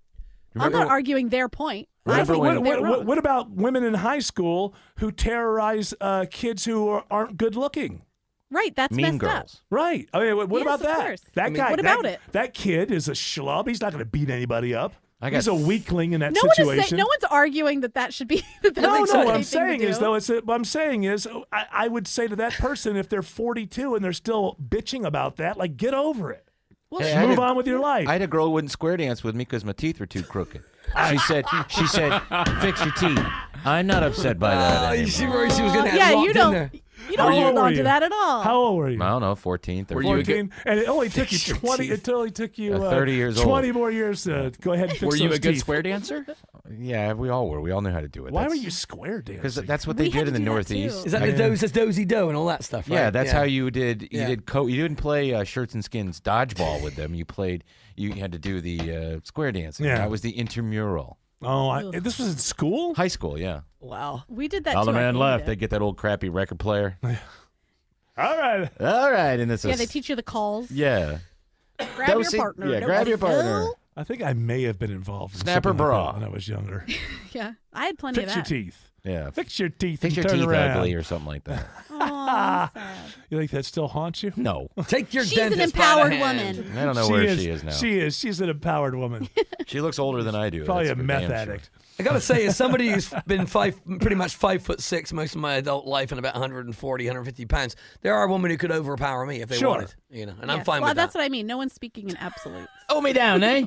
I'm not arguing their point. What about women in high school who terrorize kids who aren't good looking? Right, that's mean messed girls. up. Right. I mean, what about that? Course. That guy. What about it? That kid is a schlub. He's not going to beat anybody up. He's a weakling in that no situation. No one's arguing that should be. No. What I'm saying is, I would say to that person, if they're 42 and they're still bitching about that, like, get over it. Well, move on with your life. I had a girl who wouldn't square dance with me because my teeth were too crooked. She said, fix your teeth. I'm not upset by that anymore. She was going to have you don't hold on to that at all. How old were you? I don't know, 14, 13. Were you 14? And it only took you 20. It only took you 30 years 20 more years to go ahead and fix Were you those a good teeth. square dancer? Yeah, we all were. We all knew how to do it. Why were you square dancing? Because that's what they did in the Northeast. Is that the dozy do and all that stuff? Right? Yeah, that's how you did. You didn't play shirts and skins dodgeball with them. You had to do the square dancing. Yeah. That was the intramural. Oh, this was in school? High school, yeah. Wow. We did that All too. the man left. They get that old crappy record player. All right. All right. And this Yeah, is, they teach you the calls. Yeah. Grab your partner. Yeah, Don't grab your let partner. go. I think I may have been involved in Snap her something like bra. that when I was younger. Yeah, I had plenty Fix of your that. teeth. Yeah. Fix your teeth. Fix and your turn teeth around. ugly or something like that. Aw, sad. You think that still haunts you? No. Take your She's an dentist empowered by the hand. woman. I don't know where she is now. She is. She's an empowered woman. She looks older than I do. Probably that's a for meth damn sure. addict. I gotta say, as somebody who's been pretty much 5'6" most of my adult life and about 140, 150 pounds, there are women who could overpower me if they Sure. wanted, and I'm Yes. fine well, with that's that. what I mean. No one's speaking in absolutes. Hold me down, eh?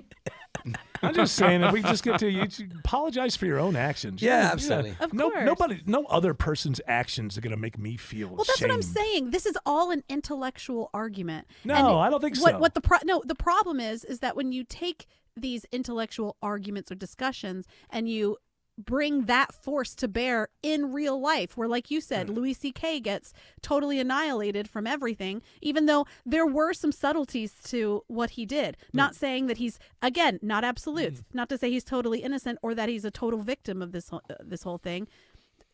I'm just saying, if we just get to you apologize for your own actions. Yeah, absolutely. Of No, course. no other person's actions are going to make me feel Well, that's what I'm shame. saying. This is all an intellectual argument. No, And I don't think so. What the the problem is that when you take these intellectual arguments or discussions and you bring that force to bear in real life, where, like you said, Louis C.K. gets totally annihilated from everything, even though there were some subtleties to what he did. Not saying that he's, again, not absolutes, not to say he's totally innocent or that he's a total victim of this whole thing.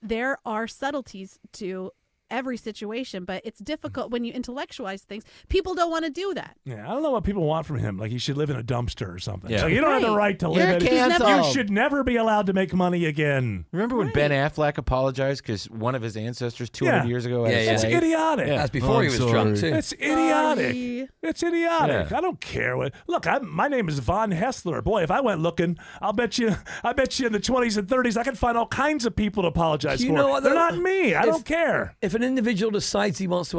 There are subtleties to every situation, but it's difficult when you intellectualize things. People don't want to do that. Yeah, I don't know what people want from him. Like he should live in a dumpster or something. Yeah. Like, you don't have the Right. right to You're live in canceled. You should never be allowed to make money again. Remember when Ben Affleck apologized because one of his ancestors 200 years ago had a It's slave? idiotic. Yeah. That's before he was drunk, too. It's idiotic. Sorry. It's idiotic. Yeah. I don't care what. Look, my name is Von Haessler. Boy, if I went looking, I bet you in the 20s and 30s I could find all kinds of people to apologize You for. know what, They're though? not me. I don't care. If an individual decides she wants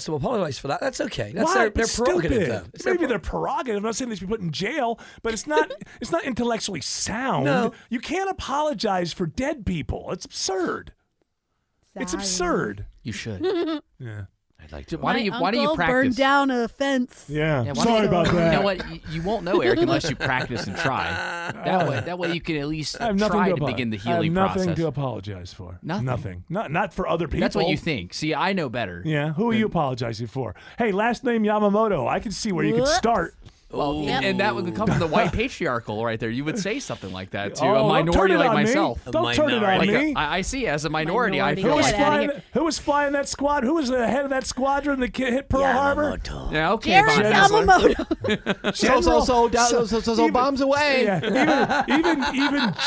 to apologize for that, that's okay. That's Why? their It's prerogative, stupid. though. It's their Maybe their prerogative. I'm not saying they should be put in jail, but it's not. It's not intellectually sound. No. You can't apologize for dead people. It's absurd. It's Sorry. absurd. You should. Yeah. I'd like to. Why don't you My uncle practice? burned down a fence. Yeah. Yeah, why Sorry don't about that. You know what? You won't know, Eric, unless you practice and try. That way you can at least I have nothing try to to begin the I have healing nothing process. to apologize for. Nothing. Not for other people. That's what you think. See, I know better. Yeah. Who are you apologizing for? Hey, last name Yamamoto. I can see where you could Whoops. start. Well, Yep. and that would come from the white patriarchal right there. You would say something like that to Oh, a don't turn minority it like on me. myself. Don't turn it on Like me. I see, as a minority, I Minority. feel Who was, Get outta flying, here. who was flying that squad? Who was the head of that squadron that hit Pearl Harbor? Yeah, okay, Jared Von Haessler. Yamamoto. So bombs away. Yeah, even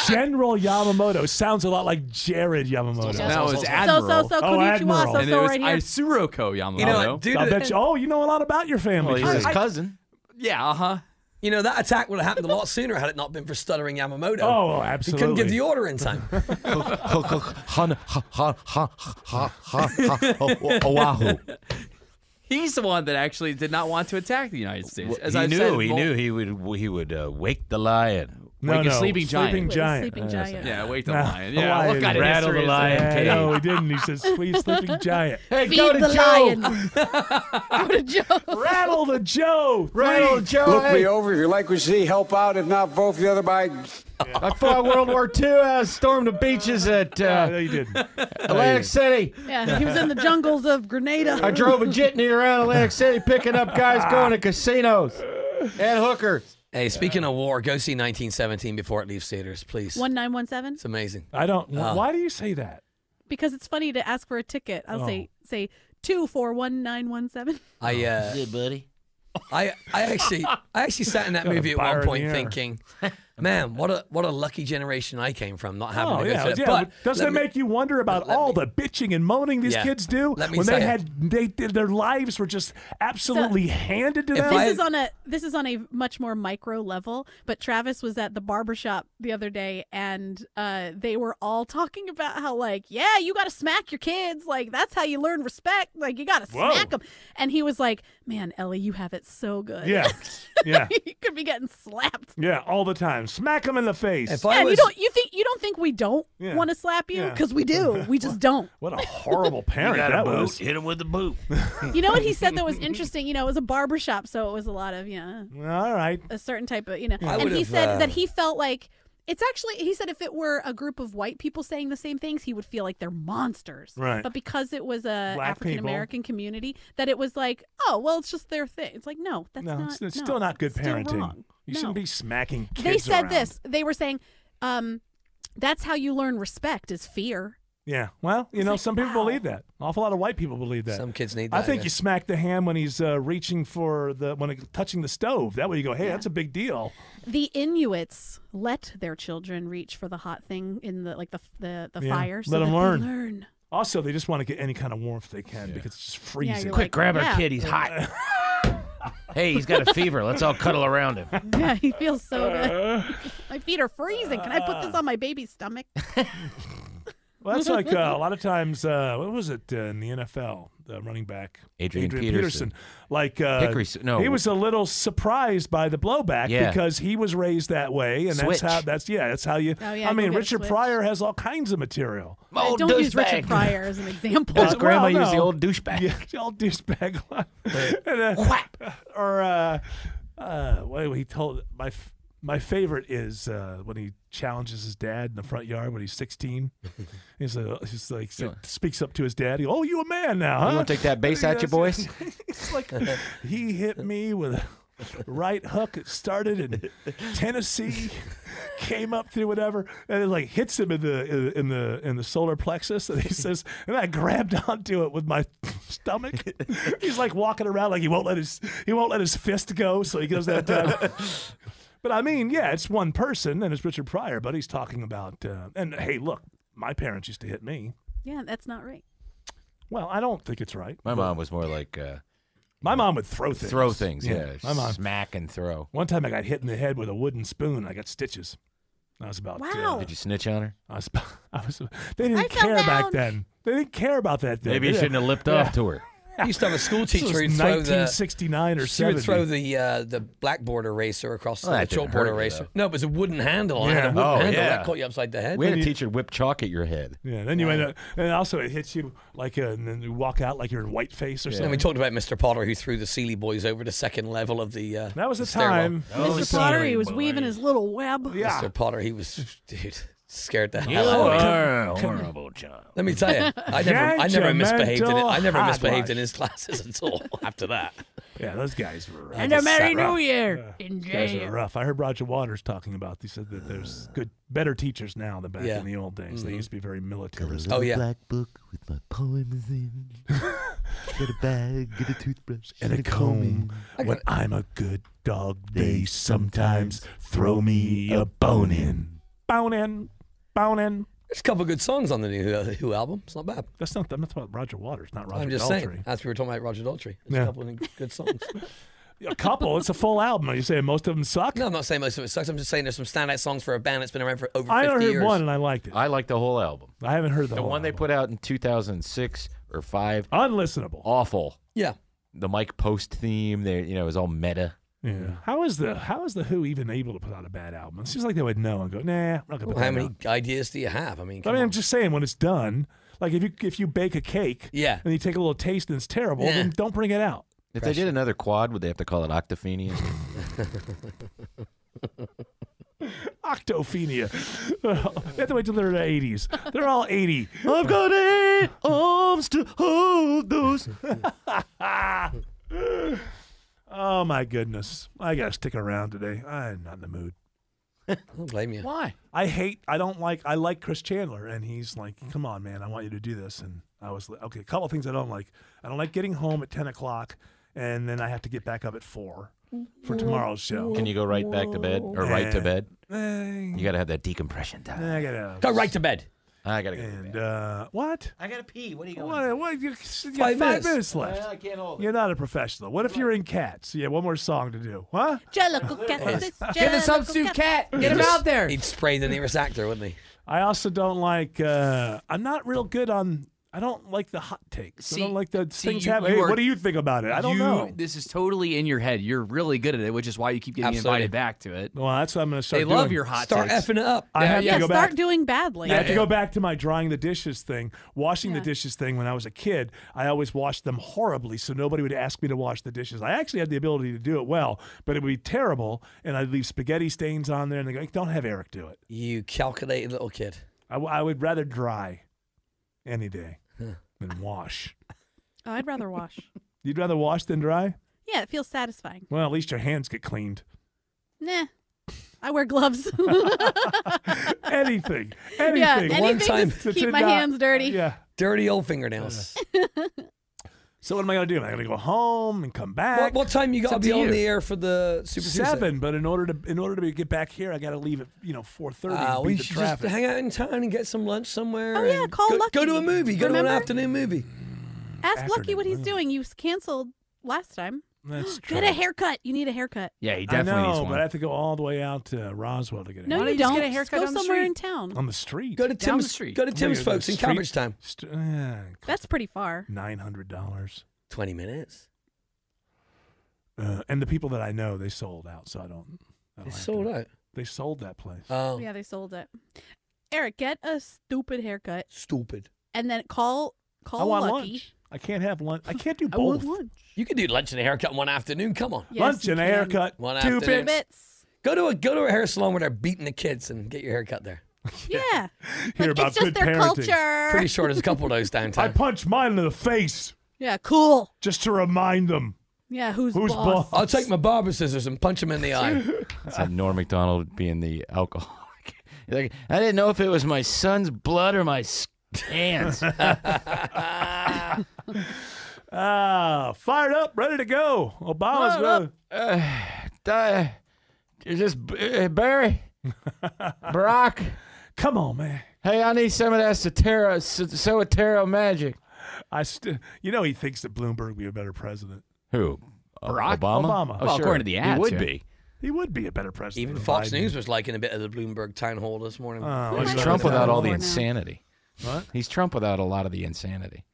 General Yamamoto sounds a lot like Jared Yamamoto. That was So, Admiral. konnichiwa, Admiral. so, And it so was right here. Isuroko Yamamoto. You know what, dude? I bet you. Oh, you know a lot about your family. Well, he's his cousin. Yeah, uh-huh. You know, that attack would have happened a lot sooner had it not been for stuttering Yamamoto. Oh, He absolutely. couldn't give the order in time. Oahu. He's the one that actually did not want to attack the United States. As he I knew. said, He knew he would wake the lion. Wake a sleeping giant. Sleeping giant. Sleeping giant. Yeah, wake the Nah, lion. the Yeah, lion. what kind of Rattle history the is lion that? cage. No, he didn't. He says, "Sweet sleeping giant." Hey, Feed go to the Joe. lion. Go to Joe. Rattle the Joe. Rattle Joe. Look Hey, me over if you like what you see. Help out. If not, vote for the other Biden. I fought World War II. I stormed the beaches at No, you didn't. Atlantic City. Yeah, he was in the jungles of Grenada. I drove a jitney around Atlantic City picking up guys going to casinos and hookers. Hey, speaking of war, go see 1917 before it leaves theaters, please. 1917. It's amazing. I don't. Why do you say that? Because it's funny to ask for a ticket. I'll say 241-917. Yeah, buddy. I actually sat in that movie at fire one in point the air. thinking, man, what a lucky generation I came from, not having Oh, to go yeah, through that. yeah. But Doesn't it make you wonder about all the bitching and moaning these Yeah. kids do Let me when say their lives were just absolutely handed to if them? I- This is on a much more micro level, but Travis was at the barbershop the other day and they were all talking about how, like, yeah, you got to smack your kids. Like, that's how you learn respect. Like, you got to smack them. And he was like, man, Ellie, you have it so good. Yeah. Yeah. You could be getting slapped. Yeah, all the time. Smack them in the face. If Yeah, I and was, you don't think we don't Yeah. want to slap you? Yeah. Because we do. We just don't. What a horrible parent that was. Hit him with the boot. You know what he said that was interesting? You know, it was a barbershop, so it was a lot of, All right. a certain type of, and he would've, said that he felt like it's actually, he said if it were a group of white people saying the same things, he would feel like they're monsters. Right. But because it was a Black African American community, that it was like, oh, well, it's just their thing. It's like, no, that's No, not. it's still not good it's still parenting. wrong. You No. shouldn't be smacking kids They said around. this. They were saying, that's how you learn respect is fear. Yeah. Well, some people believe that. An awful lot of white people believe that. Some kids need that. I think you smack the hand when he's reaching for touching the stove. That way you go, hey, that's a big deal. The Inuits let their children reach for the hot thing in the fire. So let them that learn. They learn. Also, they just want to get any kind of warmth they can because it's just freezing. Quick, grab our kid. He's hot. Hey, he's got a fever. Let's all cuddle around him. Yeah, he feels so good. My feet are freezing. Can I put this on my baby's stomach? Well, that's like a lot of times, what was it in the NFL, the running back? Adrian Peterson. Like, no. He was a little surprised by the blowback because he was raised that way. And Switch. that's how you, Richard Pryor has all kinds of material. Don't use Richard Pryor as an example. His grandma used the old douchebag. Yeah, the old douchebag. He told, my favorite is when he challenges his dad in the front yard when he's 16. He's like speaks up to his dad. He, you a man now, huh? You want to take that bass at you, boys? It's like he hit me with a right hook. It started in Tennessee, came up through whatever, and it like hits him in the solar plexus. And he says, and I grabbed onto it with my stomach. He's like walking around like he won't let his fist go, so he goes that time. But I mean, yeah, it's one person, and it's Richard Pryor, but he's talking about, and hey, look, my parents used to hit me. Yeah, that's not right. Well, I don't think it's right. My mom was more like... my mom would throw things. Throw things, yeah. My mom. Smack and throw. One time I got hit in the head with a wooden spoon. I got stitches. I was about... Wow. Did you snitch on her? They didn't care back then. They didn't care about that then. Maybe you shouldn't have lipped off to her. I used to have a school teacher who'd throw 1969 or 70. She would throw the blackboard eraser across the chalkboard eraser. No, it was a wooden handle. Yeah. I had a wooden handle that caught you upside the head. We had a teacher whip chalk at your head. Yeah, then you end up, and also it hits you like, and then you walk out like you're in whiteface or something. And we talked about Mr. Potter who threw the Sealy Boys over the second level of the that was a stairwell. time. Mr. Potter, he was weaving his little web. Yeah. Mr. Potter, he was, dude, scared the You hell out of me. are a horrible child. Let me tell you, I never misbehaved in it. I never misbehaved in his classes at all after that. Yeah, those guys were rough. And a Merry New Year in Guys were jail. rough. I heard Roger Waters talking about. He said that there's better teachers now than back in the old days. They used to be very militarist. Oh yeah. Black book with my poems in. Get a bag, get a toothbrush, And a comb. When I'm a good dog, they sometimes throw me a bone in. Bone in. Bone in. There's a couple of good songs on the new Who album. It's not bad. That's not about Roger Waters, not Roger I'm just Daltrey. saying. As we were talking about Roger Daltrey. There's a couple of good songs. A couple. It's a full album. Are you saying most of them suck? No, I'm not saying most of it sucks. I'm just saying there's some standout songs for a band that's been around for over 50 I years. heard one and I liked it. I like the whole album. I haven't heard The whole one they album. put out in 2006 or 5. Unlistenable. Awful. Yeah. The Mike Post theme, there, it was all meta. Yeah. How is the Who even able to put out a bad album? It seems like they would know and go, nah, I'm not gonna put How that many out. ideas do you have? I mean, come I'm on. just saying when it's done, like if you bake a cake, Yeah. and you take a little taste and it's terrible, then don't bring it out. If they did another quad, would they have to call it Octophenia? Octophenia. They have to wait till they're in the 80s. They're all 80. I've got 8 arms to hold those. Oh my goodness. I gotta stick around today. I'm not in the mood. I don't blame you. Why? I like Chris Chandler, and he's like, come on, man, I want you to do this. And I was like, okay, a couple of things I don't like. I don't like getting home at 10 o'clock, and then I have to get back up at 4 for tomorrow's show. Can you go right back to bed or right to bed? You You got to have that decompression time. I gotta Go right to bed. I got to go. And what? I got to pee. What are you going What? You got 5 5 minutes. minutes left. I can't hold it. You're not a professional. What if you're in Cats? Yeah, one more song to do. Huh? Jellicle cat. Get the substitute cat. Get him out there. He'd spray the nearest actor, wouldn't he? I also don't like. I'm not real good on. I don't like the hot takes. I don't like the things happening. Hey, what do you think about it? I don't know. This is totally in your head. You're really good at it, which is why you keep getting Absolutely. invited back to it. Well, that's what I'm going to start They doing. love your hot Start takes. effing it up. I have to go back. Start doing badly. I have to go back to my drying the dishes thing. Washing the dishes thing when I was a kid, I always washed them horribly, so nobody would ask me to wash the dishes. I actually had the ability to do it well, but it would be terrible, and I'd leave spaghetti stains on there, and they go, don't have Eric do it. You calculated little kid. I would rather dry any day than wash. Oh, I'd rather wash. You'd rather wash than dry? Yeah, it feels satisfying. Well, at least your hands get cleaned. Nah. I wear gloves. Anything. Yeah, anything One time to keep my hands dirty. Yeah. Dirty old fingernails. So what am I going to do? Am I going to go home and come back? What time you got to be on the air for the Super Tuesday? 7, but in order to get back here, I got to leave at 4:30. We should just hang out in town and get some lunch somewhere. Oh, yeah, call Lucky. Go to a movie. Go to an afternoon movie. Ask Lucky what he's doing. You canceled last time. That's true. Get a haircut. You need a haircut. Yeah, he definitely needs one. But I have to go all the way out to Roswell to get a haircut. No, you don't. Get a haircut go on somewhere in town. On the street. Go to Tim's. Go to Tim's, folks, in Cambridge Town. That's pretty far. $900. 20 minutes. And the people that I know, they sold out, so I don't. They sold out. They sold that place. Oh, yeah, they sold it. Eric, get a stupid haircut. Stupid. And then call I want Lucky. lunch. I can't have lunch. I can't do I want both. lunch. You can do lunch and a haircut in one afternoon. Come on. Yes, lunch and a haircut. One 2 afternoon. bits. Go to a hair salon where they're beating the kids and get your haircut there. Yeah. Hear about it's just good their parenting. culture. Pretty sure there's a couple of those downtown. I punched mine in the face Yeah, cool. just to remind them. Yeah, who's Who's boss? I'll take my barber scissors and punch him in the eye. That's how Norm Macdonald being the alcoholic. He's like, I didn't know if it was my son's blood or my hands. Fired up, ready to go. Obama's going. Is this Barry? Barack? Come on, man. Hey, I need some of that Sotero magic. He thinks that Bloomberg would be a better president. Who? Barack Obama. Well, according to the ads, he would be. He would be a better president. Even than Fox Biden. News was liking a bit of the Bloomberg town hall this morning. He's Trump without all the insanity. What? He's Trump without a lot of the insanity.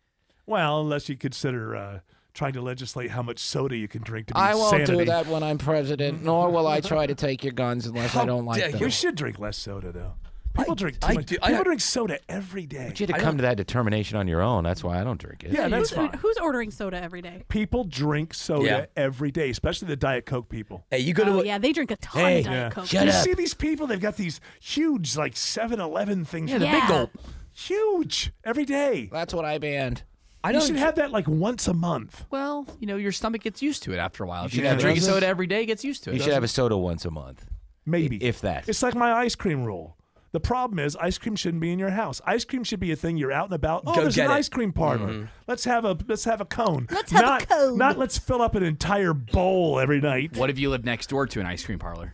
Well, unless you consider trying to legislate how much soda you can drink to be I won't sanity. do that when I'm president, nor will I try to take your guns unless I don't like them. We should drink less soda, though. People drink too much. People drink soda every day. But you had to come to that determination on your own. That's why I don't drink it. Yeah, that's fine. Who's ordering soda every day? People drink soda every day, especially the Diet Coke people. Hey, you go to yeah, they drink a ton of Diet Coke. You see these people? They've got these huge, like 7-Eleven things. Yeah, the big gulp. Huge every day. That's what I banned. You should have that like once a month. Well, your stomach gets used to it after a while. If should you have drink it. soda every day, it gets used to it. You should have a soda once a month. Maybe. If that. It's like my ice cream rule. The problem is ice cream shouldn't be in your house. Ice cream should be a thing you're out and about. Oh, there's an ice cream parlor. Mm-hmm. Let's have a cone. Let's have a cone. Not let's fill up an entire bowl every night. What if you live next door to an ice cream parlor?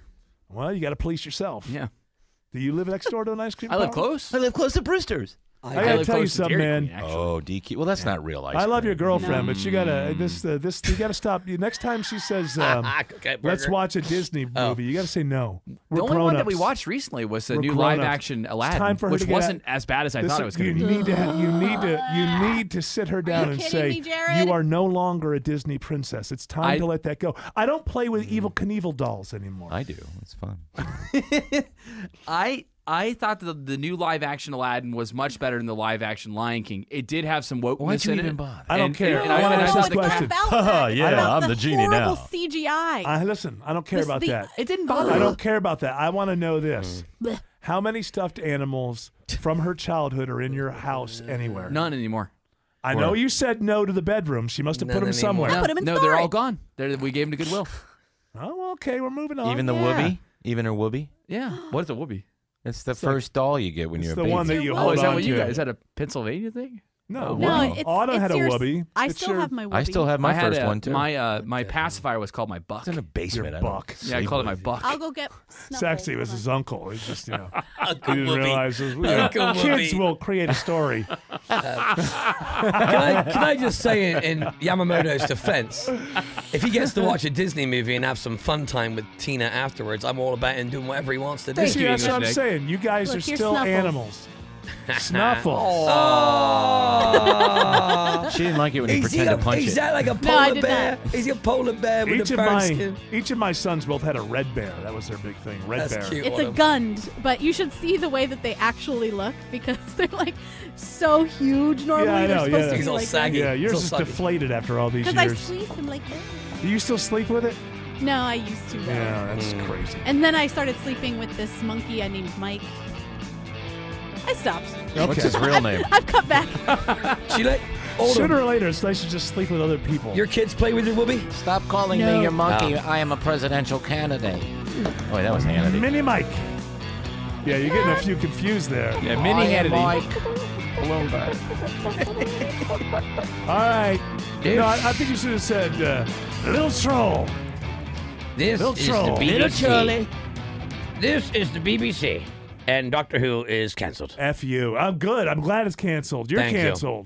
Well, you got to police yourself. Yeah. Do you live next door to an ice cream I parlor? live close. I live close to Brewster's. I gotta live tell you close to something, Dairy man. Queen, actually. Oh, DQ. Well, that's not real ice cream. I love your girlfriend, but you gotta you gotta stop. Next time she says, "Let's watch a Disney movie," you gotta say no. We're The only one that grown-ups. we watched recently was the We're new grown-ups. live-action It's Aladdin, time for her which to get wasn't out. as bad as I thought it was going to You be. need to sit her down and kidding say, me, Jared? "You are no longer a Disney princess. It's time to let that go." I don't play with Evil Knievel dolls anymore. I do. It's fun. I thought that the new live-action Aladdin was much better than the live-action Lion King. It did have some wokeness Why'd you in even it. bother? I don't care. And I want to ask thought this question. I'm the genie now. Horrible CGI. Listen, I don't care about that. It didn't bother I me. don't care about that. I want to know this. How many stuffed animals from her childhood are in your house anywhere? None anymore. I know you said no to the bedroom. She must have put them somewhere. I put 'em in No, they're all gone. We gave them to Goodwill. Oh, okay. We're moving on. Even the whoopee? Even her whoopee? Yeah. What is a whoopee? It's the first doll you get when you're a the baby. one that you Oh, hold is that on what you to. guys? Is that a Pennsylvania thing? No, No, Autumn had a yours. whoopee. I It's still your- have my whoopee. I still have my I had first one, too. My pacifier was called my Buck. It's in the basement. Your I don't Buck. Yeah, I called it my Buck. I'll go get It's actually, it was his uncle. It's just, he Uncle didn't Whoopi. realize it was, Uncle kids Whoopi. will create a story. Can I just say in Yamamoto's defense, if he gets to watch a Disney movie and have some fun time with Tina afterwards, I'm all about him doing whatever he wants to do. See, that's what I'm saying. You guys Look, are here's still Snuffles. animals. Snuffles. Oh. She didn't like it when you pretend to punch Is it. that like a No, I polar did bear? Is he a polar bear with Each a of, bird skin? each of my sons both had a red bear. That was their big thing. Red That's bear. cute. It's a gund, but you should see the way that they actually look because they're like so huge. Normally, Yeah, I they're know, supposed yeah. to He's be all like saggy. Yeah, yours It's is all sucky. deflated after all these because I years. squeeze them like that. Do you still sleep with it? No, I used to. Though. Yeah, that's crazy. And then I started sleeping with this monkey I named Mike. I stopped. What's his real name? I've cut back. Sheila, Sooner or later, it's nice to just sleep with other people. your kids play with your whoopee? Stop calling No. me your monkey. No. I am a presidential candidate. Oh, that was Hannity. Mini Mike. Yeah, you're getting a few confused there. Yeah, Mini Hannity. Mike Bloomberg. All right. I think you should have said Little Troll. This Little is Troll. the BBC. Little Charlie. This is the BBC. And Doctor Who is canceled. F you. I'm good. I'm glad it's canceled. You're Thank you. canceled.